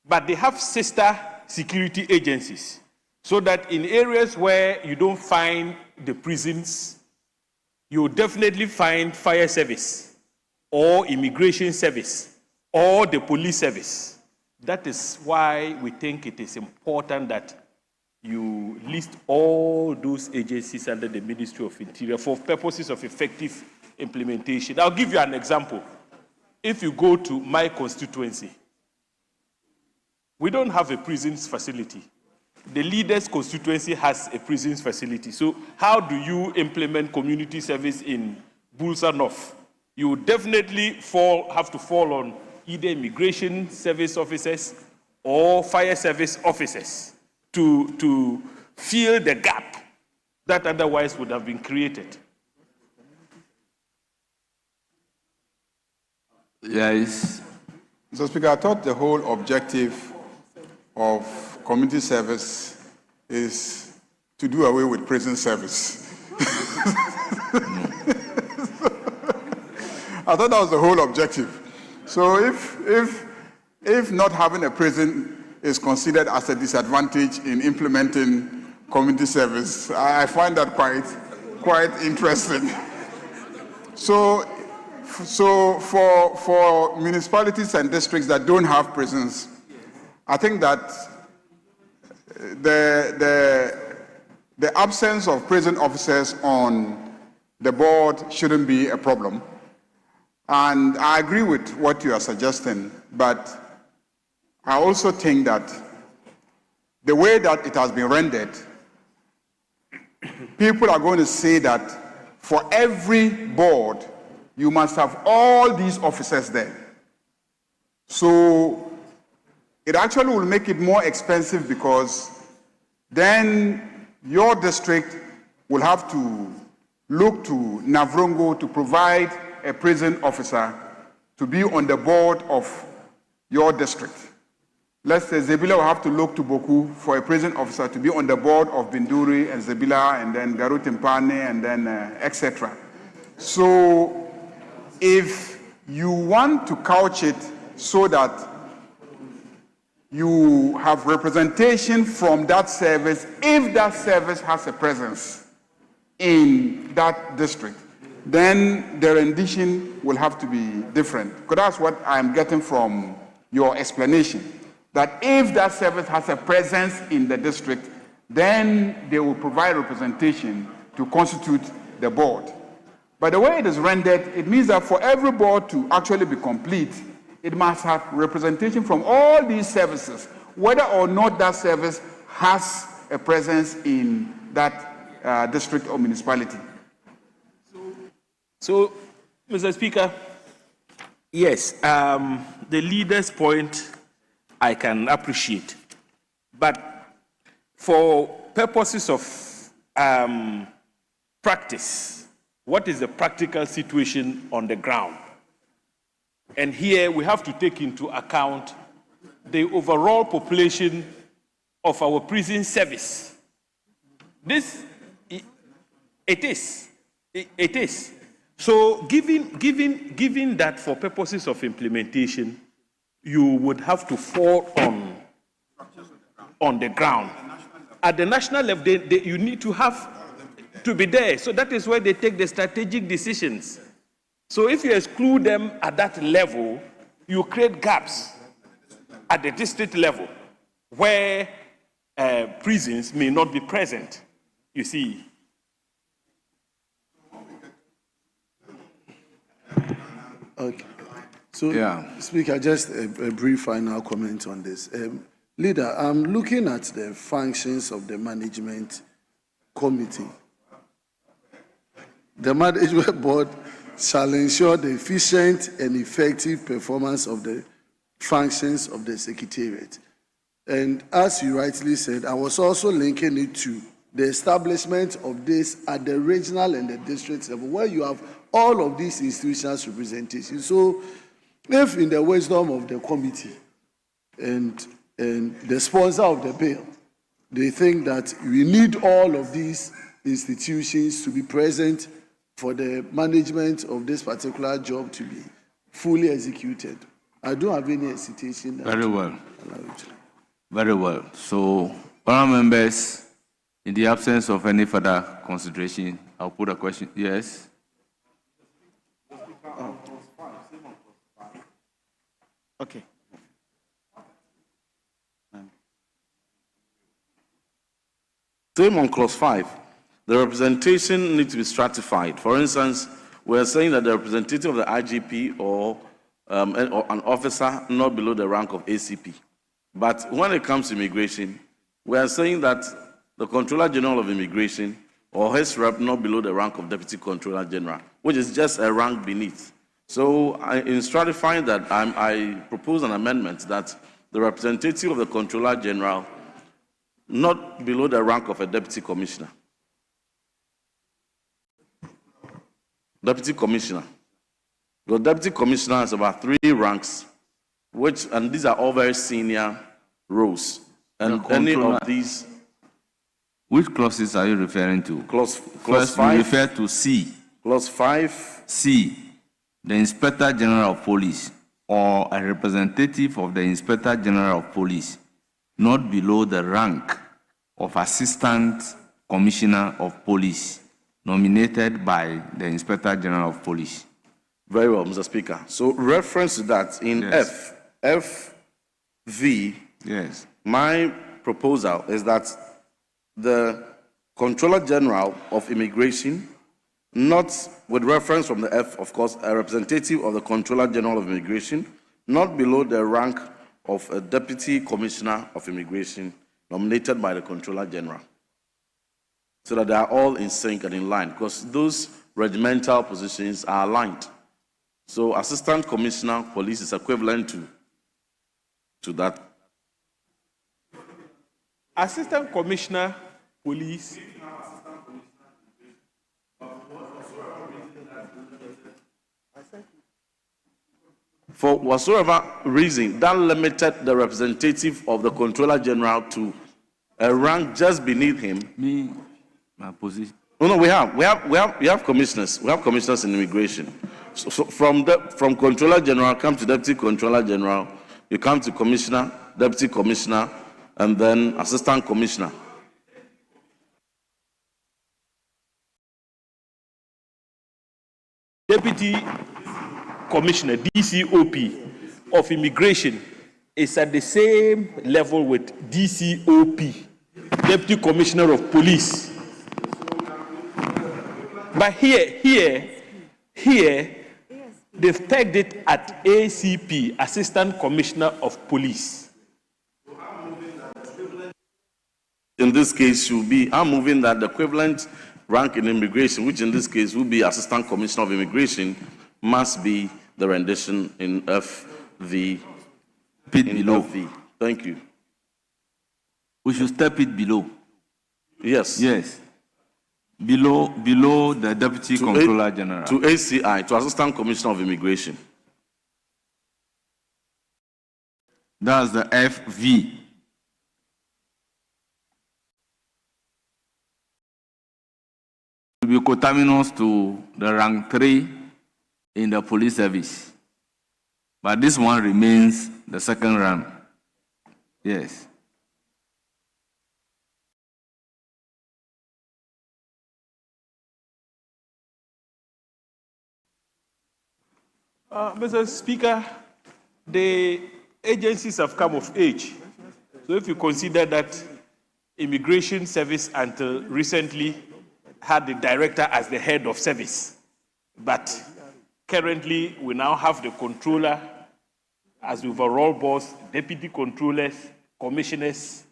But they have sister security agencies, so that in areas where you don't find the prisons, you definitely find fire service or immigration service or the police service. That is why we think it is important that you list all those agencies under the Ministry of Interior for purposes of effective implementation. I'll give you an example. If you go to my constituency, we don't have a prisons facility. The leader's constituency has a prisons facility. So how do you implement community service in Bulsa North? You would definitely have to fall on either immigration service officers or fire service officers to fill the gap that otherwise would have been created. Yes. Mr. Speaker, I thought the whole objective of community service is to do away with prison service. I thought that was the whole objective. So if not having a prison is considered as a disadvantage in implementing community service, I find that quite interesting. So for municipalities and districts that don't have prisons, I think that the absence of prison officers on the board shouldn't be a problem. And I agree with what you are suggesting, but I also think that the way that it has been rendered, people are going to say that for every board, you must have all these officers there. So it actually will make it more expensive, because then your district will have to look to Navrongo to provide a prison officer to be on the board of your district. Let's say Zebila will have to look to Boku for a prison officer to be on the board of Binduri and Zebila and then Garut Impane and then etc. So if you want to couch it so that you have representation from that service, if that service has a presence in that district, then the rendition will have to be different. Because that's what I'm getting from your explanation. That if that service has a presence in the district, then they will provide representation to constitute the board. But the way it is rendered, it means that for every board to actually be complete, it must have representation from all these services, whether or not that service has a presence in that district or municipality. So, Mr. Speaker, yes, the leader's point I can appreciate, but for purposes of practice, what is the practical situation on the ground? And here we have to take into account the overall population of our prison service. It is. So given that for purposes of implementation, you would have to fall on the ground. At the national level, you need to have to be there. So that is where they take the strategic decisions. So if you exclude them at that level, you create gaps at the district level where prisons may not be present, you see. Okay. So, Speaker, just a brief final comment on this. Leader, I'm looking at the functions of the management committee. The management board shall ensure the efficient and effective performance of the functions of the secretariat. And as you rightly said, I was also linking it to the establishment of this at the regional and the district level, where you have all of these institutions representation. So if in the wisdom of the committee and the sponsor of the bill, they think that we need all of these institutions to be present for the management of this particular job to be fully executed, I don't have any hesitation. Very well. Very well. So, honourable members, in the absence of any further consideration, I'll put a question. Yes. Okay. Same on clause 5. The representation needs to be stratified. For instance, we're saying that the representative of the IGP or an officer not below the rank of ACP. But when it comes to immigration, we are saying that the Controller General of Immigration or his rep not below the rank of Deputy Controller General, which is just a rank beneath. So in stratifying that, I propose an amendment that the representative of the Controller General not below the rank of a Deputy Commissioner. Deputy Commissioner. The Deputy Commissioner has about 3 ranks, and these are all very senior roles. And any of these... Which clauses are you referring to? Clause First, 5. you refer to C. Clause 5. C. The Inspector General of Police or a representative of the Inspector General of Police not below the rank of Assistant Commissioner of Police nominated by the Inspector General of Police. Very well, Mr. Speaker. So reference to that in FV, yes. My proposal is that the Controller General of Immigration, not with reference from the F, of course, a representative of the Controller General of Immigration, not below the rank of a Deputy Commissioner of Immigration nominated by the Controller General, so that they are all in sync and in line, because those regimental positions are aligned. So Assistant Commissioner of Police is equivalent to that. Assistant Commissioner Police. For whatsoever reason, that limited the representative of the Controller General to a rank just beneath him. My position. No, we have commissioners. We have commissioners in immigration. So from Controller General, come to Deputy Controller General, you come to Commissioner, Deputy Commissioner, and then Assistant Commissioner. Deputy Commissioner, DCOP of Immigration is at the same level with DCOP, Deputy Commissioner of Police. But here, Here, they've pegged it at ACP, Assistant Commissioner of Police. In this case, I'm moving that the equivalent rank in immigration, which in this case will be Assistant Commissioner of Immigration, must be the rendition in FV. Below. FV. Thank you. We should step it below. Yes. Yes. Below the Deputy Controller General. To ACI, to Assistant Commissioner of Immigration. That's the FV. To be coterminous to the rank 3 in the police service. But this one remains the second rank. Yes. Mr. Speaker, the agencies have come of age. So if you consider that Immigration Service until recently had the director as the head of service, but currently we now have the controller as the overall boss, deputy controllers, commissioners,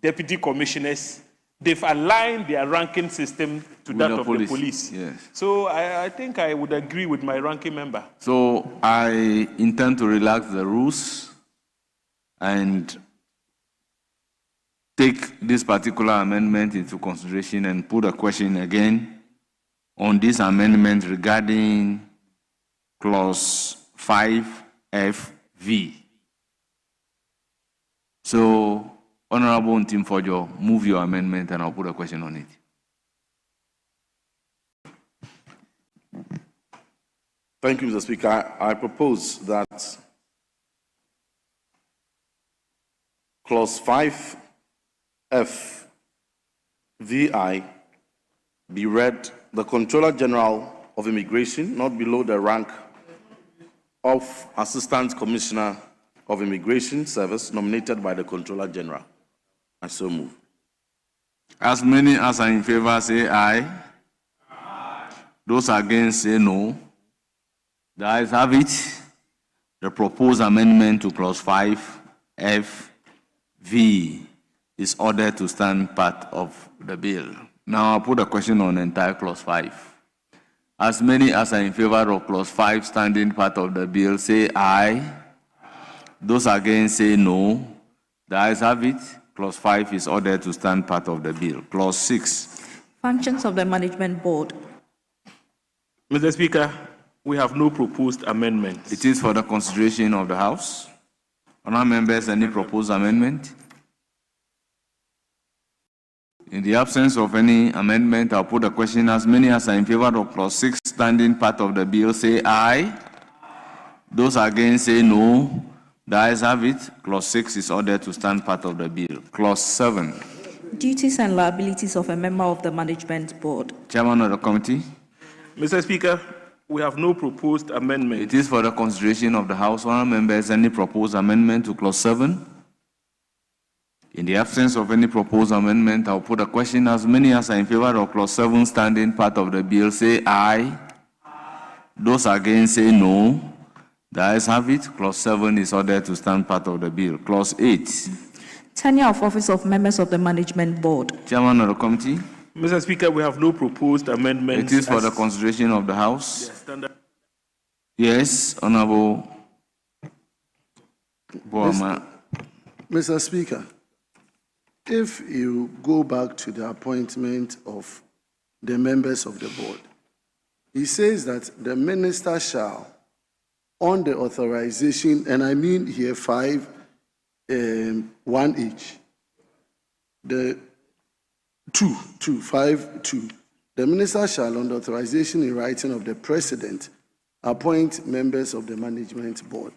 deputy commissioners. They've aligned their ranking system to that of the police. Yes. So I think I would agree with my ranking member. So I intend to relax the rules and take this particular amendment into consideration and put a question again on this amendment regarding clause 5FV. So, Honorable Ntim Fojo, move your amendment and I'll put a question on it. Thank you, Mr. Speaker. I propose that clause 5FVI be read, the Controller General of Immigration, not below the rank of Assistant Commissioner of Immigration Service nominated by the Controller General. I so move. As many as are in favor say aye. Aye. Those against say no. The ayes have it. The proposed amendment to clause 5FV is ordered to stand part of the bill. Now I'll put a question on entire clause 5. As many as are in favor of clause 5 standing part of the bill say aye. Those against say no. The ayes have it. Clause 5 is ordered to stand part of the bill. Clause 6. Functions of the Management Board. Mr. Speaker, we have no proposed amendments. It is for the consideration of the House. Honourable members, any proposed amendment? In the absence of any amendment, I'll put a question. As many as are in favor of clause 6 standing part of the bill say aye. Those against say no. The ayes have it. Clause 6 is ordered to stand part of the bill. Clause 7. Duties and liabilities of a member of the Management Board. Chairman of the committee. Mr. Speaker, we have no proposed amendment. It is for the consideration of the House. Honourable members, any proposed amendment to clause 7? In the absence of any proposed amendment, I'll put a question. As many as are in favor of clause 7 standing part of the bill say aye. Those against say no. The ayes have it. Clause 7 is ordered to stand part of the bill. Clause 8. Tenure of office of members of the Management Board. Chairman of the committee. Mr. Speaker, we have no proposed amendments. It is for the consideration of the House. Yes, Honorable Boama. Mr. Speaker, if you go back to the appointment of the members of the board, he says that the minister shall, on the authorization, and I mean here 5, 1 each, the 2, 5, 2. The minister shall, on the authorization in writing of the president, appoint members of the management board.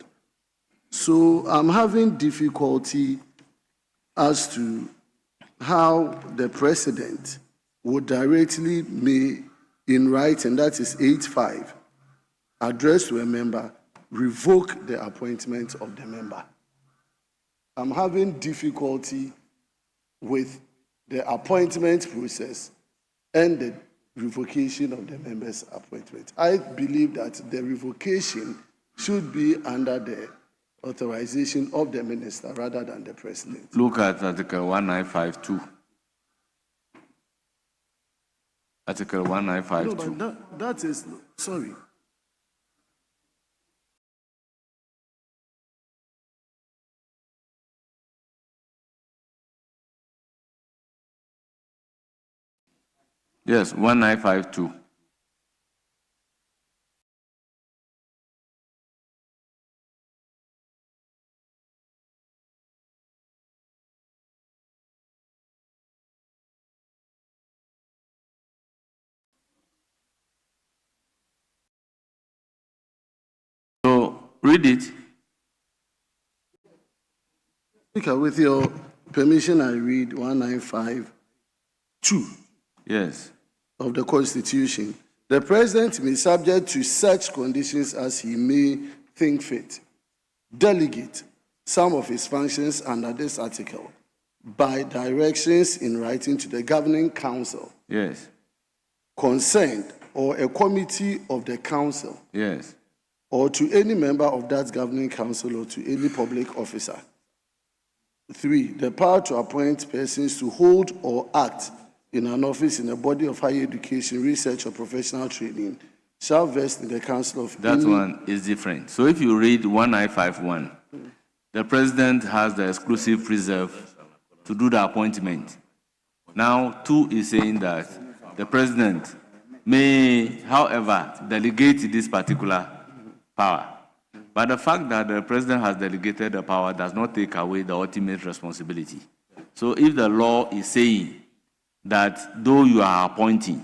So I'm having difficulty as to how the president would directly may, in writing, that is 8.5, address to a member, revoke the appointment of the member. I'm having difficulty with the appointment process and the revocation of the members' appointment. I believe that the revocation should be under the authorization of the minister rather than the president. Look at Article 1952. Article 1952. No, but that is, sorry. Yes, 1952. So, read it. Speaker, with your permission, I read 1952. Yes. Of the Constitution. The President may, subject to such conditions as he may think fit, delegate some of his functions under this article by directions in writing to the Governing Council. Yes. Concerned or a committee of the Council. Yes. Or to any member of that Governing Council or to any public officer. 3, the power to appoint persons to hold or act in an office in a body of higher education, research, or professional training shall vest in the Council of That one is different. So if you read 1951, the President has the exclusive reserve to do the appointment. Now, 2 is saying that the President may, however, delegate this particular power. But the fact that the President has delegated the power does not take away the ultimate responsibility. So if the law is saying that though you are appointing,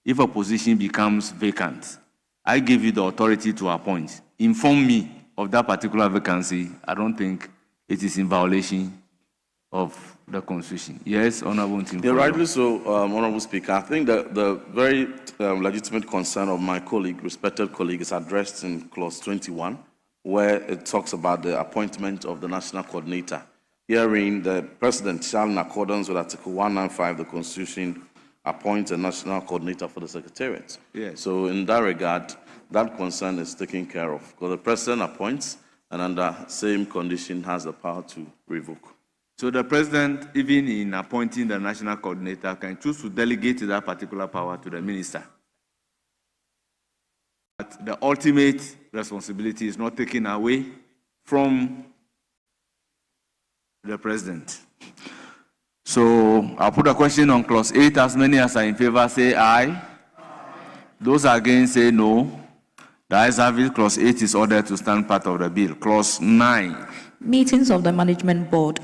if a position becomes vacant, I give you the authority to appoint. Inform me of that particular vacancy. I don't think it is in violation of the Constitution. Yes, Honorable Ntim. Yeah, rightly so, Honorable Speaker. I think that the very legitimate concern of my colleague, respected colleague, is addressed in Clause 21, where it talks about the appointment of the National Coordinator. Herein, the President shall, in accordance with Article 195 of the Constitution, appoint a National Coordinator for the Secretariat. Yes. So in that regard, that concern is taken care of, because the President appoints and under same condition has the power to revoke. So the President, even in appointing the National Coordinator, can choose to delegate that particular power to the Minister. But the ultimate responsibility is not taken away from the President. So I'll put a question on Clause 8. As many as are in favor say aye. Those against say no. The ayes have it. Clause 8 is ordered to stand part of the bill. Clause 9. Meetings of the Management Board.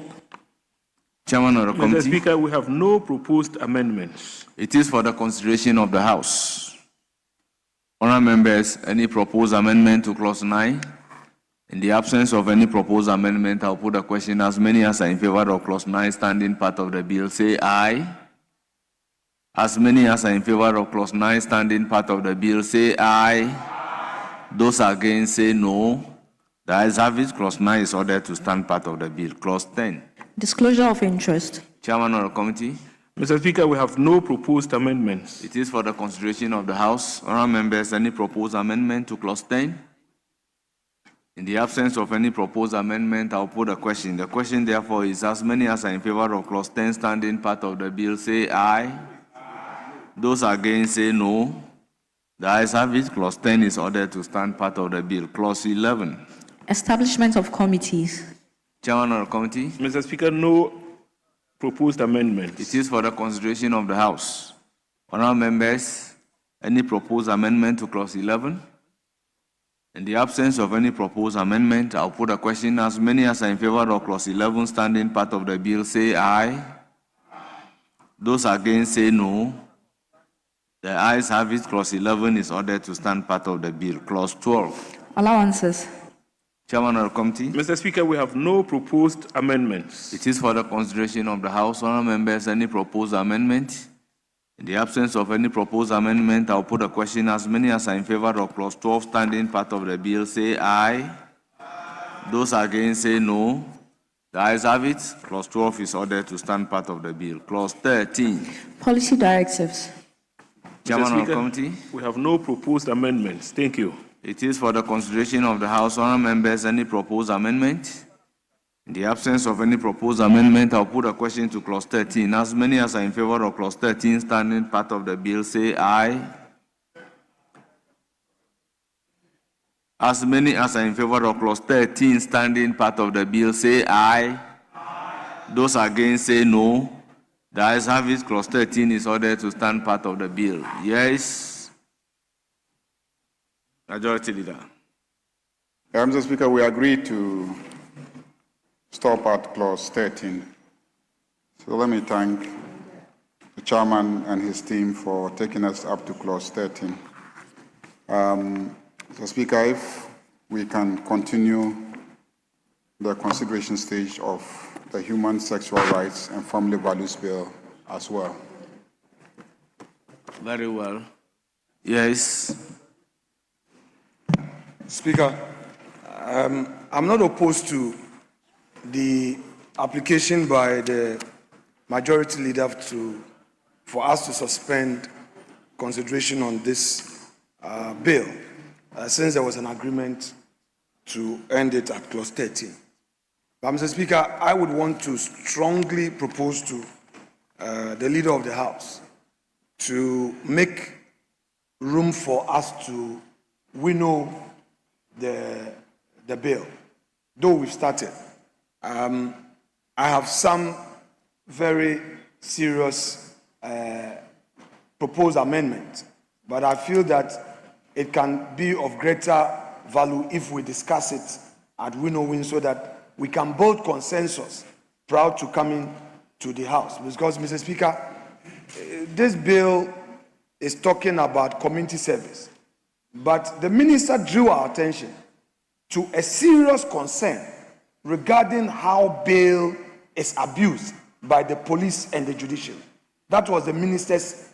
Chairman of the committee. Mr. Speaker, we have no proposed amendments. It is for the consideration of the House. Honourable members, any proposed amendment to Clause 9? In the absence of any proposed amendment, I'll put a question. As many as are in favor of Clause 9 standing part of the bill, say aye. As many as are in favor of Clause 9 standing part of the bill, say aye. Those against, say no. The ayes have it. Clause 9 is ordered to stand part of the bill. Clause 10. Disclosure of interest. Chairman of the committee. Mr. Speaker, we have no proposed amendments. It is for the consideration of the House. Honourable members, any proposed amendment to Clause 10? In the absence of any proposed amendment, I'll put a question. The question, therefore, is as many as are in favor of Clause 10 standing part of the bill, say aye. Those against, say no. The ayes have it. Clause 10 is ordered to stand part of the bill. Clause 11. Establishment of committees. Chairman of the committee. Mr. Speaker, no proposed amendments. It is for the consideration of the House. Honourable members, any proposed amendment to Clause 11? In the absence of any proposed amendment, I'll put a question. As many as are in favor of Clause 11 standing part of the bill, say aye. Those against, say no. The ayes have it. Clause 11 is ordered to stand part of the bill. Clause 12. Allowances. Chairman of the committee. Mr. Speaker, we have no proposed amendments. It is for the consideration of the House. Honourable members, any proposed amendment? In the absence of any proposed amendment, I'll put a question. As many as are in favor of Clause 12 standing part of the bill, say aye. Those against, say no. The ayes have it. Clause 12 is ordered to stand part of the bill. Clause 13. Policy directives. Chairman of the committee. We have no proposed amendments. Thank you. It is for the consideration of the House. Honourable members, any proposed amendment? In the absence of any proposed amendment, I'll put a question to clause 13. As many as are in favor of clause 13 standing part of the bill, say aye. As many as are in favor of clause 13 standing part of the bill, say aye. Aye. Those against, say no. The ayes have it. Clause 13 is ordered to stand part of the bill. Yes. Majority Leader. Mr. Speaker, we agree to stop at clause 13. So let me thank the chairman and his team for taking us up to clause 13. Mr. Speaker, if we can continue the consideration stage of the Human Sexual Rights and Family Values Bill as well. Very well. Yes. Speaker, I'm not opposed to the application by the majority leader for us to suspend consideration on this bill, since there was an agreement to end it at clause 13. But, Mr. Speaker, I would want to strongly propose to the leader of the House to make room for us to winnow the bill, though we've started. I have some very serious proposed amendments, but I feel that it can be of greater value if we discuss it at winnowing so that we can build consensus prior to coming to the House. Because, Mr. Speaker, this bill is talking about community service. But the minister drew our attention to a serious concern regarding how bail is abused by the police and the judiciary. That was the minister's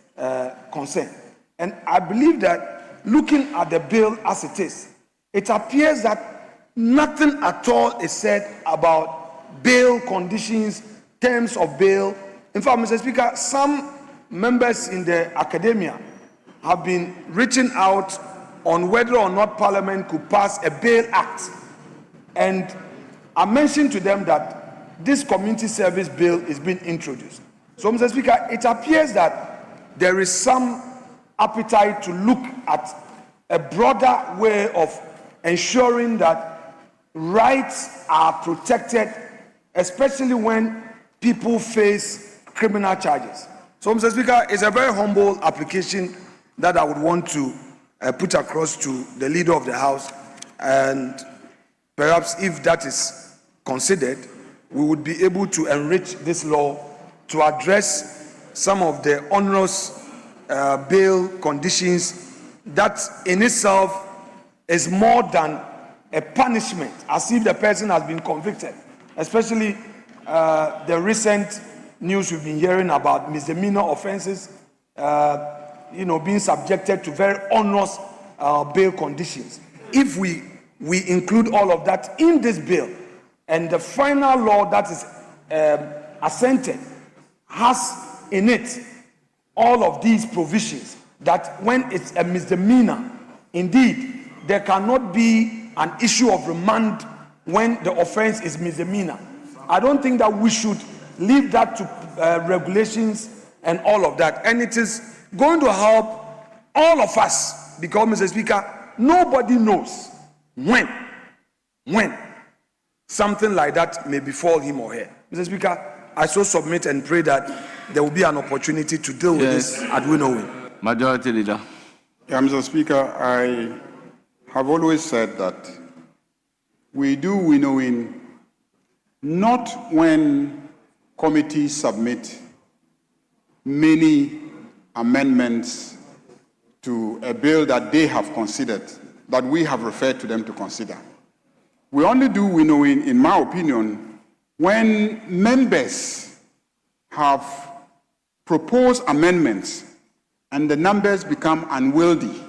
concern. And I believe that looking at the bill as it is, it appears that nothing at all is said about bail conditions, terms of bail. In fact, Mr. Speaker, some members in the academia have been reaching out on whether or not Parliament could pass a bail act. And I mentioned to them that this community service bill is being introduced. So, Mr. Speaker, it appears that there is some appetite to look at a broader way of ensuring that rights are protected, especially when people face criminal charges. So, Mr. Speaker, it's a very humble application that I would want to put across to the leader of the House, and perhaps if that is considered, we would be able to enrich this law to address some of the onerous bail conditions that in itself is more than a punishment, as if the person has been convicted, especially the recent news we've been hearing about misdemeanor offenses being subjected to very onerous bail conditions. If we include all of that in this bill, and the final law that is assented has in it all of these provisions, that when it's a misdemeanor, indeed, there cannot be an issue of remand when the offense is misdemeanor. I don't think that we should leave that to regulations and all of that. And it is going to help all of us, because, Mr. Speaker, nobody knows when something like that may befall him or her. Mr. Speaker, I so submit and pray that there will be an opportunity to deal with this at winnowing. Majority Leader. Yeah, Mr. Speaker, I have always said that we do winnowing not when committees submit many amendments to a bill that they have considered, that we have referred to them to consider. We only do winnowing, in my opinion, when members have proposed amendments and the numbers become unwieldy.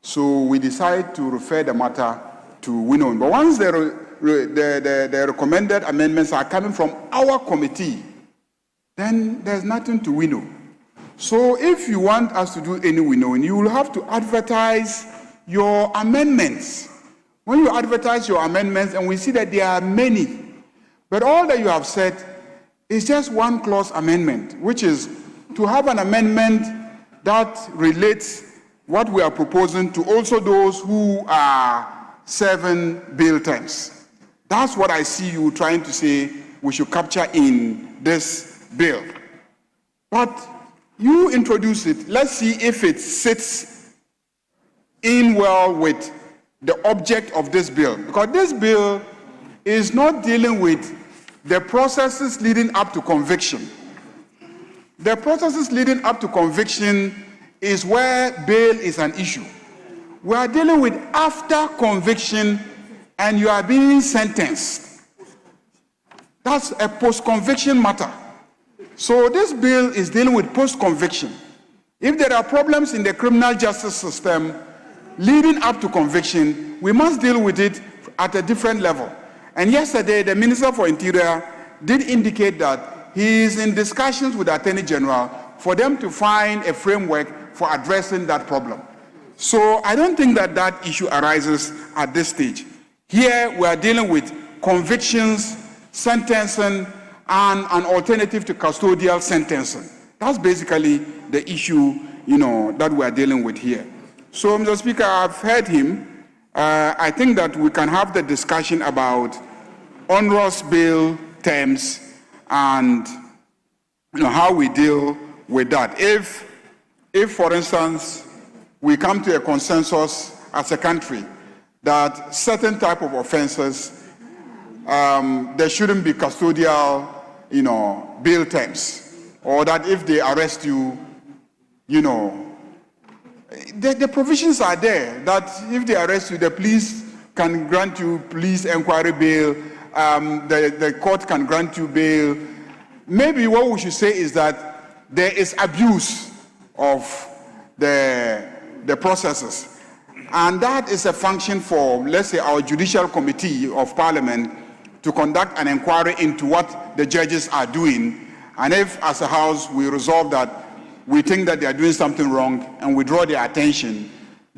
So we decide to refer the matter to winnowing. But once the recommended amendments are coming from our committee, then there's nothing to winnow. So if you want us to do any winnowing, you will have to advertise your amendments. When you advertise your amendments, and we see that there are many, but all that you have said is just one clause amendment, which is to have an amendment that relates what we are proposing to also those who are serving bill terms. That's what I see you trying to say we should capture in this bill. But you introduce it. Let's see if it sits in well with the object of this bill. Because this bill is not dealing with the processes leading up to conviction. The processes leading up to conviction is where bail is an issue. We are dealing with after conviction and you are being sentenced. That's a post-conviction matter. So this bill is dealing with post-conviction. If there are problems in the criminal justice system leading up to conviction, we must deal with it at a different level. And yesterday, the Minister for Interior did indicate that he is in discussions with the Attorney General for them to find a framework for addressing that problem. So I don't think that that issue arises at this stage. Here, we are dealing with convictions, sentencing, and an alternative to custodial sentencing. That's basically the issue, that we are dealing with here. So, Mr. Speaker, I've heard him. I think that we can have the discussion about onerous bail terms and how we deal with that. If, for instance, we come to a consensus as a country that certain type of offenses, there shouldn't be custodial, bail terms, or that if they arrest you, the provisions are there that if they arrest you, the police can grant you police inquiry bail, the court can grant you bail. Maybe what we should say is that there is abuse of the processes. And that is a function for, let's say, our Judicial Committee of Parliament to conduct an inquiry into what the judges are doing. And if, as a House, we resolve that we think that they are doing something wrong and we draw their attention,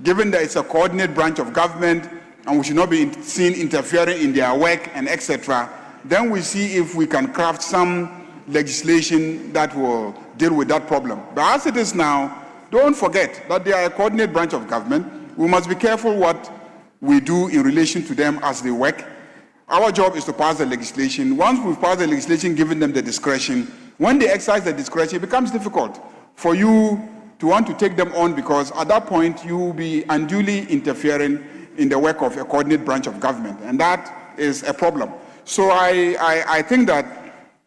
given that it's a coordinate branch of government and we should not be seen interfering in their work and etc., then we see if we can craft some legislation that will deal with that problem. But as it is now, don't forget that they are a coordinate branch of government. We must be careful what we do in relation to them as they work. Our job is to pass the legislation. Once we've passed the legislation, giving them the discretion, when they exercise the discretion, it becomes difficult for you to want to take them on, because at that point you will be unduly interfering in the work of a coordinate branch of government, and that is a problem. So I think that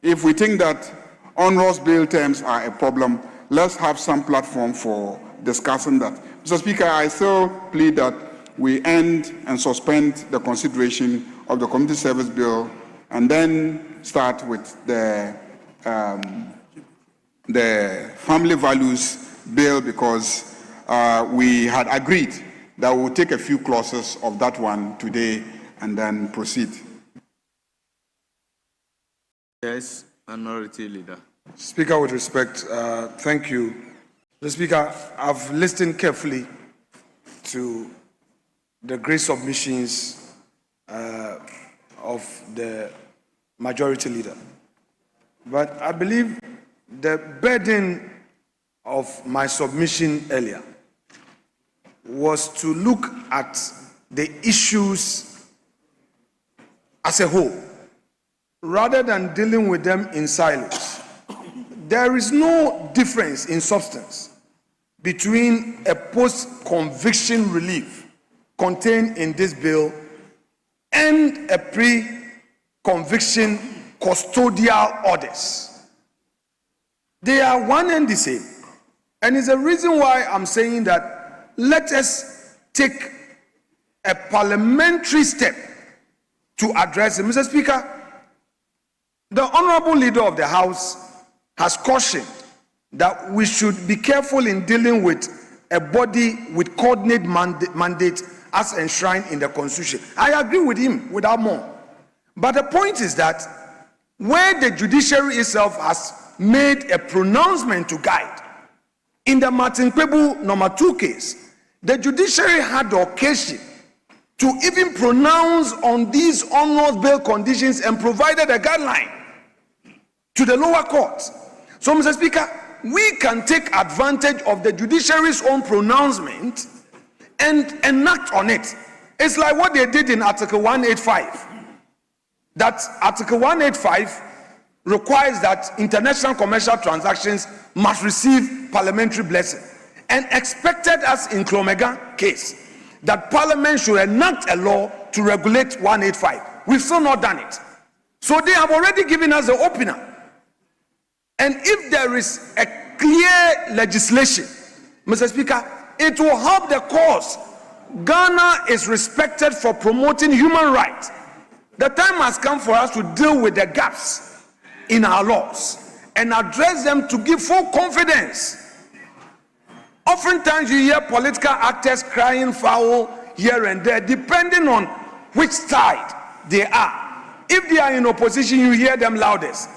if we think that onerous bail terms are a problem, let's have some platform for discussing that. Mr. Speaker, I still plead that we end and suspend the consideration of the Community Service Bill and then start with the Family Values Bill, because we had agreed that we'll take a few clauses of that one today and then proceed. Yes, Minority Leader. Speaker, with respect, thank you. Mr. Speaker, I've listened carefully to the great submissions of the Majority Leader. But I believe the burden of my submission earlier was to look at the issues as a whole, rather than dealing with them in silos. There is no difference in substance between a post-conviction relief contained in this bill and a pre-conviction custodial orders. They are one and the same. And it's a reason why I'm saying that let us take a parliamentary step to address it. Mr. Speaker, the Honorable Leader of the House has cautioned that we should be careful in dealing with a body with coordinate mandate as enshrined in the Constitution. I agree with him without more. But the point is that where the judiciary itself has made a pronouncement to guide, In the Martin Kpebu number 2 case, the judiciary had the occasion to even pronounce on these onerous bail conditions and provided a guideline to the lower courts. So, Mr. Speaker, we can take advantage of the judiciary's own pronouncement and enact on it. It's like what they did in Article 185. That Article 185 requires that international commercial transactions must receive parliamentary blessing, and expected us in Klomega case that Parliament should enact a law to regulate 185. We've still not done it. So they have already given us the opener. And if there is a clear legislation, Mr. Speaker, it will help the cause. Ghana is respected for promoting human rights. The time has come for us to deal with the gaps in our laws and address them to give full confidence. Oftentimes you hear political actors crying foul here and there, depending on which side they are. If they are in opposition, you hear them loudest.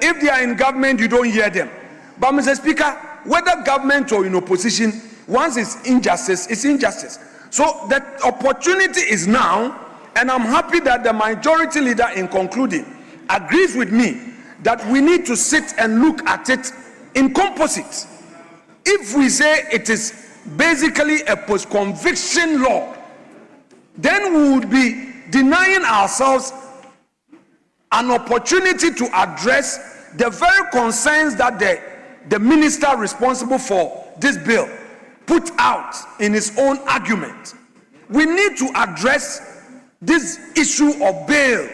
If they are in government, you don't hear them. But, Mr. Speaker, whether government or in opposition, once it's injustice, it's injustice. So the opportunity is now, and I'm happy that the majority leader, in concluding, agrees with me that we need to sit and look at it in composite. If we say it is basically a post-conviction law, then we would be denying ourselves an opportunity to address the very concerns that the minister responsible for this bill put out in his own argument. We need to address this issue of bail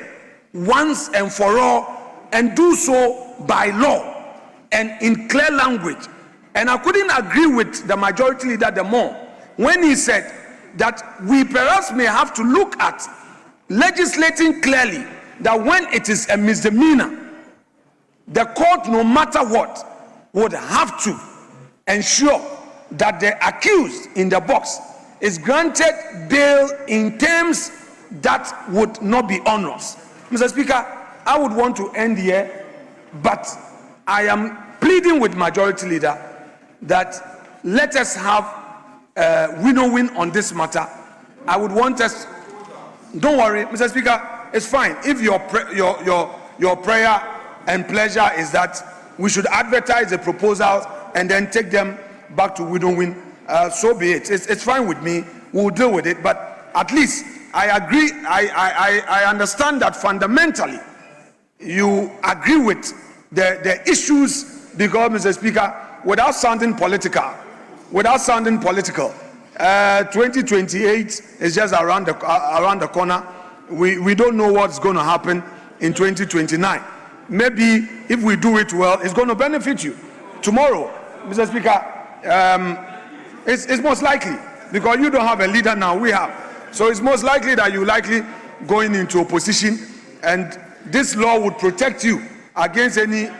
once and for all, and do so by law and in clear language. And I couldn't agree with the majority leader the more when he said that we perhaps may have to look at legislating clearly that when it is a misdemeanor, the court, no matter what, would have to ensure that the accused in the box is granted bail in terms that would not be onerous. Mr. Speaker, I would want to end here, but I am pleading with majority leader that let us have win-win on this matter. I would want us, don't worry, Mr. Speaker, it's fine. If your prayer and pleasure is that we should advertise the proposals and then take them back to win-win, so be it. It's fine with me. We'll deal with it. But at least I agree, I understand that fundamentally you agree with the issues, because, Mr. Speaker, without sounding political, 2028 is just around the corner. We don't know what's going to happen in 2029. Maybe if we do it well, it's going to benefit you. Tomorrow, Mr. Speaker, it's most likely, because you don't have a leader now, we have. So it's most likely that you're likely going into opposition, and this law would protect you against any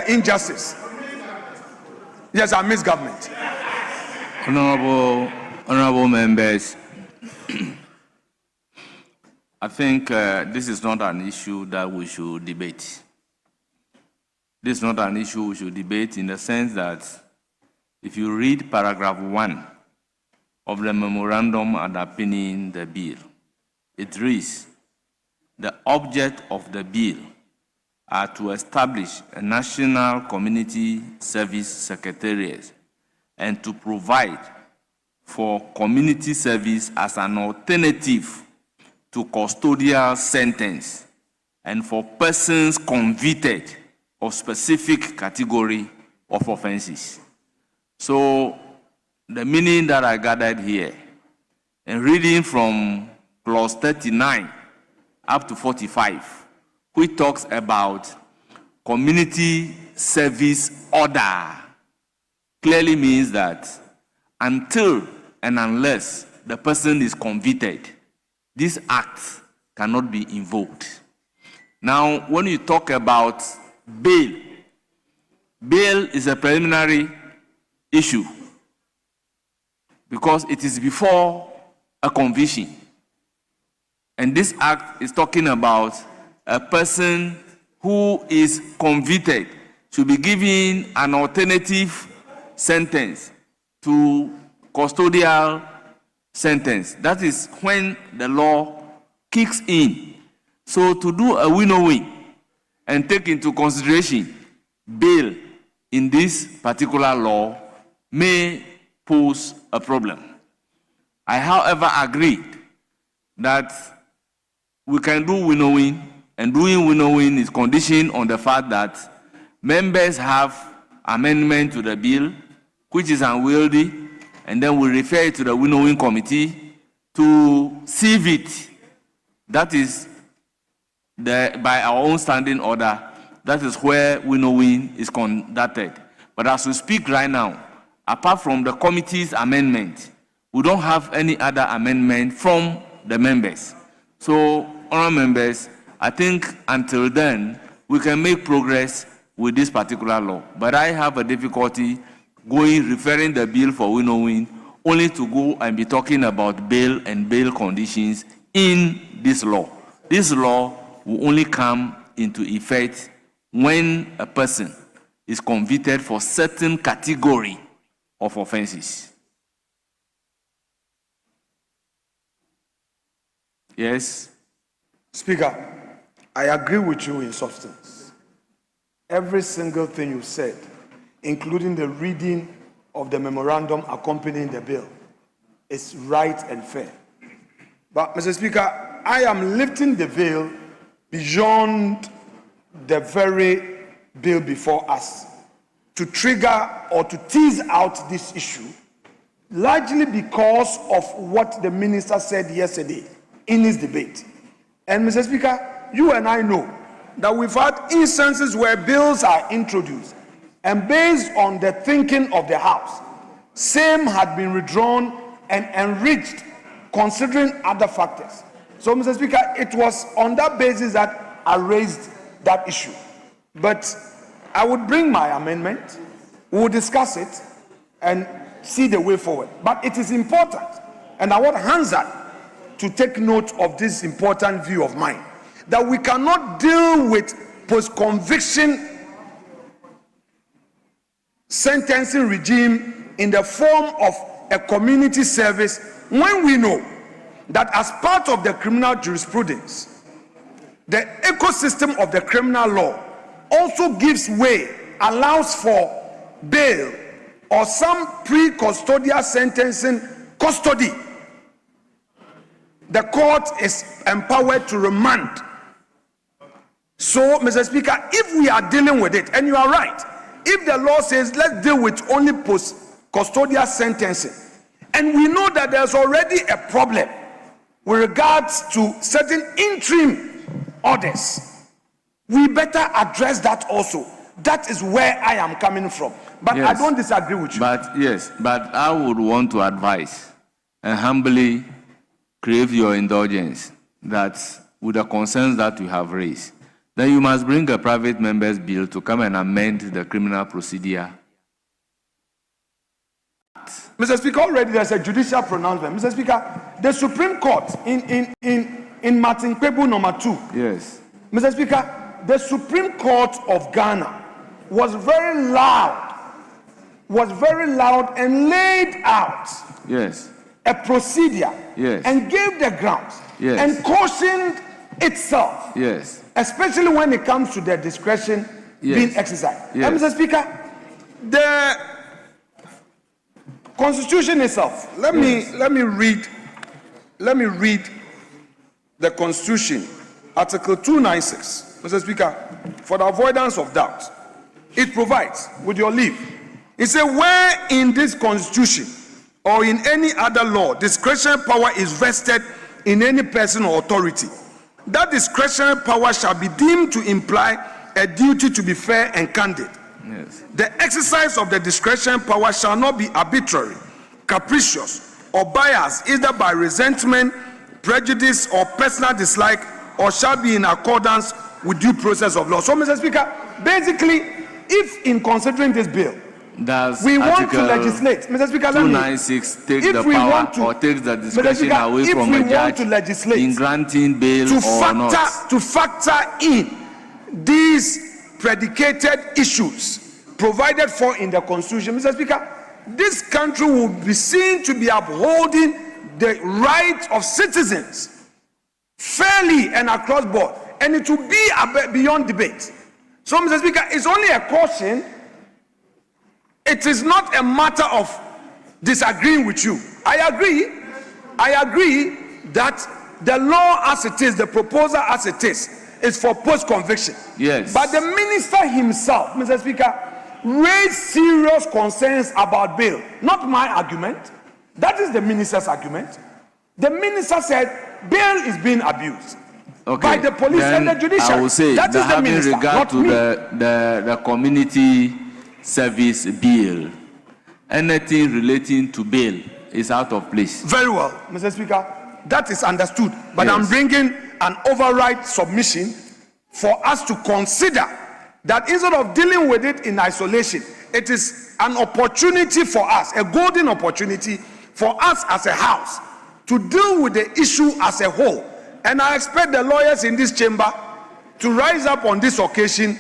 injustice. Yes, I miss government. Honorable members, I think this is not an issue that we should debate. This is not an issue we should debate in the sense that if you read paragraph 1 of the memorandum underpinning the bill, it reads, the object of the bill are to establish a national community service secretariat and to provide for community service as an alternative to custodial sentence and for persons convicted of specific category of offenses. So the meaning that I gathered here, and reading from clause 39 up to 45, which talks about community service order, clearly means that until and unless the person is convicted, this act cannot be invoked. Now, when you talk about bail, bail is a preliminary issue because it is before a conviction. And this act is talking about a person who is convicted should be given an alternative sentence to custodial sentence. That is when the law kicks in. So to do a win-win and take into consideration bail in this particular law may pose a problem. I, however, agreed that we can do win-win, and doing win-win is conditioned on the fact that members have amendment to the bill, which is unwieldy, and then we refer it to the win-win committee to sieve it. That is by our own standing order. That is where win-win is conducted. But as we speak right now, apart from the committee's amendment, we don't have any other amendment from the members. So, honourable members, I think until then, we can make progress with this particular law. But I have a difficulty referring the bill for win-win, only to go and be talking about bail and bail conditions in this law. This law will only come into effect when a person is convicted for certain category of offenses. Yes? Speaker, I agree with you in substance. Every single thing you said, including the reading of the memorandum accompanying the bill, is right and fair. But, Mr. Speaker, I am lifting the veil beyond the very bill before us to trigger or to tease out this issue, largely because of what the minister said yesterday in his debate. And, Mr. Speaker, you and I know that we've had instances where bills are introduced, and based on the thinking of the House, same had been withdrawn and enriched considering other factors. So, Mr. Speaker, it was on that basis that I raised that issue. But I would bring my amendment, we will discuss it, and see the way forward. But it is important, and I want Hansard to take note of this important view of mine, that we cannot deal with post-conviction sentencing regime in the form of a community service when we know that as part of the criminal jurisprudence, the ecosystem of the criminal law also gives way, allows for bail or some pre-custodial sentencing custody. The court is empowered to remand. So, Mr. Speaker, if we are dealing with it, and you are right, if the law says let's deal with only post-custodial sentencing, and we know that there's already a problem with regards to certain interim orders, we better address that also. That is where I am coming from. But yes, I don't disagree with you. But I would want to advise and humbly crave your indulgence that with the concerns that you have raised, then you must bring a private member's bill to come and amend the criminal procedure. Mr. Speaker, already there's a judicial pronouncement. Mr. Speaker, the Supreme Court in Martin Kpebu number 2. Yes. Mr. Speaker, the Supreme Court of Ghana was very loud and laid out a procedure and gave the grounds and cautioned itself, especially when it comes to the discretion being exercised. And Mr. Speaker, the Constitution itself, let me read the Constitution, Article 296, Mr. Speaker, for the avoidance of doubt. It provides, with your leave, it says, where in this Constitution or in any other law discretionary power is vested in any person or authority, that discretionary power shall be deemed to imply a duty to be fair and candid. The exercise of the discretionary power shall not be arbitrary, capricious, or biased either by resentment, prejudice, or personal dislike, or shall be in accordance with due process of law. So, Mr. Speaker, basically, if in considering this bill, we want to legislate, Mr. Speaker, 296 takes the power or takes the discretion away from a judge in granting bail or not. To factor in these predicated issues provided for in the Constitution. Mr. Speaker, this country will be seen to be upholding the rights of citizens fairly and across board, and it will be beyond debate. So, Mr. Speaker, it's only a caution. It is not a matter of disagreeing with you. I agree that the law as it is, the proposal as it is for post-conviction. Yes. But the minister himself, Mr. Speaker, raised serious concerns about bail. Not my argument. That is the minister's argument. The minister said bail is being abused by the police and the judiciary. I will say that is the having minister, regard not to me. the community service bill, anything relating to bail is out of place. Very well, Mr. Speaker. That is understood. But Yes. I'm bringing an override submission for us to consider that instead of dealing with it in isolation, it is an opportunity for us, a golden opportunity for us as a house to deal with the issue as a whole. And I expect the lawyers in this chamber to rise up on this occasion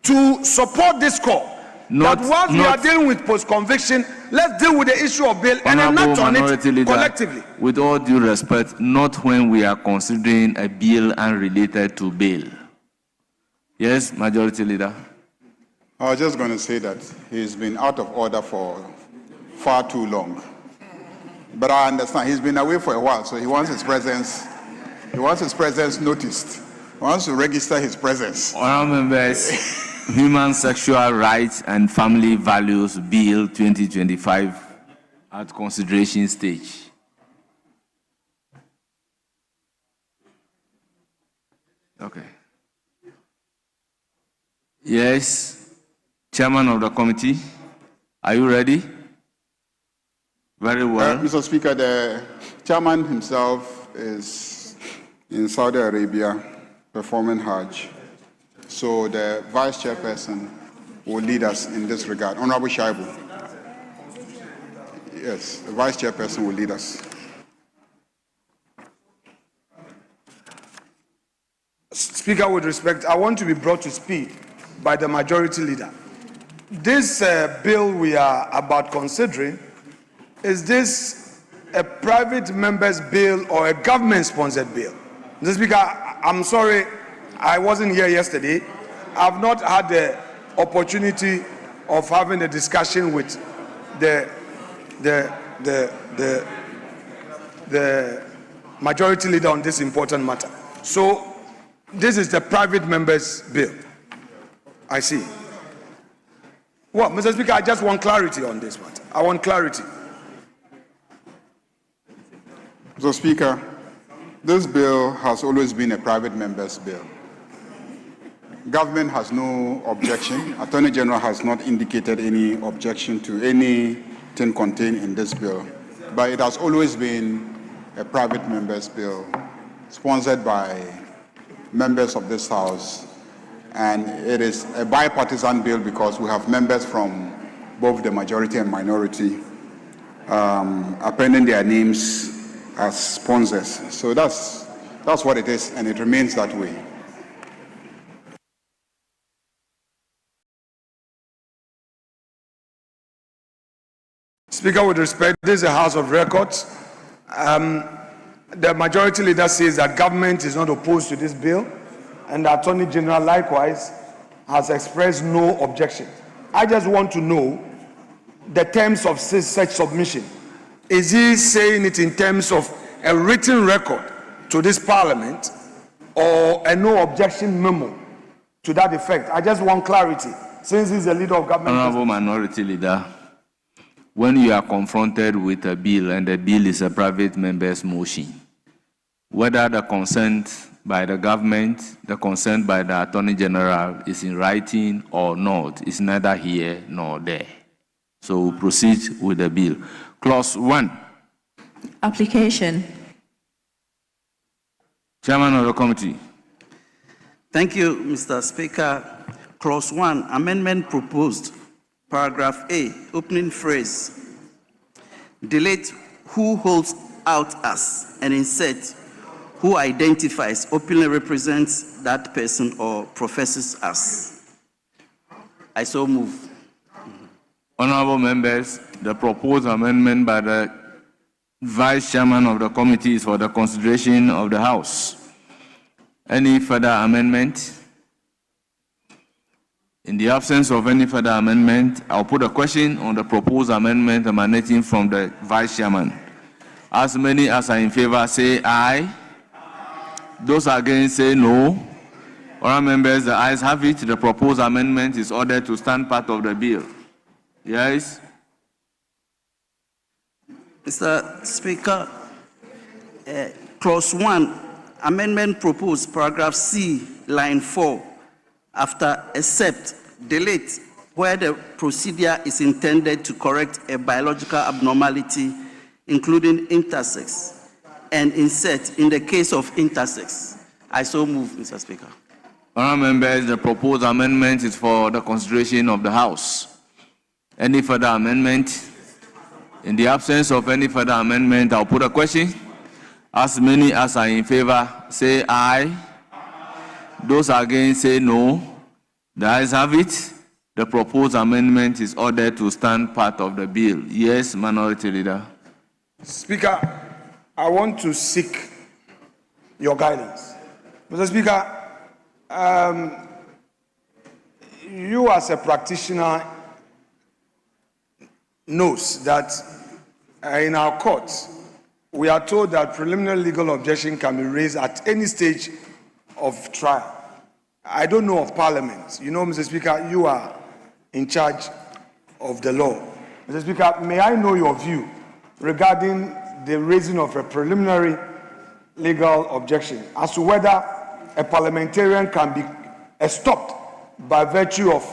to support this call. That whilst we are dealing with post-conviction, let's deal with the issue of bail and enact on it collectively. With all due respect, not when we are considering a bill unrelated to bail. Yes, Majority Leader. I was just going to say that he's been out of order for far too long. But I understand he's been away for a while, so he wants his presence. He wants his presence noticed. He wants to register his presence. Honourable members, Human Sexual Rights and Family Values Bill 2025 at consideration stage. Okay. Yes, Chairman of the committee, are you ready? Very well. Mr. Speaker, the chairman himself is in Saudi Arabia performing Hajj. So the vice chairperson will lead us in this regard. Honorable Shaibu. Yes, the vice chairperson will lead us. Speaker, with respect, I want to be brought to speed by the majority leader. This bill we are about considering, is this a private member's bill or a government-sponsored bill? Mr. Speaker, I'm sorry, I wasn't here yesterday. I've not had the opportunity of having a discussion with the majority leader on this important matter. So this is the private member's bill. I see. Well, Mr. Speaker, I just want clarity on this matter. I want clarity. Mr. Speaker, this bill has always been a private member's bill. Government has no objection. Attorney General has not indicated any objection to anything contained in this bill. But it has always been a private member's bill, sponsored by members of this House. And it is a bipartisan bill because we have members from both the majority and minority appending their names as sponsors. So that's what it is, and it remains that way. Speaker, with respect, this is a House of Records. The majority leader says that government is not opposed to this bill, and the Attorney General likewise has expressed no objection. I just want to know the terms of such submission. Is he saying it in terms of a written record to this Parliament or a no objection memo to that effect? I just want clarity, since he's the leader of government. Honourable Minority Leader, when you are confronted with a bill and the bill is a private member's motion, whether the consent by the government, the consent by the Attorney General is in writing or not, is neither here nor there. So we'll proceed with the bill. Clause 1. Application. Chairman of the committee. Thank you, Mr. Speaker. Clause 1, amendment proposed. Paragraph A, opening phrase. Delete who holds out as and insert who identifies, openly represents that person or professes as. I so move. Honorable members, the proposed amendment by the Vice Chairman of the committee is for the consideration of the House. Any further amendment? In the absence of any further amendment, I'll put a question on the proposed amendment emanating from the Vice Chairman. As many as are in favor say aye. Those against say no. Honourable members, the ayes have it. The proposed amendment is ordered to stand part of the bill. Yes? Mr. Speaker, Clause 1, amendment proposed, paragraph C, line 4, after except, delete, where the procedure is intended to correct a biological abnormality, including intersex, and insert in the case of intersex. I so move, Mr. Speaker. Honourable members, the proposed amendment is for the consideration of the House. Any further amendment? In the absence of any further amendment, I'll put a question. As many as are in favor, say aye. Those against, say no. The ayes have it. The proposed amendment is ordered to stand part of the bill. Yes, Minority Leader. Speaker, I want to seek your guidance. Mr. Speaker, you as a practitioner knows that in our courts, we are told that preliminary legal objection can be raised at any stage of trial. I don't know of Parliament. You know, Mr. Speaker, you are in charge of the law. Mr. Speaker, may I know your view regarding the raising of a preliminary legal objection as to whether a parliamentarian can be stopped by virtue of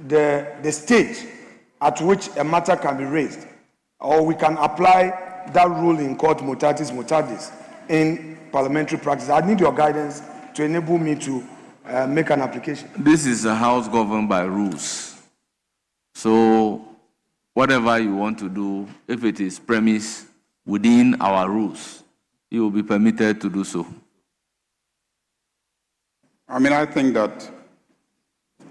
the stage at which a matter can be raised, or we can apply that rule in court mutatis mutandis in parliamentary practice. I need your guidance to enable me to make an application. This is a House governed by rules. So whatever you want to do, if it is premised within our rules, you will be permitted to do so. I think that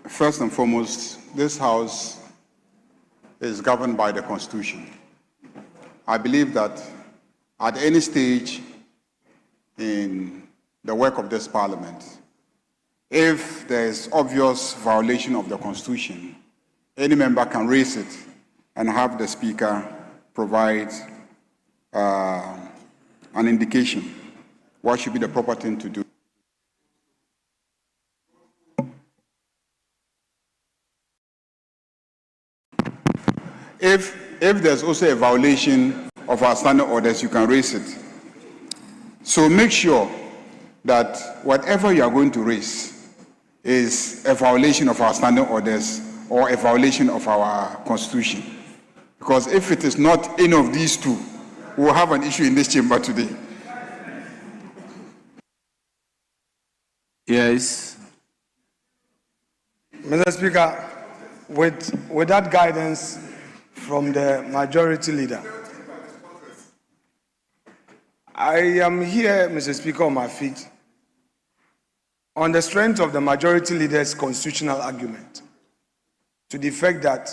first and foremost, this House is governed by the Constitution. I believe that at any stage in the work of this Parliament, if there is obvious violation of the Constitution, any member can raise it and have the Speaker provide an indication what should be the proper thing to do. If there's also a violation of our standing orders, you can raise it. So make sure that whatever you are going to raise is a violation of our standing orders or a violation of our Constitution. Because if it is not any of these two, we will have an issue in this chamber today. Yes. Mr. Speaker, with that guidance from the majority leader, I am here, Mr. Speaker, on my feet on the strength of the majority leader's constitutional argument to the effect that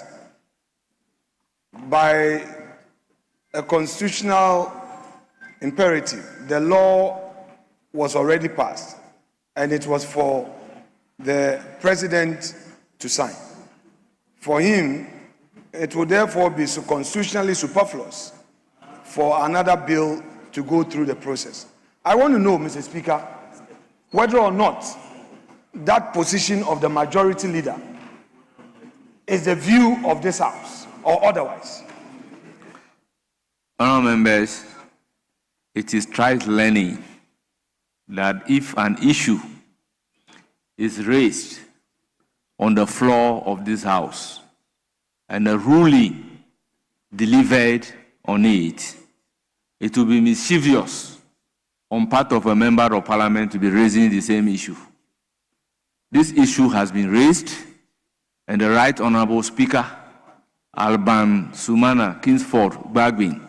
by a constitutional imperative, the law was already passed and it was for the president to sign. For him, it would therefore be constitutionally superfluous for another bill to go through the process. I want to know, Mr. Speaker, whether or not that position of the majority leader is the view of this House or otherwise. Honourable members, it is trite learning that if an issue is raised on the floor of this House and a ruling delivered on it, it will be mischievous on part of a member of Parliament to be raising the same issue. This issue has been raised, and the Right Honourable Speaker, Alban Sumana Kingsford Bagbin,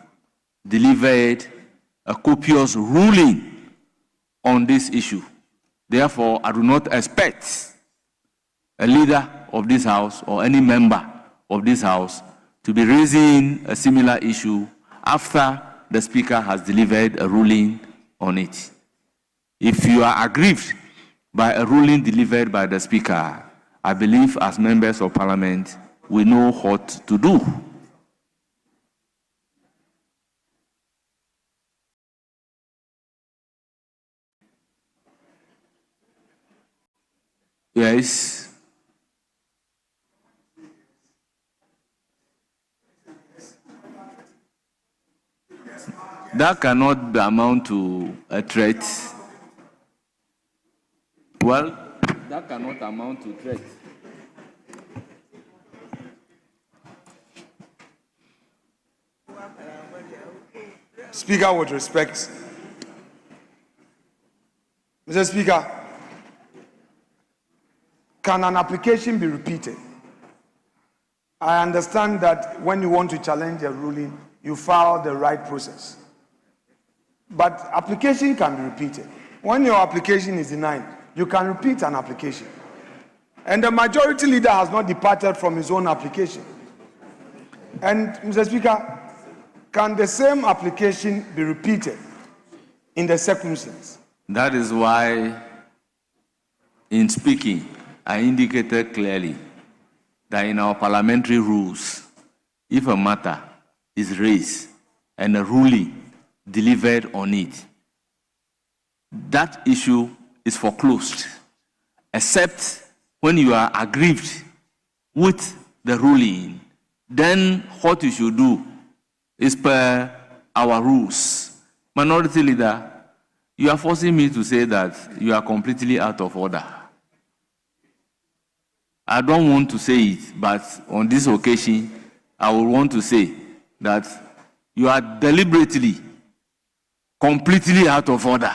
delivered a copious ruling on this issue. Therefore, I do not expect a leader of this House or any member of this House to be raising a similar issue after the Speaker has delivered a ruling on it. If you are aggrieved by a ruling delivered by the Speaker, I believe as members of Parliament, we know what to do. Yes. That cannot amount to a threat. Well, that cannot amount to threat. Speaker, with respect, Mr. Speaker, can an application be repeated? I understand that when you want to challenge a ruling, you file the right process. But application can be repeated. When your application is denied, you can repeat an application. And the majority leader has not departed from his own application. And, Mr. Speaker, can the same application be repeated in the circumstance? That is why, in speaking, I indicated clearly that in our parliamentary rules, if a matter is raised and a ruling delivered on it, that issue is foreclosed, except when you are aggrieved with the ruling. Then what you should do is per our rules. Minority Leader, you are forcing me to say that you are completely out of order. I don't want to say it, but on this occasion, I will want to say that you are deliberately, completely out of order.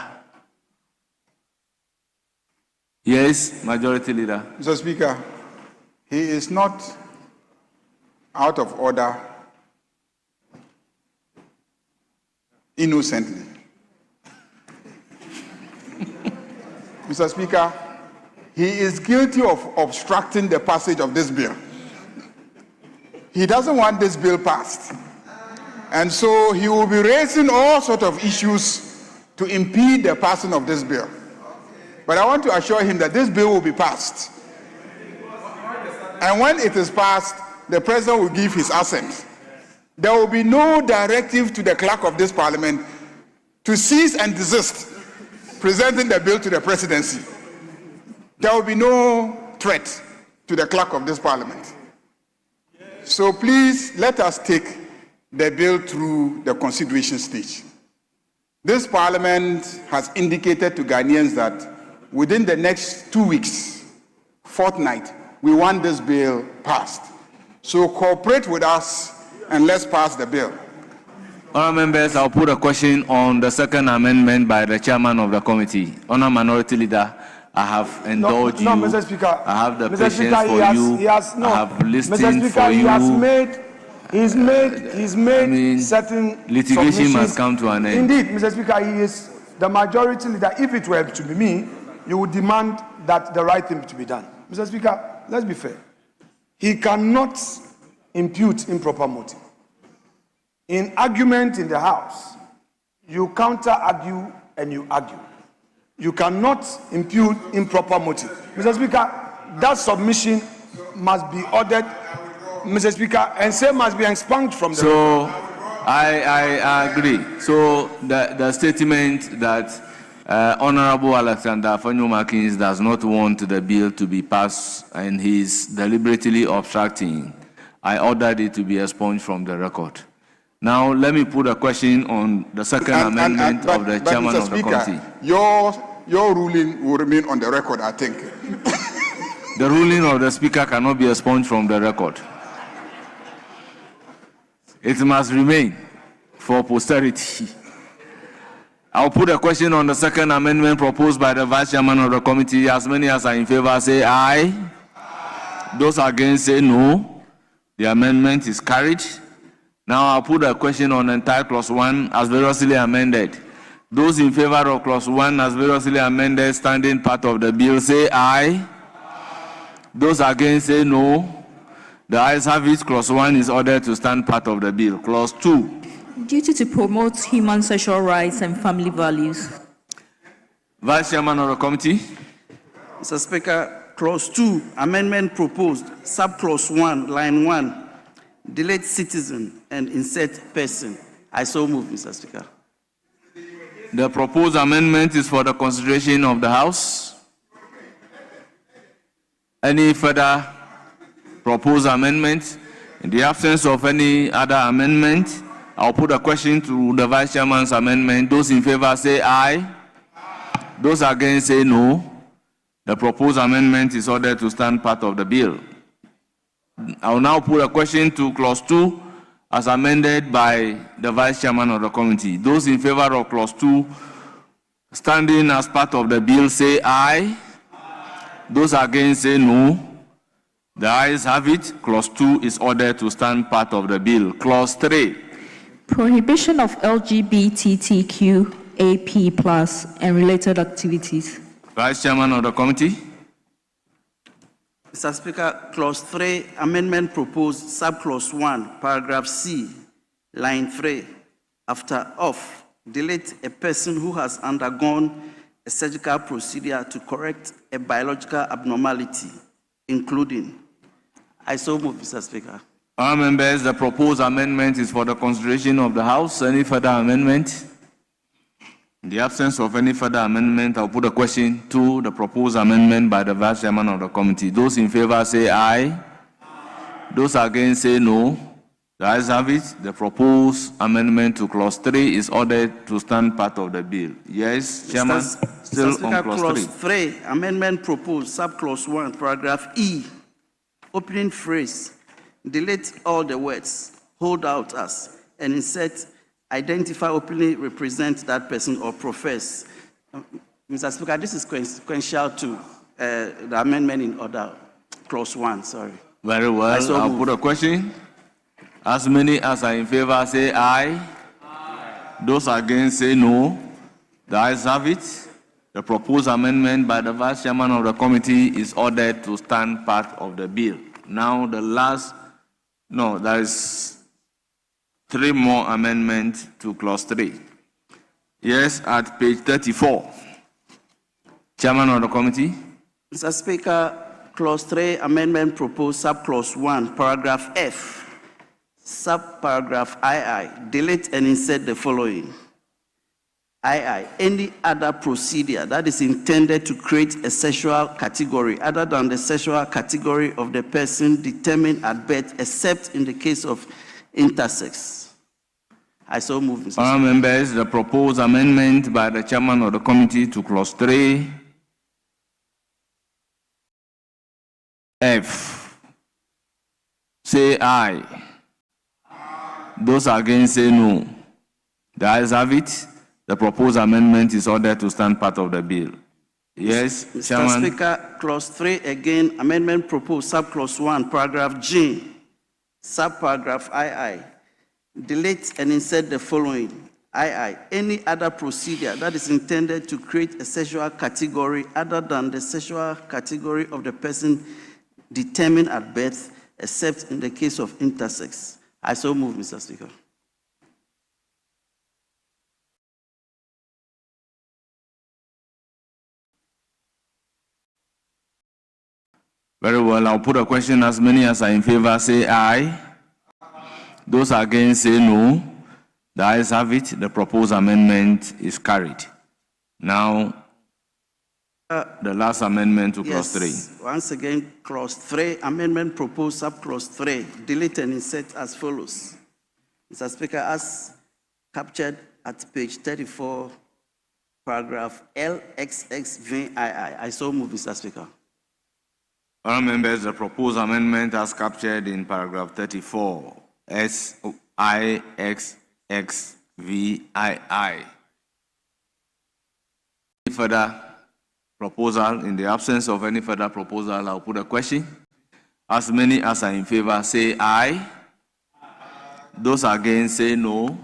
Yes, Majority Leader. Mr. Speaker, he is not out of order innocently. Mr. Speaker, he is guilty of obstructing the passage of this bill. He doesn't want this bill passed. And so he will be raising all sorts of issues to impede the passing of this bill. But I want to assure him that this bill will be passed. And when it is passed, the President will give his assent. There will be no directive to the clerk of this Parliament to cease and desist presenting the bill to the Presidency. There will be no threat to the clerk of this Parliament. So please let us take the bill through the consideration stage. This Parliament has indicated to Ghanaians that within the next 2 weeks, fortnight, we want this bill passed. So cooperate with us and let's pass the bill. Honourable members, I'll put a question on the second amendment by the chairman of the committee. Honourable Minority Leader, I have indulged you. Mr. Speaker. I have the Mr. patience Speaker, for you. I have listened for you. He's made certain litigation must come to an end. Indeed, Mr. Speaker, he is the majority leader. If it were to be me, you would demand that the right thing to be done. Mr. Speaker, let's be fair. He cannot impute improper motive. In argument in the House, you counter-argue and you argue. You cannot impute improper motive. Mr. Speaker, that submission must be ordered, Mr. Speaker, and same must be expunged from the So, I agree. So, the statement that Honorable Alexander Afenyo-Markins does not want the bill to be passed and he is deliberately obstructing, I ordered it to be expunged from the record. Now, let me put a question on the second amendment of the chairman of the committee. Your ruling will remain on the record, I think. The ruling of the Speaker cannot be expunged from the record. It must remain for posterity. I'll put a question on the second amendment proposed by the Vice Chairman of the committee. As many as are in favor say aye. Those against say no. The amendment is carried. Now I'll put a question on entire clause 1 as variously amended. Those in favor of clause 1 as variously amended, standing part of the bill, say aye. Those against say no. The ayes have it. Clause 1 is ordered to stand part of the bill. Clause 2. Duty to promote human sexual rights and family values. Vice Chairman of the committee. Mr. Speaker, Clause 2, amendment proposed, subclause 1, line 1, delete citizen and insert person. I so move, Mr. Speaker. The proposed amendment is for the consideration of the House. Any further proposed amendment? In the absence of any other amendment, I'll put a question to the Vice Chairman's amendment. Those in favor say aye. Those against say no. The proposed amendment is ordered to stand part of the bill. I will now put a question to Clause 2 as amended by the Vice Chairman of the committee. Those in favor of Clause 2 standing as part of the bill say aye. Those against say no. The ayes have it. Clause 2 is ordered to stand part of the bill. Clause 3. Prohibition of LGBTQ AP+ and related activities. Vice Chairman of the committee. Mr. Speaker, Clause 3, amendment proposed, subclause 1, paragraph C, line 3, after off, delete a person who has undergone a surgical procedure to correct a biological abnormality, including. I so move, Mr. Speaker. Our members, the proposed amendment is for the consideration of the House. Any further amendment? In the absence of any further amendment, I'll put a question to the proposed amendment by the Vice Chairman of the committee. Those in favor say aye. Those against say no. The ayes have it. The proposed amendment to Clause 3 is ordered to stand part of the bill. Yes, Chairman, still Speaker, on Clause 3. Amendment proposed, subclause 1, paragraph E, opening phrase, delete all the words, hold out as, and insert identify, openly represent that person or profess. Mr. Speaker, this is consequential to the amendment in order, Clause 1, sorry. Very well, I'll put a question. As many as are in favor say aye. Those against say no. The ayes have it. The proposed amendment by the Vice Chairman of the committee is ordered to stand part of the bill. Now the last, no, there is 3 more amendments to Clause 3. Yes, at page 34. Chairman of the committee. Mr. Speaker, Clause 3, amendment proposed, subclause 1, paragraph F, subparagraph II, delete and insert the following. II, any other procedure that is intended to create a sexual category other than the sexual category of the person determined at birth, except in the case of intersex. I so move, Mr. All members, the proposed amendment by the Chairman of the committee to Clause 3. F. Say aye. Those against say no. The ayes have it. The proposed amendment is ordered to stand part of the bill. Yes, Mr. Chairman. Speaker, Clause 3 again, amendment proposed, subclause 1, paragraph G, subparagraph II. Delete and insert the following. II, any other procedure that is intended to create a sexual category other than the sexual category of the person determined at birth, except in the case of intersex. I so move, Mr. Speaker. Very well, I'll put a question. As many as are in favor say aye. Those against say no. The ayes have it. The proposed amendment is carried. Now, the last amendment to Clause 3. Once again, Clause 3, amendment proposed, subclause 3, delete and insert as follows. Mr. Speaker, as captured at page 34, paragraph LXXVII. I so move, Mr. Speaker. All members, the proposed amendment as captured in paragraph 34, SIXXVII. Any further proposal? In the absence of any further proposal, I'll put a question. As many as are in favor say aye. Those against say no.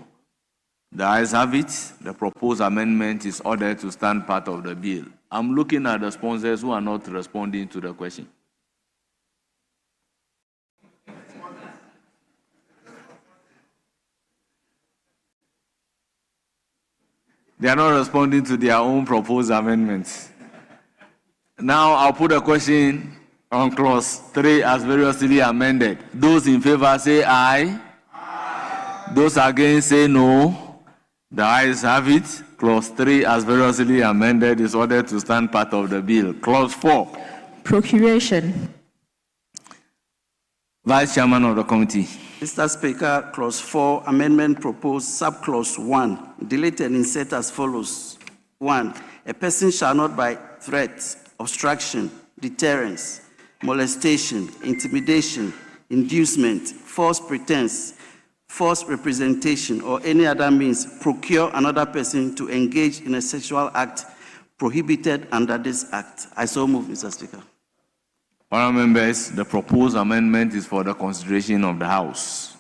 The ayes have it. The proposed amendment is ordered to stand part of the bill. I'm looking at the sponsors who are not responding to the question. They are not responding to their own proposed amendments. Now I'll put a question on clause 3 as variously amended. Those in favor say aye. Aye. Those against say no. The ayes have it. Clause 3 as variously amended is ordered to stand part of the bill. Clause 4. Procuration. Vice Chairman of the committee. Mr. Speaker, clause 4, amendment proposed, subclause 1, delete and insert as follows. 1, a person shall not by threat, obstruction, deterrence, molestation, intimidation, inducement, false pretense, false representation, or any other means procure another person to engage in a sexual act prohibited under this act. I so move, Mr. Speaker. Honourable members, the proposed amendment is for the consideration of the House.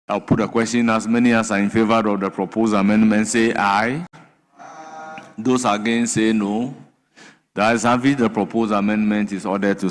I'll put a question. As many as are in favor of the proposed amendment say aye. Aye. Those against say no. The ayes have it. The proposed amendment is ordered to